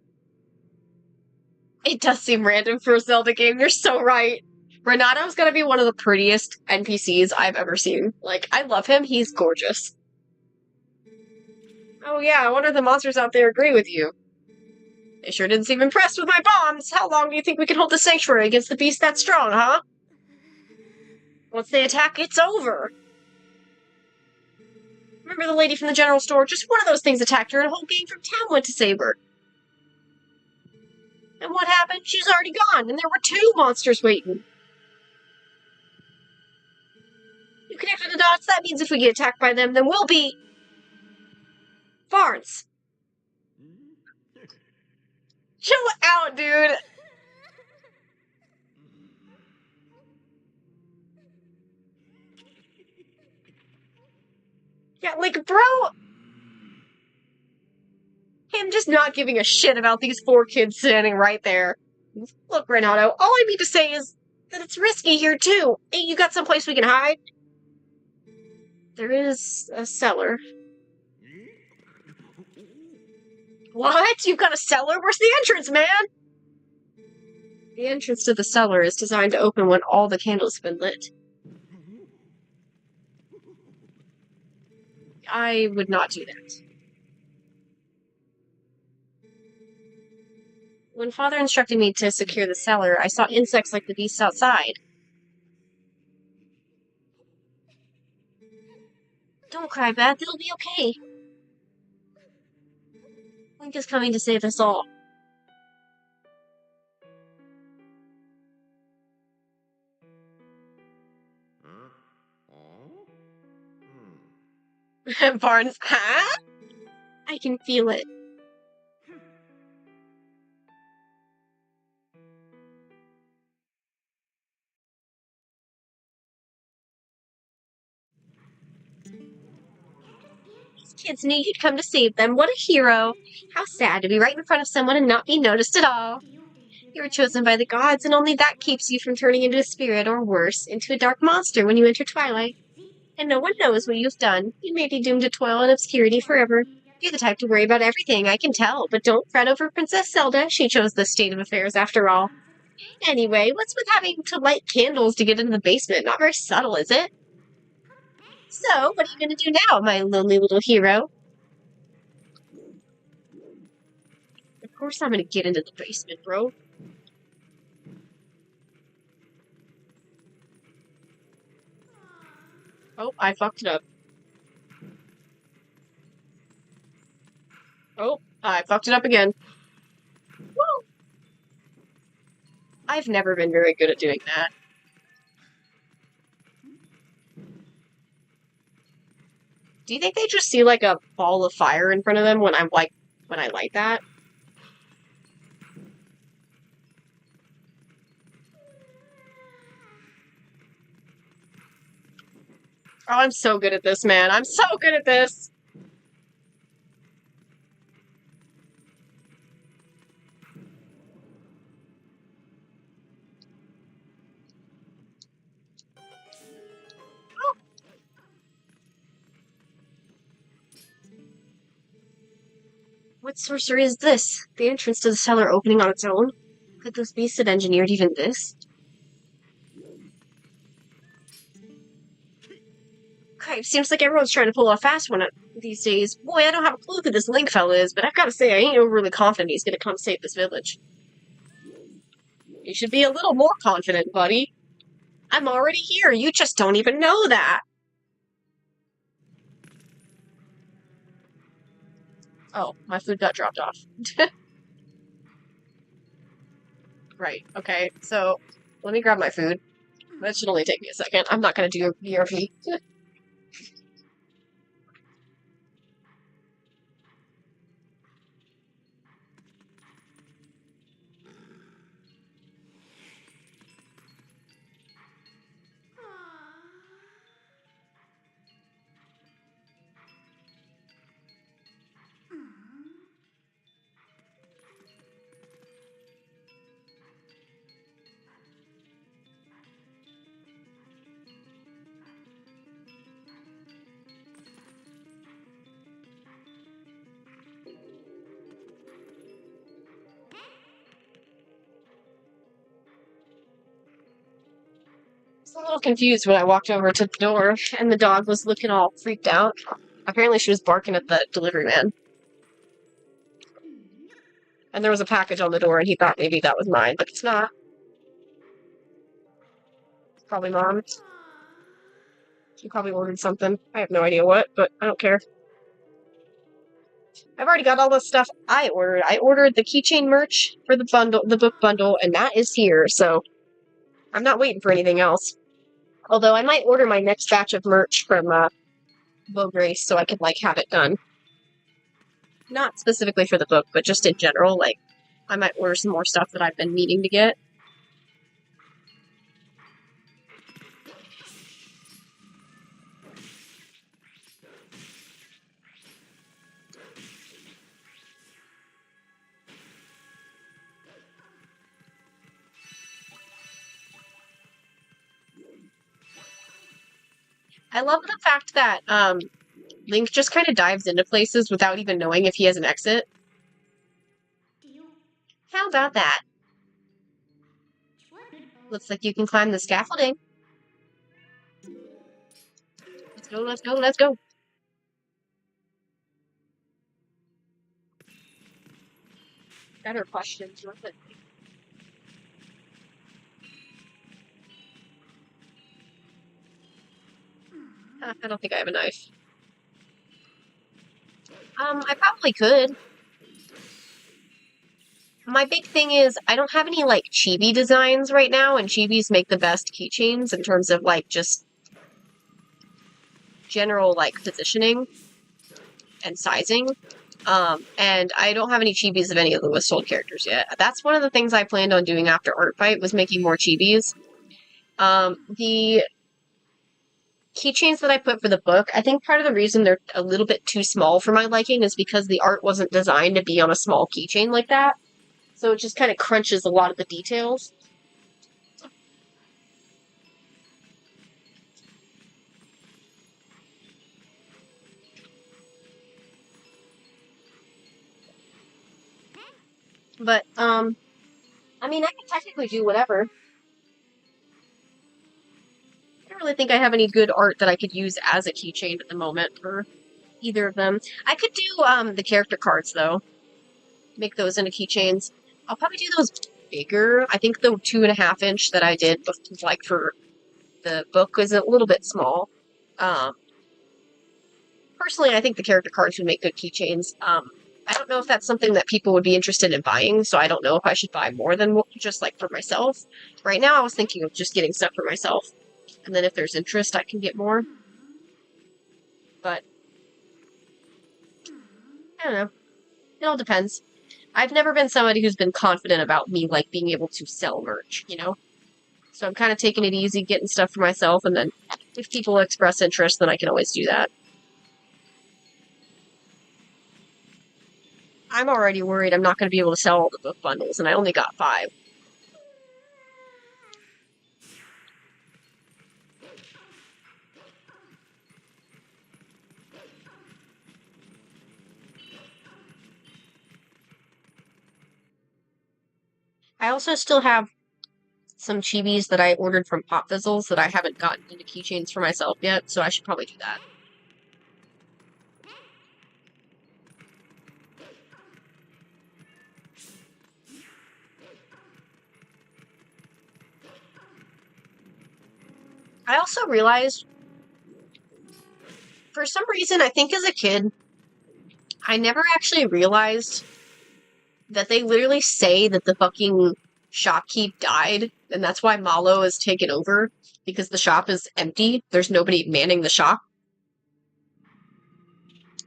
It does seem random for a Zelda game, you're so right. Renato's gonna be one of the prettiest NPCs I've ever seen. Like, I love him, he's gorgeous. Oh yeah, I wonder if the monsters out there agree with you. They sure didn't seem impressed with my bombs! How long do you think we can hold the sanctuary against the beast that strong, huh? Once they attack, it's over! Remember the lady from the general store? Just one of those things attacked her and a whole gang from town went to save her. And what happened? She's already gone, and there were 2 monsters waiting. You connected the dots? That means if we get attacked by them, then we'll be... Barnes. Chill out, dude! Yeah, like, bro... Him just not giving a shit about these 4 kids standing right there. Look, Renato, all I mean to say is that it's risky here, too. Hey, you got someplace we can hide? There is a cellar. What? You've got a cellar? Where's the entrance, man? The entrance to the cellar is designed to open when all the candles have been lit. I would not do that. When Father instructed me to secure the cellar, I saw insects like the beasts outside. Don't cry, Beth. It'll be okay. Link is coming to save us all. Barnes, huh? I can feel it. kids knew you'd come to save them. What a hero. How sad to be right in front of someone and not be noticed at all. You were chosen by the gods, and only that keeps you from turning into a spirit, or worse, into a dark monster when you enter Twilight. And no one knows what you've done. You may be doomed to toil in obscurity forever. You're the type to worry about everything, I can tell, but don't fret over Princess Zelda. She chose this state of affairs after all. Anyway, what's with having to light candles to get into the basement? Not very subtle, is it? So, what are you going to do now, my lonely little hero? Of course I'm going to get into the basement, bro. Oh, I fucked it up. Oh, I fucked it up again. Woo! I've never been very good at doing that. Do you think they just see, like, a ball of fire in front of them when when I light that? Oh, I'm so good at this, man. I'm so good at this! Oh. What sorcery is this? The entrance to the cellar opening on its own? Could those beasts have engineered even this? Okay, seems like everyone's trying to pull off fast one these days. Boy, I don't have a clue who this Link fella is, but I've got to say, I ain't overly confident he's gonna come save this village. You should be a little more confident, buddy. I'm already here, you just don't even know that. Oh, my food got dropped off. Right, okay, so let me grab my food. That should only take me a second. I'm not gonna do a BRP. I was a little confused when I walked over to the door, and the dog was looking all freaked out. Apparently she was barking at the delivery man. And there was a package on the door, and he thought maybe that was mine, but it's not. It's probably Mom's. She probably ordered something. I have no idea what, but I don't care. I've already got all the stuff I ordered. I ordered the keychain merch for the bundle, the book bundle, and that is here, so I'm not waiting for anything else. Although I might order my next batch of merch from Vogue Race so I can, like, have it done. Not specifically for the book, but just in general, like, I might order some more stuff that I've been needing to get. I love the fact that Link just kind of dives into places without even knowing if he has an exit. How about that? Looks like you can climb the scaffolding. Let's go, let's go, let's go. Better questions, wasn't it? I don't think I have a knife. I probably could. My big thing is, I don't have any, like, chibi designs right now, and chibis make the best keychains in terms of, like, just general, like, positioning and sizing. And I don't have any chibis of any of the Whistled characters yet. That's one of the things I planned on doing after ARTFIGHT, was making more chibis. The keychains that I put for the book, I think part of the reason they're a little bit too small for my liking is because the art wasn't designed to be on a small keychain like that. So it just kind of crunches a lot of the details. But, I mean, I can technically do whatever. I don't really think I have any good art that I could use as a keychain at the moment for either of them. I could do, the character cards, though. Make those into keychains. I'll probably do those bigger. I think the 2.5-inch that I did, like, for the book was a little bit small. Personally, I think the character cards would make good keychains. I don't know if that's something that people would be interested in buying, so I don't know if I should buy more than just, like, for myself. Right now, I was thinking of just getting stuff for myself, and then if there's interest, I can get more. But, I don't know. It all depends. I've never been somebody who's been confident about me, like, being able to sell merch, you know? So I'm kind of taking it easy, getting stuff for myself, and then if people express interest, then I can always do that. I'm already worried I'm not going to be able to sell all the book bundles, and I only got 5. I also still have some chibis that I ordered from Pop Fizzles that I haven't gotten into keychains for myself yet, so I should probably do that. I also realized, for some reason, I think as a kid, I never actually realized that they literally say that the fucking shopkeep died, and that's why Malo is taken over, because the shop is empty. There's nobody manning the shop.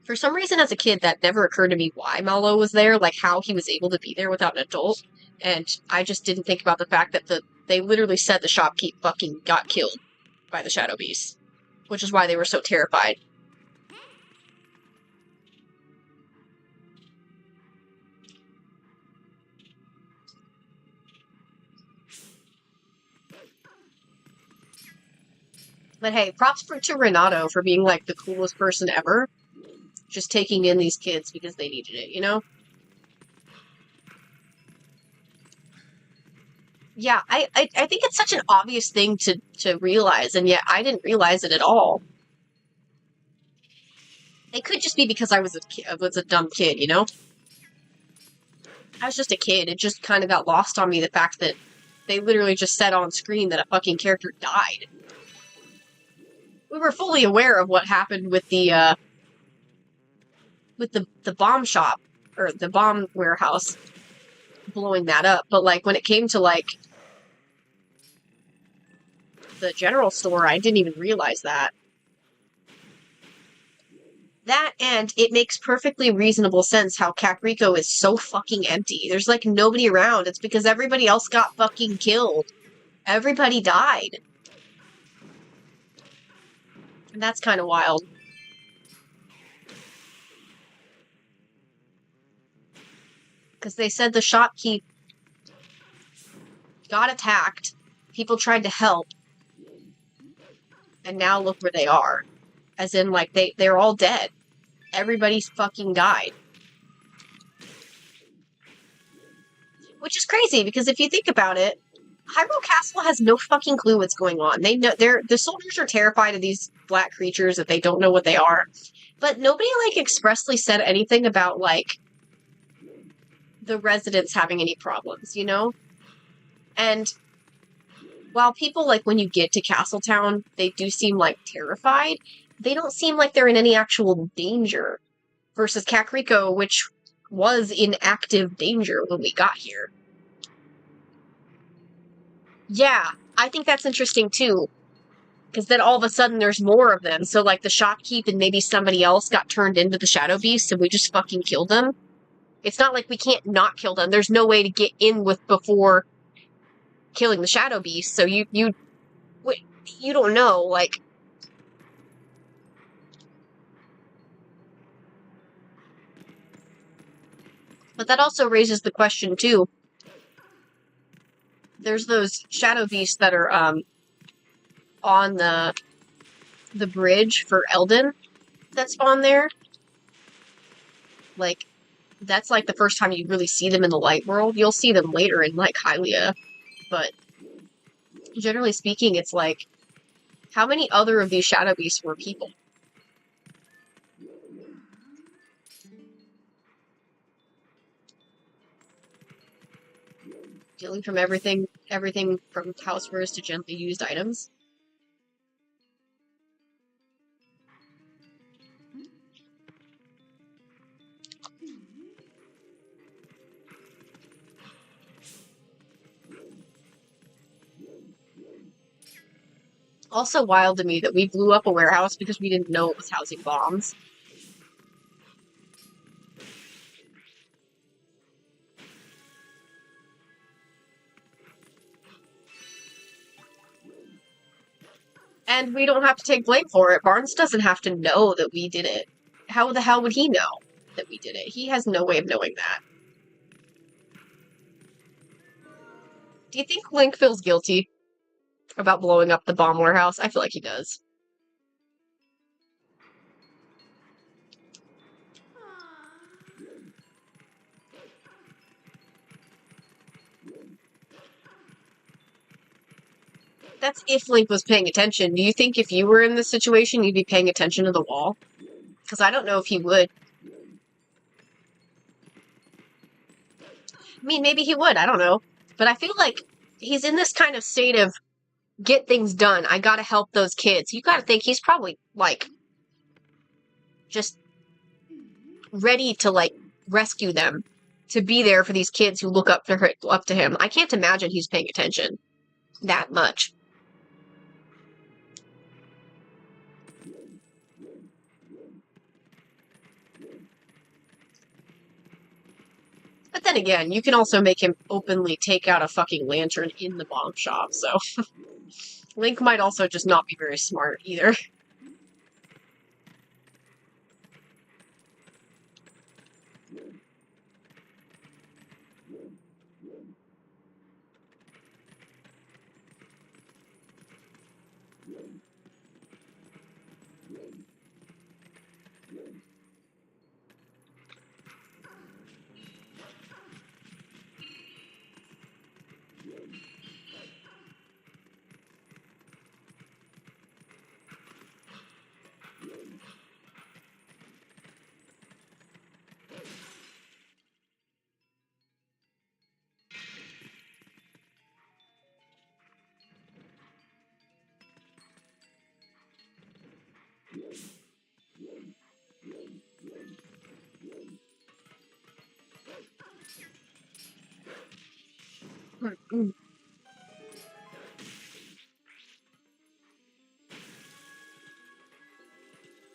For some reason, as a kid, that never occurred to me why Malo was there, like how he was able to be there without an adult, and I just didn't think about the fact that they literally said the shopkeep fucking got killed by the Shadow Beast, which is why they were so terrified. But hey, props to Renato for being, like, the coolest person ever. Just taking in these kids because they needed it, you know? Yeah, I think it's such an obvious thing to realize, and yet I didn't realize it at all. It could just be because I was a dumb kid, you know? I was just a kid. It just kind of got lost on me, the fact that they literally just said on screen that a fucking character died. We were fully aware of what happened with the bomb shop, or the bomb warehouse, blowing that up, but, like, when it came to, like, the general store, I didn't even realize that. That, and it makes perfectly reasonable sense how Kakariko is so fucking empty. There's, like, nobody around. It's because everybody else got fucking killed. Everybody died. And that's kind of wild. Because they said the shopkeep got attacked, people tried to help, and now look where they are. As in, like, they're all dead. Everybody's fucking died. Which is crazy, because if you think about it, Hyrule Castle has no fucking clue what's going on. They know the soldiers are terrified of these black creatures that they don't know what they are. But nobody, like, expressly said anything about, like, the residents having any problems, you know? And while people, like, when you get to Castletown, they do seem, like, terrified, they don't seem like they're in any actual danger. Versus Kakariko, which was in active danger when we got here. Yeah, I think that's interesting too. Because then all of a sudden there's more of them. So, like, the shopkeep and maybe somebody else got turned into the Shadow Beast and we just fucking killed them. It's not like we can't not kill them. There's no way to get in with before killing the Shadow Beast. So you don't know, like, But that also raises the question, too. There's those shadow beasts that are, on the bridge for Eldon that spawn there. Like, that's, like, the first time you really see them in the light world. You'll see them later in, like, Hylia. But, generally speaking, it's like, how many other of these shadow beasts were people? Dealing from everything from housewares to gently used items. Also wild to me that we blew up a warehouse because we didn't know it was housing bombs. And we don't have to take blame for it. Barnes doesn't have to know that we did it. How the hell would he know that we did it? He has no way of knowing that. Do you think Link feels guilty about blowing up the bomb warehouse? I feel like he does. That's if Link was paying attention. Do you think if you were in this situation, you'd be paying attention to the wall? Because I don't know if he would. I mean, maybe he would. I don't know. But I feel like he's in this kind of state of, get things done. I gotta help those kids. You gotta think he's probably, like, just ready to, like, rescue them. To be there for these kids who look up to him. I can't imagine he's paying attention that much. But then again, you can also make him openly take out a fucking lantern in the bomb shop, so... Link might also just not be very smart, either.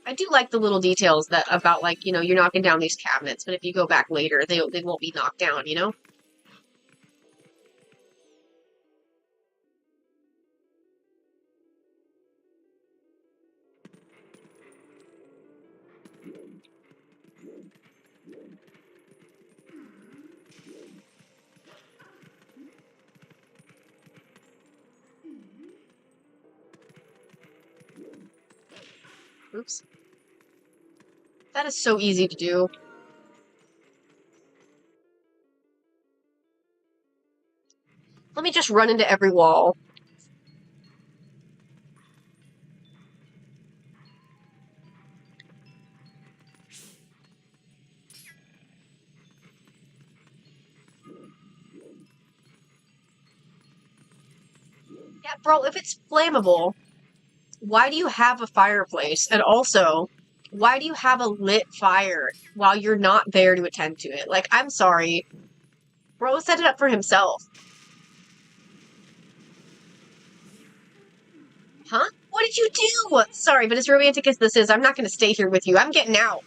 I do like the little details that about, like, you know, you're knocking down these cabinets, but if you go back later, they won't be knocked down, you know? Oops. That is so easy to do. Let me just run into every wall. Yeah, bro, if it's flammable, why do you have a fireplace? And also, why do you have a lit fire while you're not there to attend to it? Like, I'm sorry. Bro set it up for himself. Huh? What did you do? Sorry, but as romantic as this is, I'm not gonna stay here with you. I'm getting out.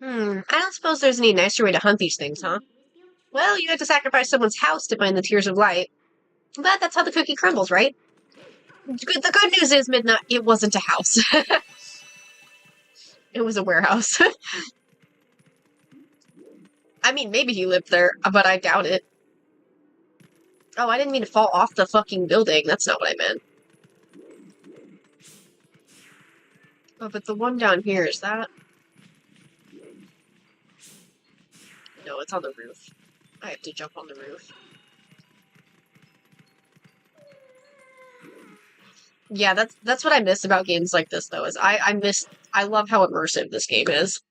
I don't suppose there's any nicer way to hunt these things, huh? Well, you had to sacrifice someone's house to find the Tears of Light. But that's how the cookie crumbles, right? The good news is, Midnight, it wasn't a house. It was a warehouse. I mean, maybe he lived there, but I doubt it. Oh, I didn't mean to fall off the fucking building. That's not what I meant. Oh, but the one down here, is that? No, it's on the roof. I have to jump on the roof. Yeah, that's what I miss about games like this, though, is I love how immersive this game is.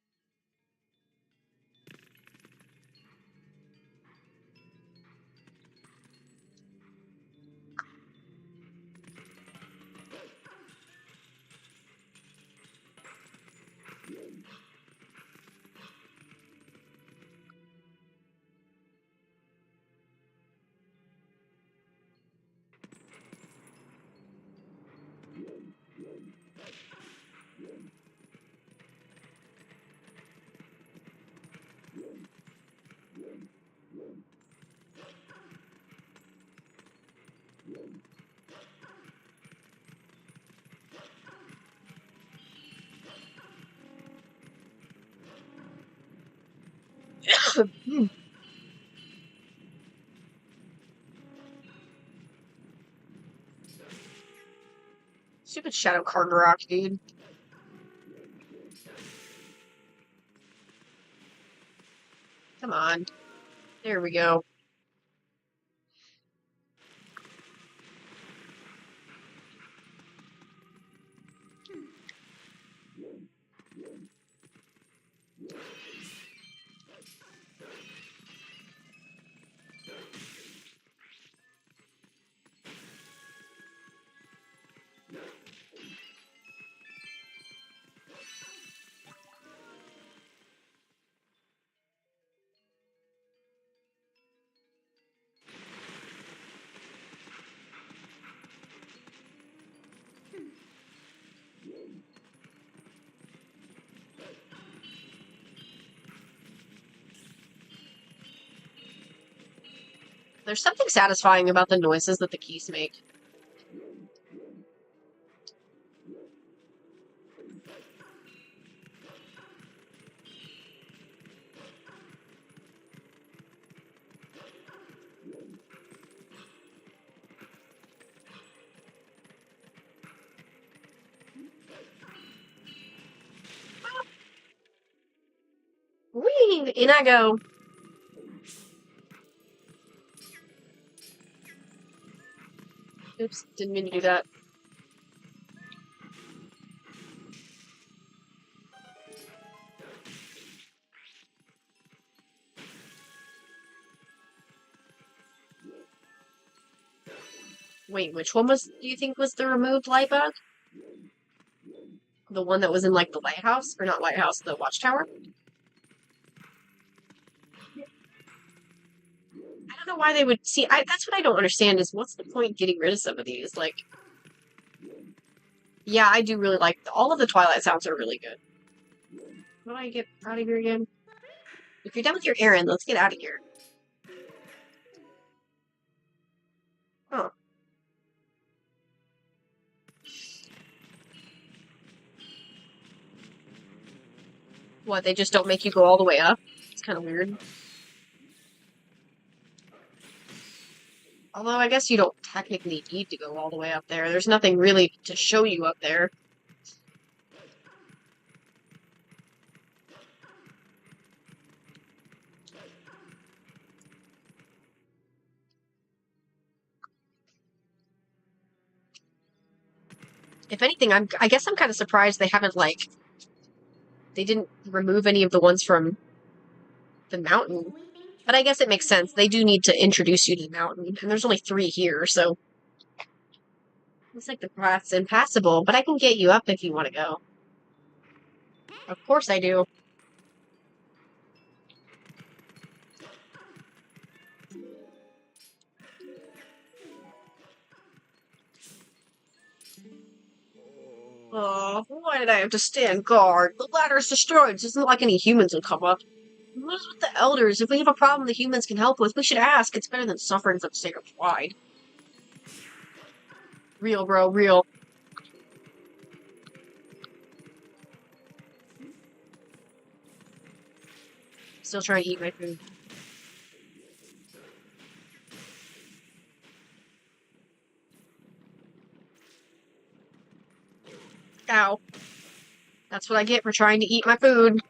Stupid Shadow Card Rock, dude. Come on. There we go. There's something satisfying about the noises that the keys make. Whee! In I go. Oops, didn't mean to do that. Wait, which one do you think was the removed light bug? The one that was in, like, the lighthouse? Or not lighthouse, the watchtower? I don't know why they would... See, that's what I don't understand, is what's the point getting rid of some of these? Like... Yeah, I do really like... All of the Twilight sounds are really good. How do I get out of here again? If you're done with your errand, let's get out of here. Huh. What, they just don't make you go all the way up? It's kind of weird. Although, I guess you don't technically need to go all the way up there. There's nothing really to show you up there. If anything, I guess I'm kind of surprised they haven't, like... They didn't remove any of the ones from the mountain. But I guess it makes sense. They do need to introduce you to the mountain. And there's only 3 here, so... Looks like the path's impassable, but I can get you up if you want to go. Of course I do. Oh, what Why did I have to stand guard? The ladder's destroyed. It isn't like any humans will come up. What is with the elders? If we have a problem the humans can help with, we should ask. It's better than suffering for the sake of pride. Real, bro, real. Still trying to eat my food. Ow. That's what I get for trying to eat my food.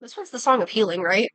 This one's the Song of Healing, right?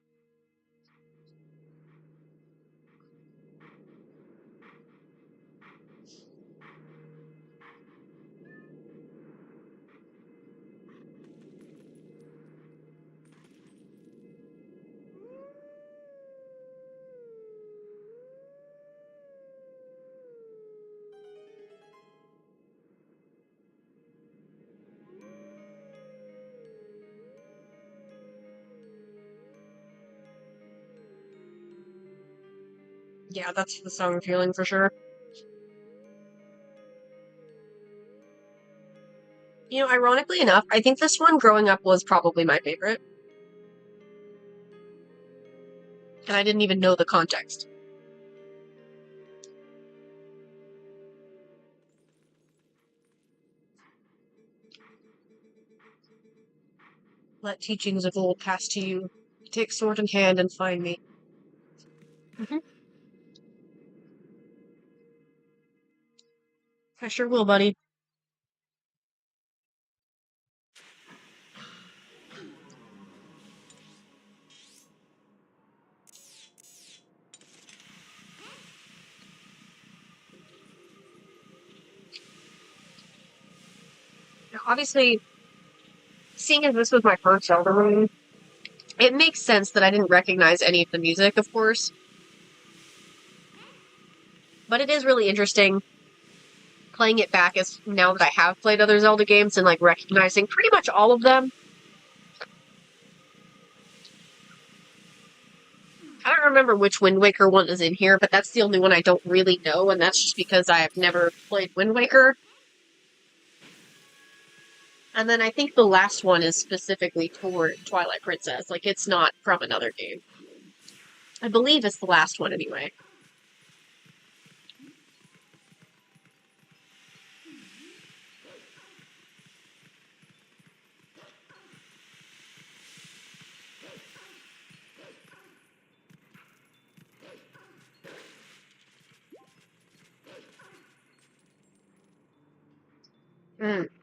Yeah, that's the Song of Healing for sure. You know, ironically enough, I think this one growing up was probably my favorite. And I didn't even know the context. Let teachings of old pass to you. Take sword in hand and find me. I sure will, buddy. Now, obviously, seeing as this was my first Zelda game, it makes sense that I didn't recognize any of the music, of course. But it is really interesting playing it back as now that I have played other Zelda games and like recognizing pretty much all of them. I don't remember which Wind Waker one is in here, but that's the only one I don't really know, and that's just because I've never played Wind Waker. And then I think the last one is specifically toward Twilight Princess. Like, it's not from another game. I believe it's the last one anyway.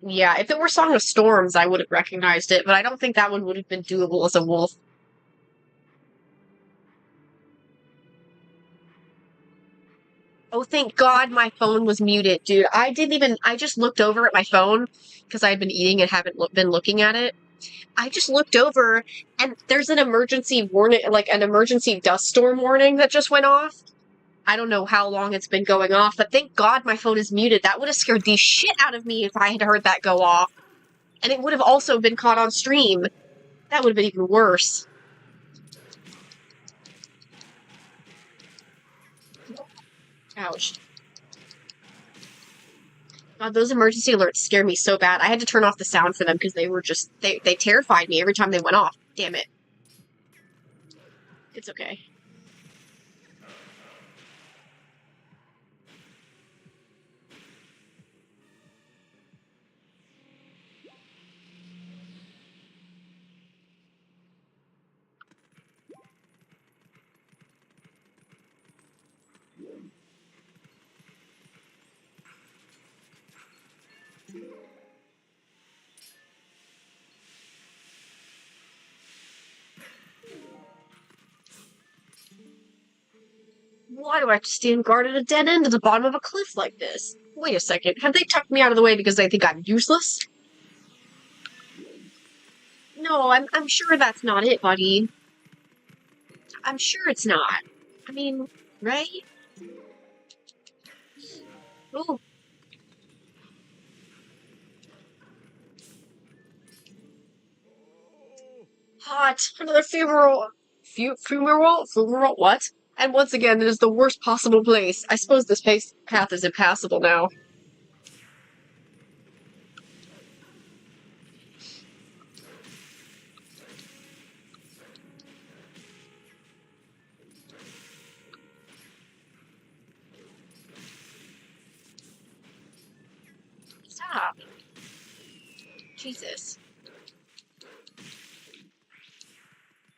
Yeah, if it were Song of Storms, I would have recognized it, but I don't think that one would have been doable as a wolf. Oh, thank God my phone was muted, dude. I just looked over at my phone, because I had been eating and haven't been looking at it. I just looked over, and there's an emergency warning, like an emergency dust storm warning that just went off. I don't know how long it's been going off, but thank God my phone is muted. That would have scared the shit out of me if I had heard that go off. And it would have also been caught on stream. That would have been even worse. Ouch. God, those emergency alerts scare me so bad. I had to turn off the sound for them because they were just, they terrified me every time they went off. Damn it. It's okay. Why do I have to stand guard at a dead end at the bottom of a cliff like this? Wait a second, have they tucked me out of the way because they think I'm useless? No, I'm sure that's not it, buddy. I'm sure it's not. I mean, right? Oh. Hot. Another funeral. Funeral? Funeral? What? And once again, it is the worst possible place. I suppose this path is impassable now. Stop. Jesus.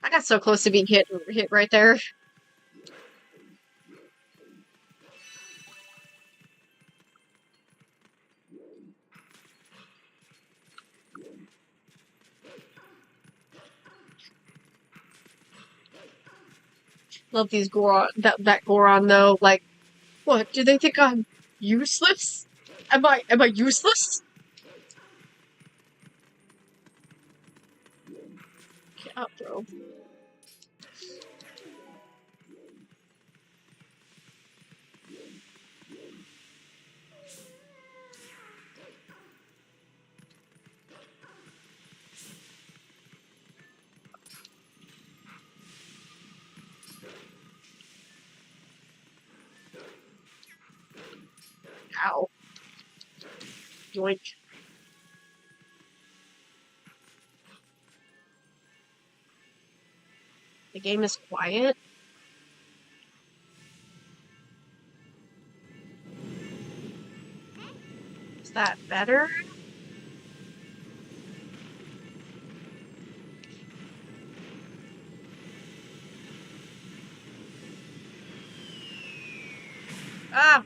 I got so close to being hit right there. Love these Goron, that Goron though. Like, what? Do they think I'm useless? Am I useless? Get up, bro. Ow. Yoink. The game is quiet. Is that better? Ah!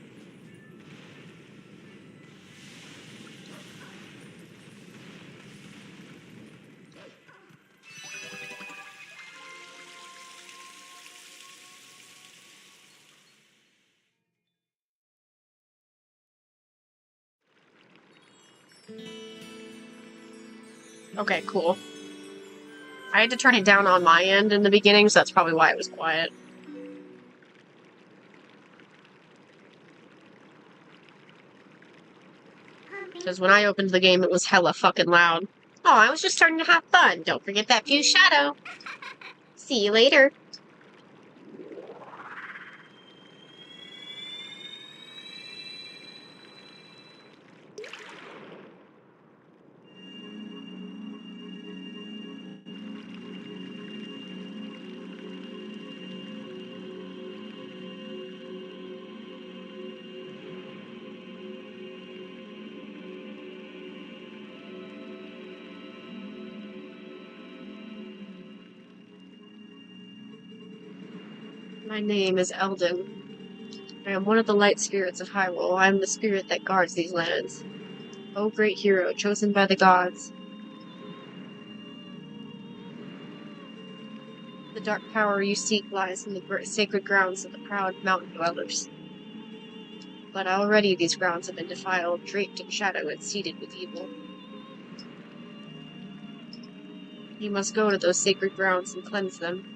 Okay, cool. I had to turn it down on my end in the beginning, so that's probably why it was quiet. Because when I opened the game, it was hella fucking loud. Oh, I was just starting to have fun. Don't forget that fuse shadow. See you later. My name is Eldon. I am one of the light spirits of Hyrule. I am the spirit that guards these lands. O great hero, chosen by the gods. The dark power you seek lies in the sacred grounds of the proud mountain dwellers. But already these grounds have been defiled, draped in shadow and seeded with evil. You must go to those sacred grounds and cleanse them.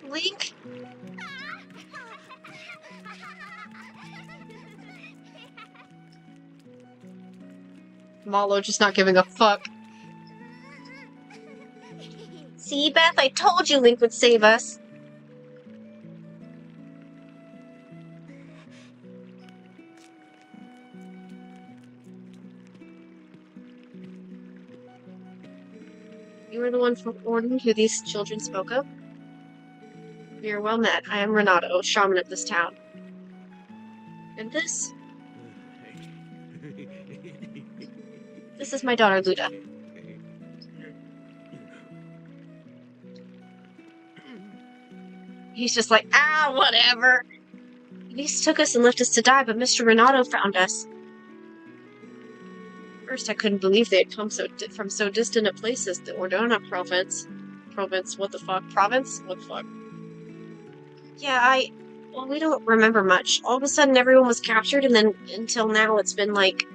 Link? Malo just not giving a fuck. See, Beth, I told you Link would save us. You were the one from Orden who these children spoke of? We are well met. I am Renato, shaman of this town. And this is my daughter, Luda. He's just like, whatever. These took us and left us to die, but Mr. Renato found us. First, I couldn't believe they had come from so distant a place as the Ordona province. What the fuck? Province? What the fuck? Yeah, well, we don't remember much. All of a sudden, everyone was captured, and then until now, it's been like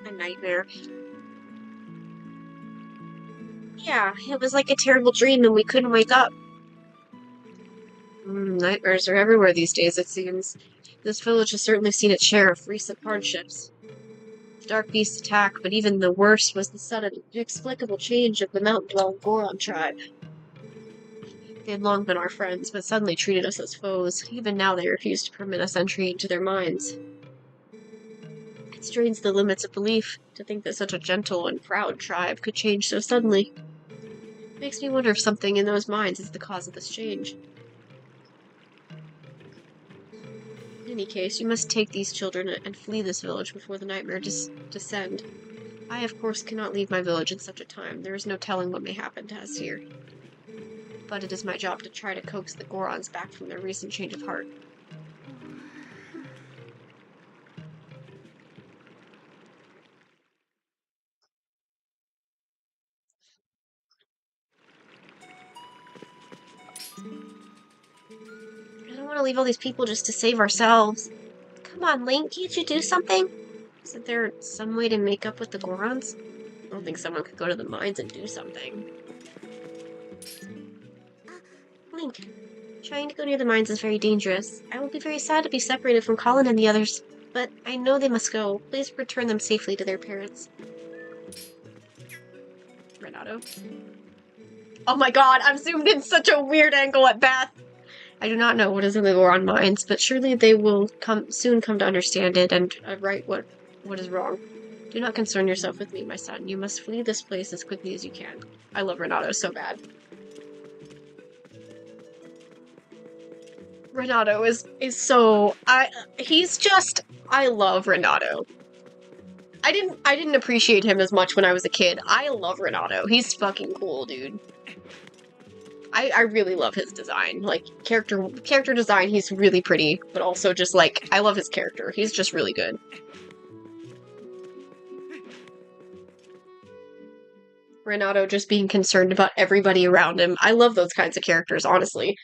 a nightmare. Yeah, it was like a terrible dream, and we couldn't wake up. Nightmares are everywhere these days, it seems. This village has certainly seen its share of recent hardships. The dark beasts attack, but even the worst was the sudden, inexplicable change of the mountain-dwelling Goron tribe. They had long been our friends, but suddenly treated us as foes. Even now they refuse to permit us entry into their minds. It strains the limits of belief to think that such a gentle and proud tribe could change so suddenly. It makes me wonder if something in those minds is the cause of this change. In any case, you must take these children and flee this village before the nightmare descend. I, of course, cannot leave my village in such a time. There is no telling what may happen to us here. But it is my job to try to coax the Gorons back from their recent change of heart. I don't want to leave all these people just to save ourselves. Come on, Link, can't you do something? Isn't there some way to make up with the Gorons? I don't think someone could go to the mines and do something. Link, trying to go near the mines is very dangerous. I will be very sad to be separated from Colin and the others, but I know they must go. Please return them safely to their parents. Renato. Oh my god, I'm zoomed in such a weird angle at Beth! I do not know what is in the Goron minds, but surely they will soon come to understand it and right what is wrong. Do not concern yourself with me, my son. You must flee this place as quickly as you can. I love Renato so bad. Renato is so... I love Renato. I didn't appreciate him as much when I was a kid. I love Renato. He's fucking cool, dude. I really love his design. Like, character design, he's really pretty, but also just, like, I love his character. He's just really good. Renato just being concerned about everybody around him. I love those kinds of characters, honestly.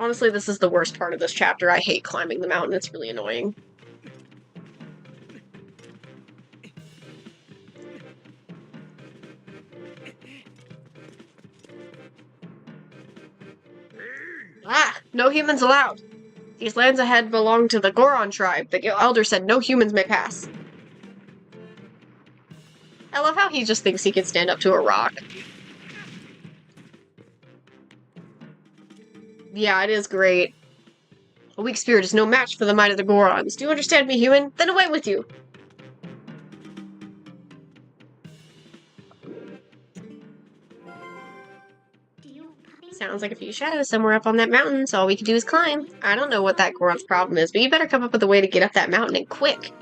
Honestly, this is the worst part of this chapter. I hate climbing the mountain. It's really annoying. No humans allowed. These lands ahead belong to the Goron tribe. The elder said no humans may pass. I love how he just thinks he can stand up to a rock. Yeah, it is great. A weak spirit is no match for the might of the Gorons. Do you understand me, human? Then away with you! Sounds like a few shadows somewhere up on that mountain, so all we can do is climb. I don't know what that Goron's problem is, but you better come up with a way to get up that mountain and quick.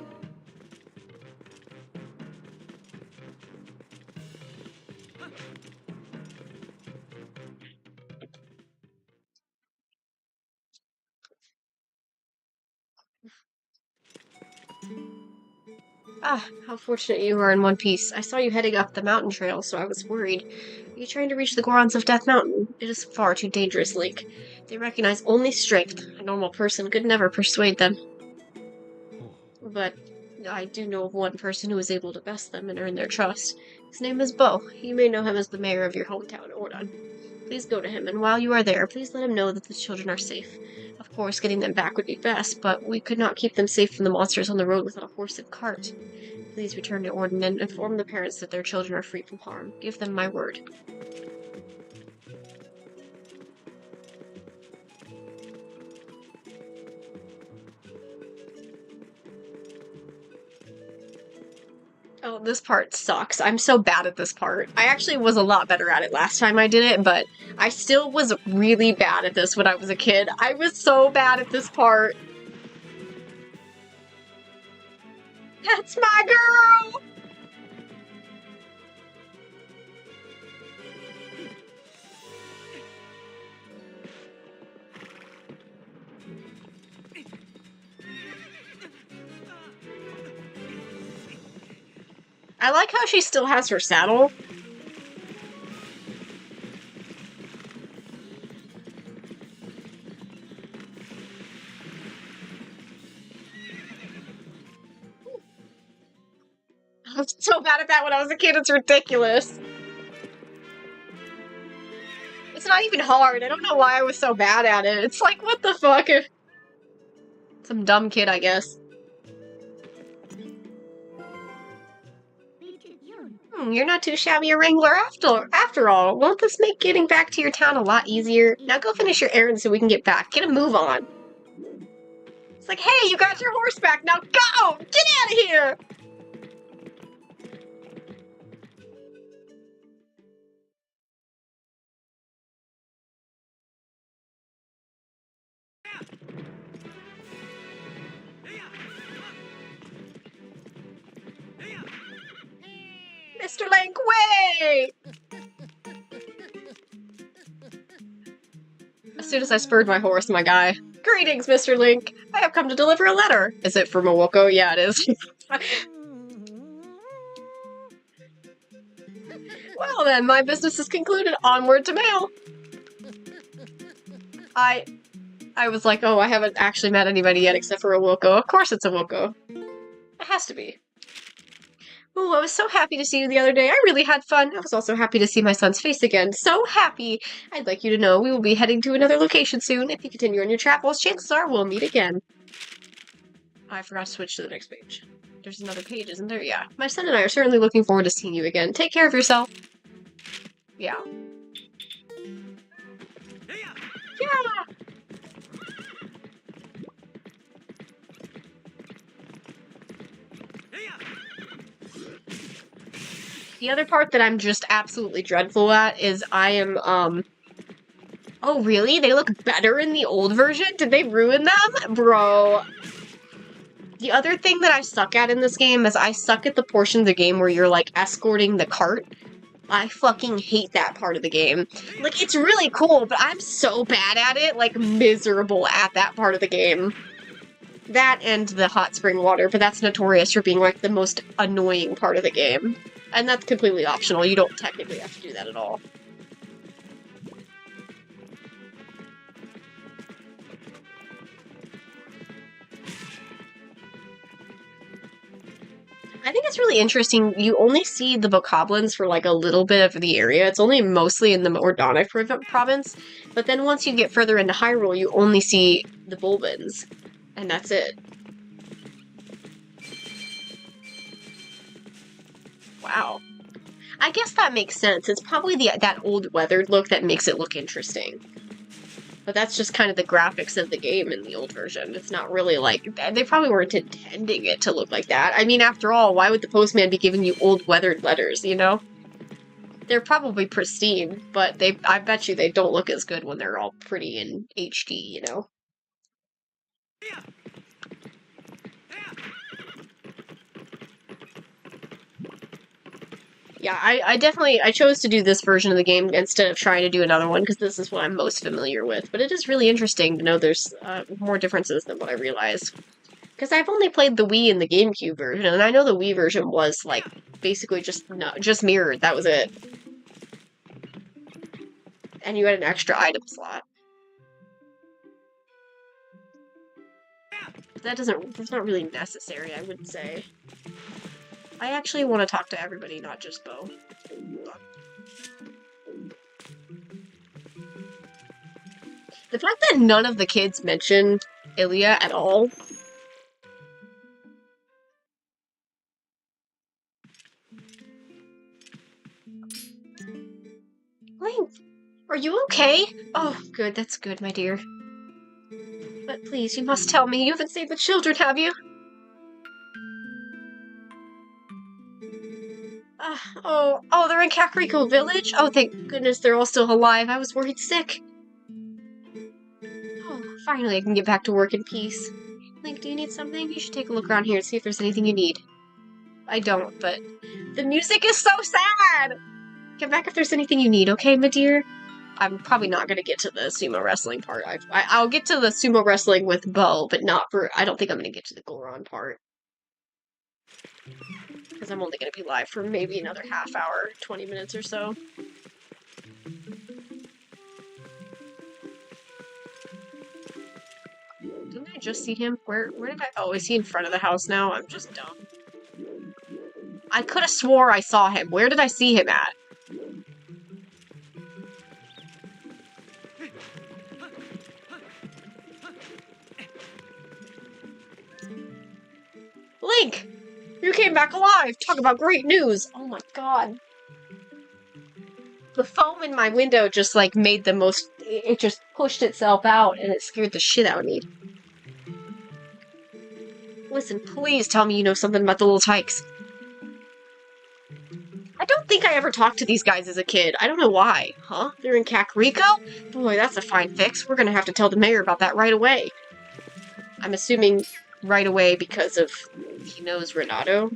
How fortunate you are in one piece. I saw you heading up the mountain trail, so I was worried. Are you trying to reach the Gorons of Death Mountain? It is far too dangerous, Link. They recognize only strength. A normal person could never persuade them. But I do know of one person who is able to best them and earn their trust. His name is Bo. You may know him as the mayor of your hometown, Ordon. Please go to him, and while you are there, please let him know that the children are safe. Of course, getting them back would be best, but we could not keep them safe from the monsters on the road without a horse and cart. Please return to Ordon and inform the parents that their children are free from harm. Give them my word. Oh, this part sucks. I'm so bad at this part. I actually was a lot better at it last time I did it, but I still was really bad at this when I was a kid. I was so bad at this part. That's my girl! I like how she still has her saddle. I was so bad at that when I was a kid, it's ridiculous. It's not even hard. I don't know why I was so bad at it. It's like, what the fuck? Some dumb kid, I guess. You're not too shabby a wrangler after all. Won't this make getting back to your town a lot easier? Now go finish your errand so we can get back. Get a move on. It's like, hey, you got your horse back. Now go! Get out of here! Mr. Link, wait! As soon as I spurred my horse, my guy. Greetings, Mr. Link. I have come to deliver a letter. Is it for Mowoko? Yeah, it is. Well then, my business is concluded. Onward to mail. I was like, oh, I haven't actually met anybody yet except for a Wilco. Of course it's a Wilco. It has to be. Oh, I was so happy to see you the other day. I really had fun. I was also happy to see my son's face again. So happy! I'd like you to know we will be heading to another location soon. If you continue on your travels, chances are we'll meet again. I forgot to switch to the next page. There's another page, isn't there? Yeah. My son and I are certainly looking forward to seeing you again. Take care of yourself. Yeah. Yeah! The other part that I'm just absolutely dreadful at is I am, Oh, really? They look better in the old version? Did they ruin them? Bro. The other thing that I suck at in this game is I suck at the portion of the game where you're, like, escorting the cart. I fucking hate that part of the game. Like, it's really cool, but I'm so bad at it, like, miserable at that part of the game. That and the hot spring water, but that's notorious for being, like, the most annoying part of the game. And that's completely optional, you don't technically have to do that at all. I think it's really interesting. You only see the bokoblins for like a little bit of the area. It's only mostly in the Mordonic province. But then once you get further into Hyrule, you only see the Bulbins. And that's it. Wow. I guess that makes sense. It's probably that old weathered look that makes it look interesting. But that's just kind of the graphics of the game in the old version. It's not really like... They probably weren't intending it to look like that. I mean, after all, why would the postman be giving you old weathered letters, you know? They're probably pristine, but I bet you they don't look as good when they're all pretty in HD, you know? Yeah, I chose to do this version of the game instead of trying to do another one, because this is what I'm most familiar with. But it is really interesting to know there's more differences than what I realized. Because I've only played the Wii and the GameCube version, and I know the Wii version was, like, basically just mirrored, that was it. And you had an extra item slot. That's not really necessary, I would say. I actually want to talk to everybody, not just Bo. The fact that none of the kids mention Ilya at all. Link, are you okay? Oh, good, that's good, my dear. But please, you must tell me, you haven't saved the children, have you? Oh, they're in Kakariko Village? Oh, thank goodness they're all still alive. I was worried sick. Oh, finally I can get back to work in peace. Link, do you need something? You should take a look around here and see if there's anything you need. I don't, but the music is so sad! Get back if there's anything you need, okay, my dear? I'm probably not gonna get to the sumo wrestling part. I'll get to the sumo wrestling with Bo, but not for... I don't think I'm gonna get to the Goron part. Because I'm only gonna be live for maybe another half hour, 20 minutes or so. Didn't I just see him? Where did I... Oh, is he in front of the house now? I'm just dumb. I could have swore I saw him. Where did I see him at? Link! You came back alive! Talk about great news! Oh my god. The foam in my window just, like, made the most... It just pushed itself out, and it scared the shit out of me. Listen, please tell me you know something about the little tykes. I don't think I ever talked to these guys as a kid. I don't know why. Huh? They're in Kakariko? Boy, that's a fine fix. We're gonna have to tell the mayor about that right away. I'm assuming right away because of... he knows Renato.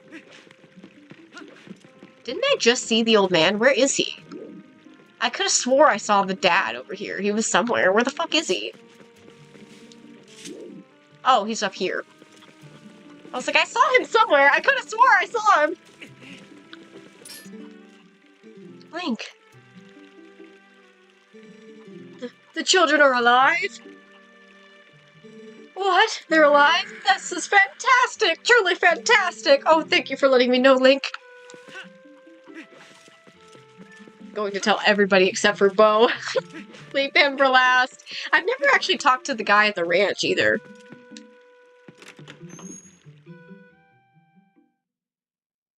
Didn't I just see the old man? Where is he? I could have swore I saw the dad over here. He was somewhere. Where the fuck is he? Oh, he's up here. I was like, I saw him somewhere. I could have swore I saw him. Link. The children are alive? What? They're alive? This is fantastic! Truly fantastic! Oh, thank you for letting me know, Link. Going to tell everybody except for Bo. Leave him for last. I've never actually talked to the guy at the ranch either.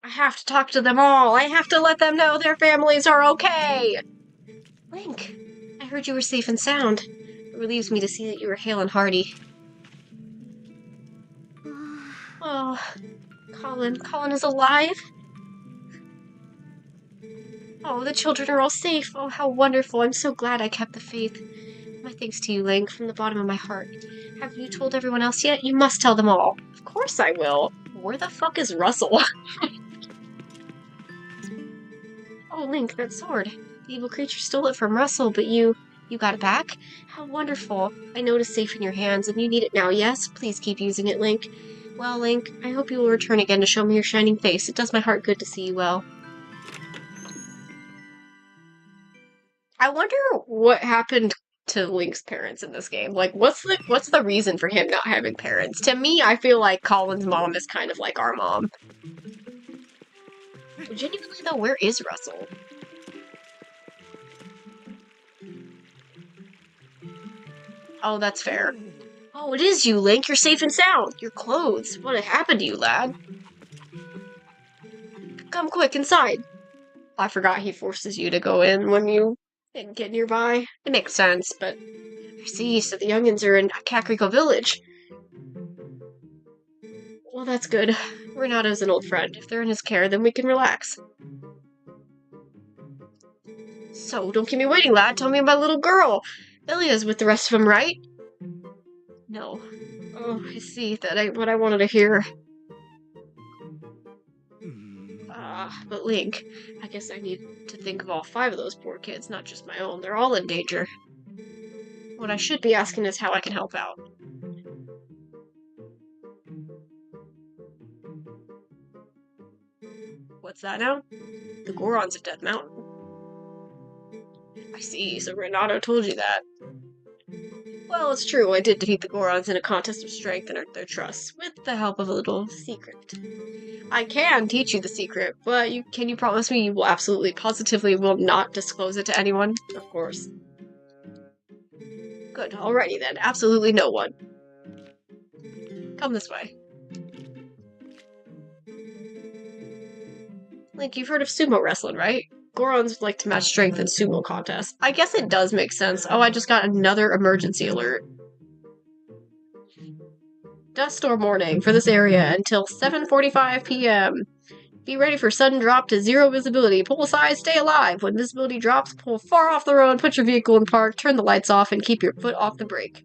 I have to talk to them all. I have to let them know their families are okay. Link, I heard you were safe and sound. It relieves me to see that you were hale and hearty. Oh, Colin. Colin is alive? Oh, the children are all safe. Oh, how wonderful. I'm so glad I kept the faith. My thanks to you, Link, from the bottom of my heart. Have you told everyone else yet? You must tell them all. Of course I will. Where the fuck is Russell? Oh, Link, that sword. The evil creature stole it from Russell, but you got it back? How wonderful. I know it is safe in your hands, and you need it now, yes? Please keep using it, Link. Well, Link, I hope you will return again to show me your shining face. It does my heart good to see you well. I wonder what happened to Link's parents in this game. Like, what's the reason for him not having parents? To me, I feel like Colin's mom is kind of like our mom. Genuinely, though, where is Russell? Oh, that's fair. Oh, it is you, Link. You're safe and sound. Your clothes. What had happened to you, lad? Come quick, inside. I forgot he forces you to go in when you get nearby. It makes sense, but... I see, so the youngins are in Kakariko Village. Well, that's good. Renato's an old friend. If they're in his care, then we can relax. So, don't keep me waiting, lad. Tell me about little girl. Ilya's with the rest of them, right? No. Oh, I see. That ain't what I wanted to hear. But Link, I guess I need to think of all 5 of those poor kids, not just my own. They're all in danger. What I should be asking is how I can help out. What's that now? The Goron's at Death Mountain. I see, so Renato told you that. Well, it's true, I did defeat the Gorons in a contest of strength and earned their trust, with the help of a little secret. I can teach you the secret, but can you promise me you will absolutely, positively will not disclose it to anyone? Of course. Good, alrighty then. Absolutely no one. Come this way. Link, you've heard of sumo wrestling, right? Gorons like to match strength in sumo contests. I guess it does make sense. Oh, I just got another emergency alert. Dust storm warning for this area until 7:45 p.m. Be ready for sudden drop to 0 visibility. Pull aside, stay alive. When visibility drops, pull far off the road, put your vehicle in park, turn the lights off, and keep your foot off the brake.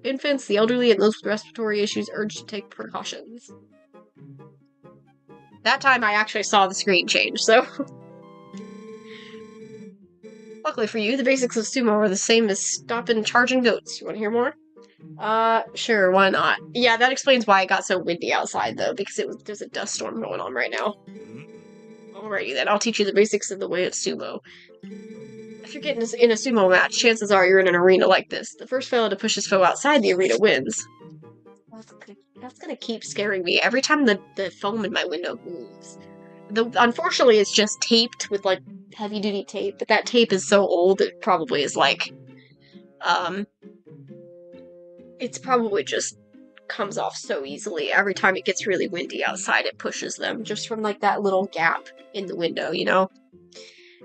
Infants, the elderly, and those with respiratory issues urged to take precautions. That time I actually saw the screen change, so... Luckily for you, the basics of sumo are the same as stopping charging goats. You want to hear more? Sure, why not? Yeah, that explains why it got so windy outside, though, because there's a dust storm going on right now. Alrighty then, I'll teach you the basics of the way of sumo. If you're getting in a sumo match, chances are you're in an arena like this. The first fellow to push his foe outside the arena wins. That's gonna keep scaring me every time the foam in my window moves. Unfortunately, it's just taped with, like, heavy-duty tape, but that tape is so old it probably is, like, it's probably just comes off so easily. Every time it gets really windy outside, it pushes them, just from, like, that little gap in the window, you know?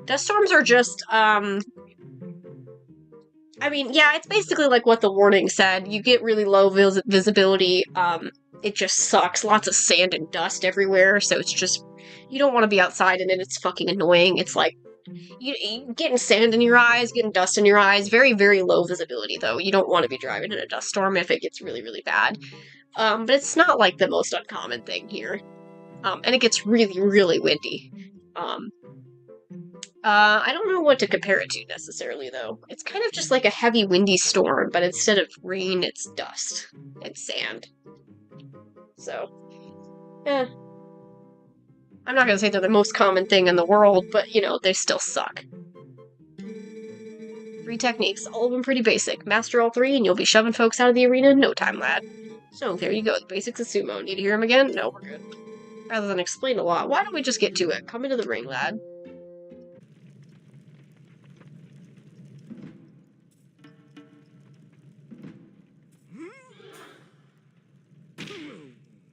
Dust storms are just, I mean, yeah, it's basically like what the warning said. You get really low visibility, it just sucks. Lots of sand and dust everywhere, so it's just, you don't want to be outside in it, it's fucking annoying. It's like, you getting sand in your eyes, getting dust in your eyes, very, very low visibility, though. You don't want to be driving in a dust storm if it gets really, really bad. But it's not, like, the most uncommon thing here. And it gets really, really windy. I don't know what to compare it to, necessarily, though. It's kind of just like a heavy, windy storm, but instead of rain, it's dust and sand. So, I'm not gonna say they're the most common thing in the world, but, you know, they still suck. 3 techniques, all of them pretty basic. Master all 3 and you'll be shoving folks out of the arena in no time, lad. So, there you go, the basics of sumo. Need to hear them again? No, we're good. Rather than explain a lot, why don't we just get to it? Come into the ring, lad.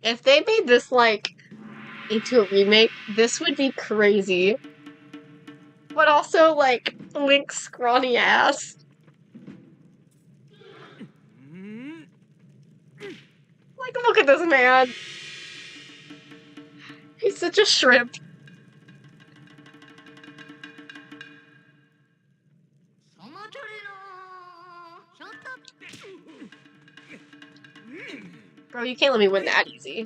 If they made this, like, into a remake, this would be crazy. But also, like, Link's scrawny ass. Like, look at this man. He's such a shrimp. Bro, you can't let me win that easy.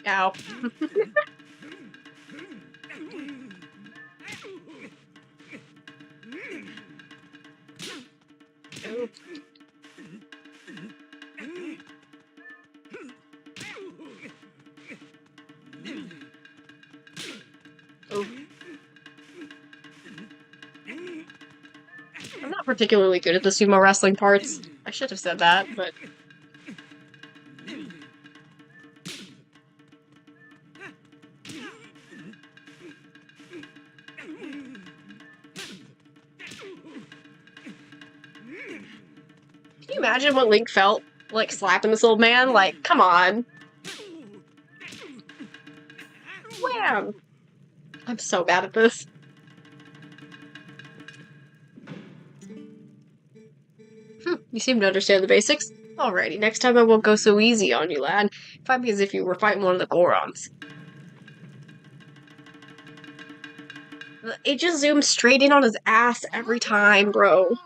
Ow. Ooh. Ooh. I'm not particularly good at the sumo wrestling parts. I should have said that, but... Can you imagine what Link felt, like, slapping this old man? Like, come on. Wham! I'm so bad at this. You seem to understand the basics. Alrighty, next time I won't go so easy on you, lad. Fight me as if you were fighting one of the Gorons. It just zooms straight in on his ass every time, bro.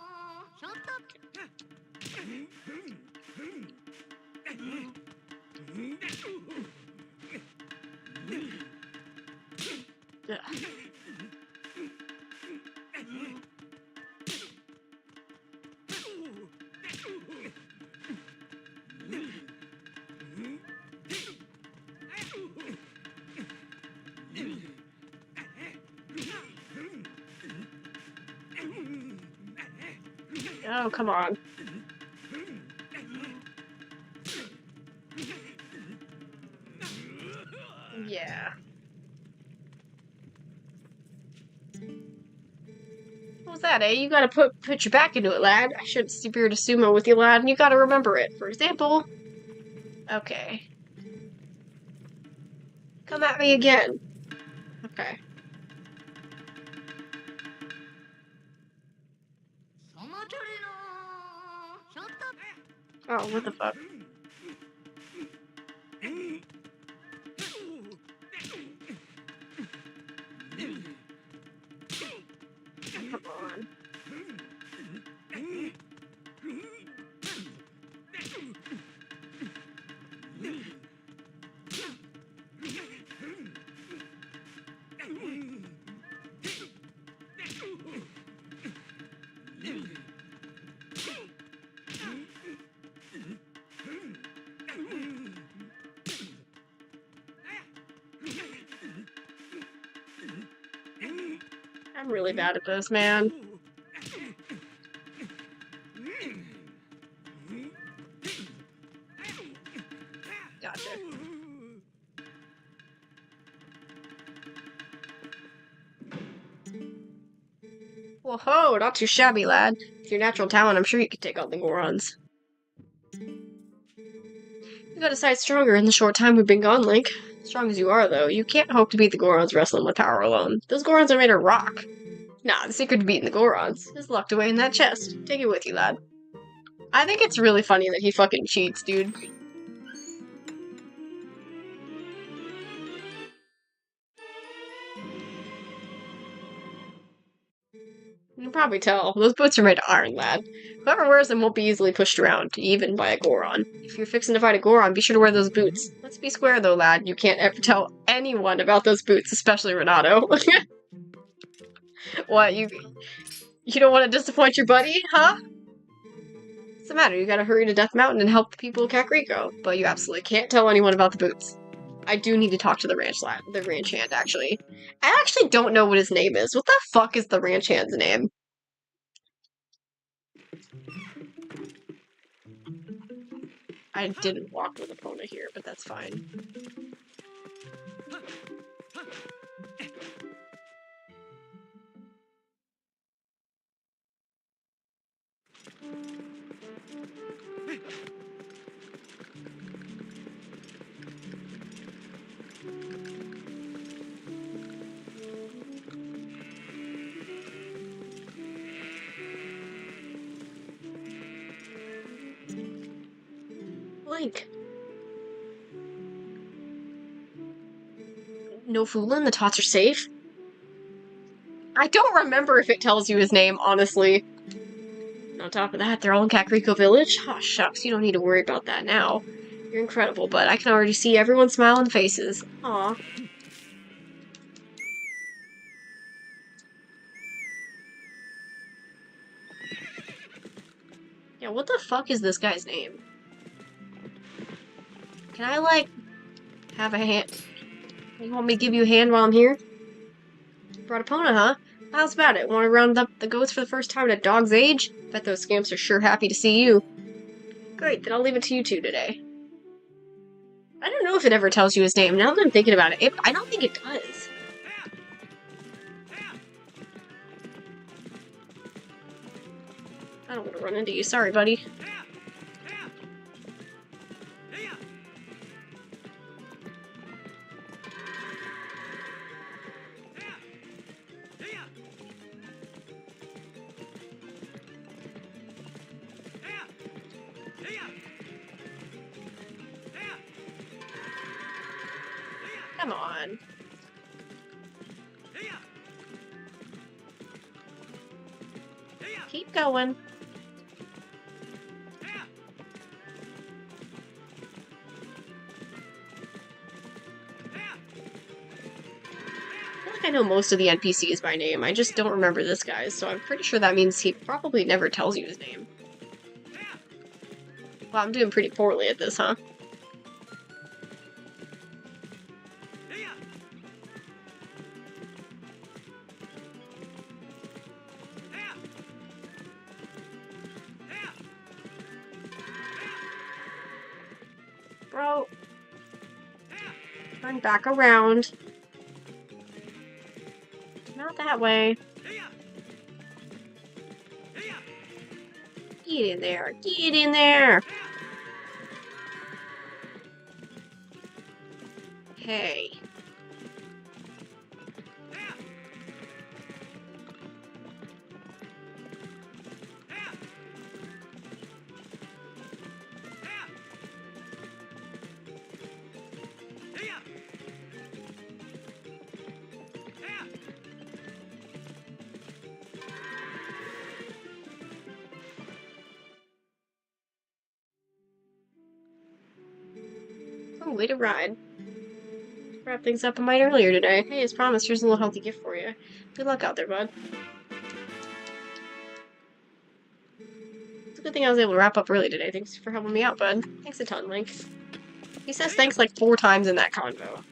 Ugh. Oh, come on. Yeah. What was that, eh? You gotta put your back into it, lad. I shouldn't steer to sumo with you, lad, and you gotta remember it. For example... Okay. Come at me again. Okay. Oh, what the fuck? Come on. I'm really bad at this, man. Gotcha. Whoa, not too shabby, lad. With your natural talent, I'm sure you could take on the Gorons. You got a sight stronger in the short time we've been gone, Link. Strong as you are, though, you can't hope to beat the Gorons wrestling with power alone. Those Gorons are made of rock. Nah, the secret to beating the Gorons is locked away in that chest. Take it with you, lad. I think it's really funny that he fucking cheats, dude. You can probably tell. Those boots are made of iron, lad. Whoever wears them won't be easily pushed around, even by a Goron. If you're fixing to fight a Goron, be sure to wear those boots. Let's be square, though, lad. You can't ever tell anyone about those boots, especially Renato. What, you don't want to disappoint your buddy, huh? What's the matter? You gotta hurry to Death Mountain and help the people of Kakariko, but you absolutely can't tell anyone about the boots. I do need to talk to the ranch hand, actually. I actually don't know what his name is. What the fuck is the ranch hand's name? I didn't walk with Epona here, but that's fine. Link. No fooling, the tots are safe? I don't remember if it tells you his name, honestly. And on top of that, they're all in Kakariko Village? Aw, shucks, you don't need to worry about that now. You're incredible, but I can already see everyone's smiling faces. Aw. Yeah, what the fuck is this guy's name? Can I, like, have a hand? You want me to give you a hand while I'm here? Brought Epona, huh? How's about it? Want to round up the goats for the first time at a dog's age? Bet those scamps are sure happy to see you. Great, then I'll leave it to you two today. I don't know if it ever tells you his name. Now that I'm thinking about it, I don't think it does. I don't want to run into you. Sorry, buddy. Come on. Keep going. I feel like I know most of the NPCs by name. I just don't remember this guy's, so I'm pretty sure that means he probably never tells you his name. Well, I'm doing pretty poorly at this, huh? Bro. Turn back around. Not that way. Get in there. Get in there. Hey. Ooh, way to ride. Wrap things up a mite earlier today. Hey, as promised, here's a little healthy gift for you. Good luck out there, bud. It's a good thing I was able to wrap up early today. Thanks for helping me out, bud. Thanks a ton, Link. He says thanks like 4 times in that convo.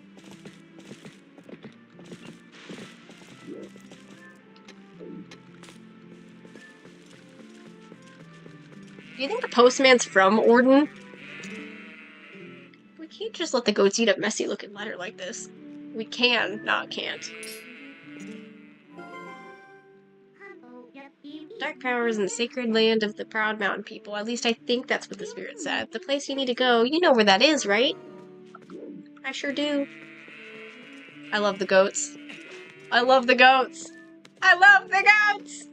Do you think the postman's from Orden? We can't just let the goats eat a messy-looking letter like this. We can, not can't. Dark power is in the sacred land of the proud mountain people. At least I think that's what the spirit said. The place you need to go, you know where that is, right? I sure do. I love the goats. I love the goats! I love the goats!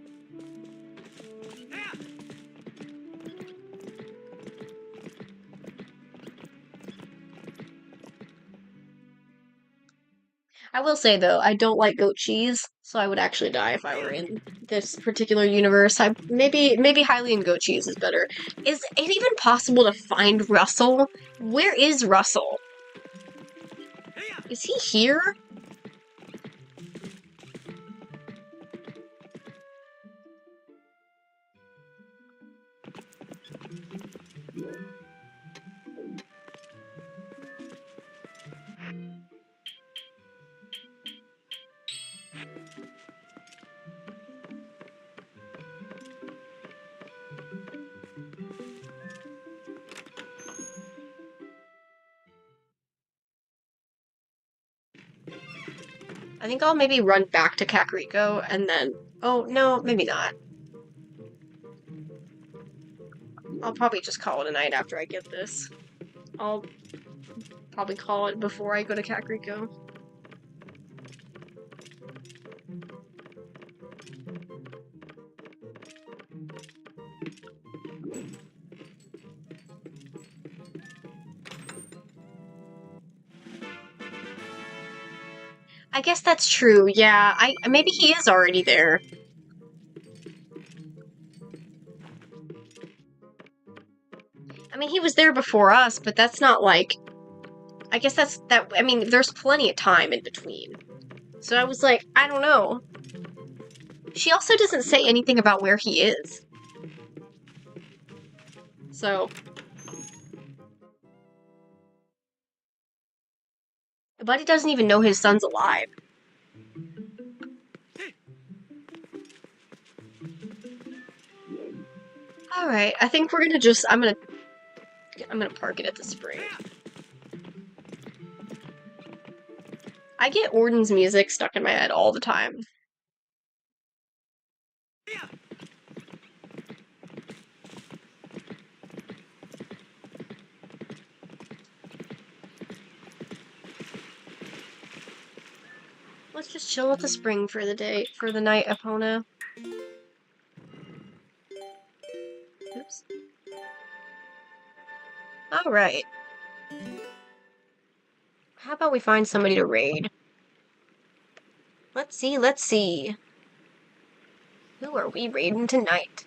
I will say, though, I don't like goat cheese, so I would actually die if I were in this particular universe. Maybe Hylian goat cheese is better. Is it even possible to find Russell? Where is Russell? Is he here? I think I'll maybe run back to Kakariko and then... Oh, no, maybe not. I'll probably just call it a night after I get this. I'll probably call it before I go to Kakariko. I guess that's true, yeah. Maybe he is already there. I mean, he was there before us, but that's not like... I guess I mean, there's plenty of time in between. So I was like, I don't know. She also doesn't say anything about where he is. So... Buddy doesn't even know his son's alive. Alright, I think we're gonna just... I'm gonna park it at the spring. I get Orden's music stuck in my head all the time. Let's just chill at the spring for the night, Epona. Oops. Alright. How about we find somebody to raid? Let's see. Who are we raiding tonight?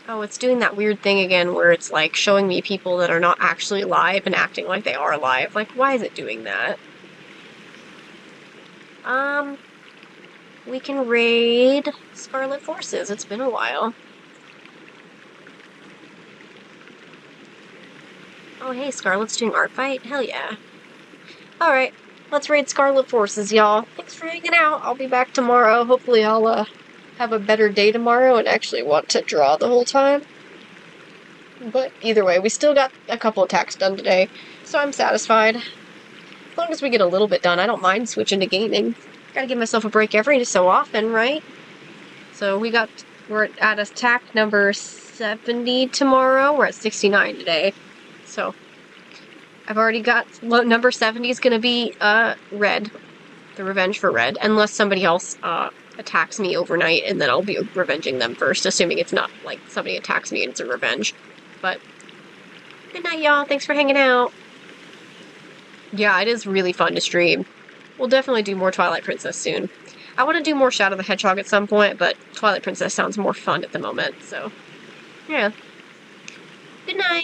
Oh, it's doing that weird thing again where it's like showing me people that are not actually alive and acting like they are alive. Like, why is it doing that? We can raid Scarlet Forces. It's been a while. Oh, hey, Scarlet's doing ARTFIGHT? Hell yeah. Alright, let's raid Scarlet Forces, y'all. Thanks for hanging out. I'll be back tomorrow. Hopefully I'll, have a better day tomorrow and actually want to draw the whole time. But either way, we still got a couple attacks done today, so I'm satisfied. As long as we get a little bit done, I don't mind switching to gaming. Gotta give myself a break every so often, right? So we're at attack number 70 tomorrow. We're at 69 today. So I've already got number 70 is gonna be red. the revenge for Red, unless somebody else attacks me overnight, and then I'll be revenging them first, assuming it's not like somebody attacks me and it's a revenge. But good night, y'all. Thanks for hanging out. Yeah, it is really fun to stream. We'll definitely do more Twilight Princess soon. I want to do more Shadow the Hedgehog at some point, but Twilight Princess sounds more fun at the moment, so yeah. Good night!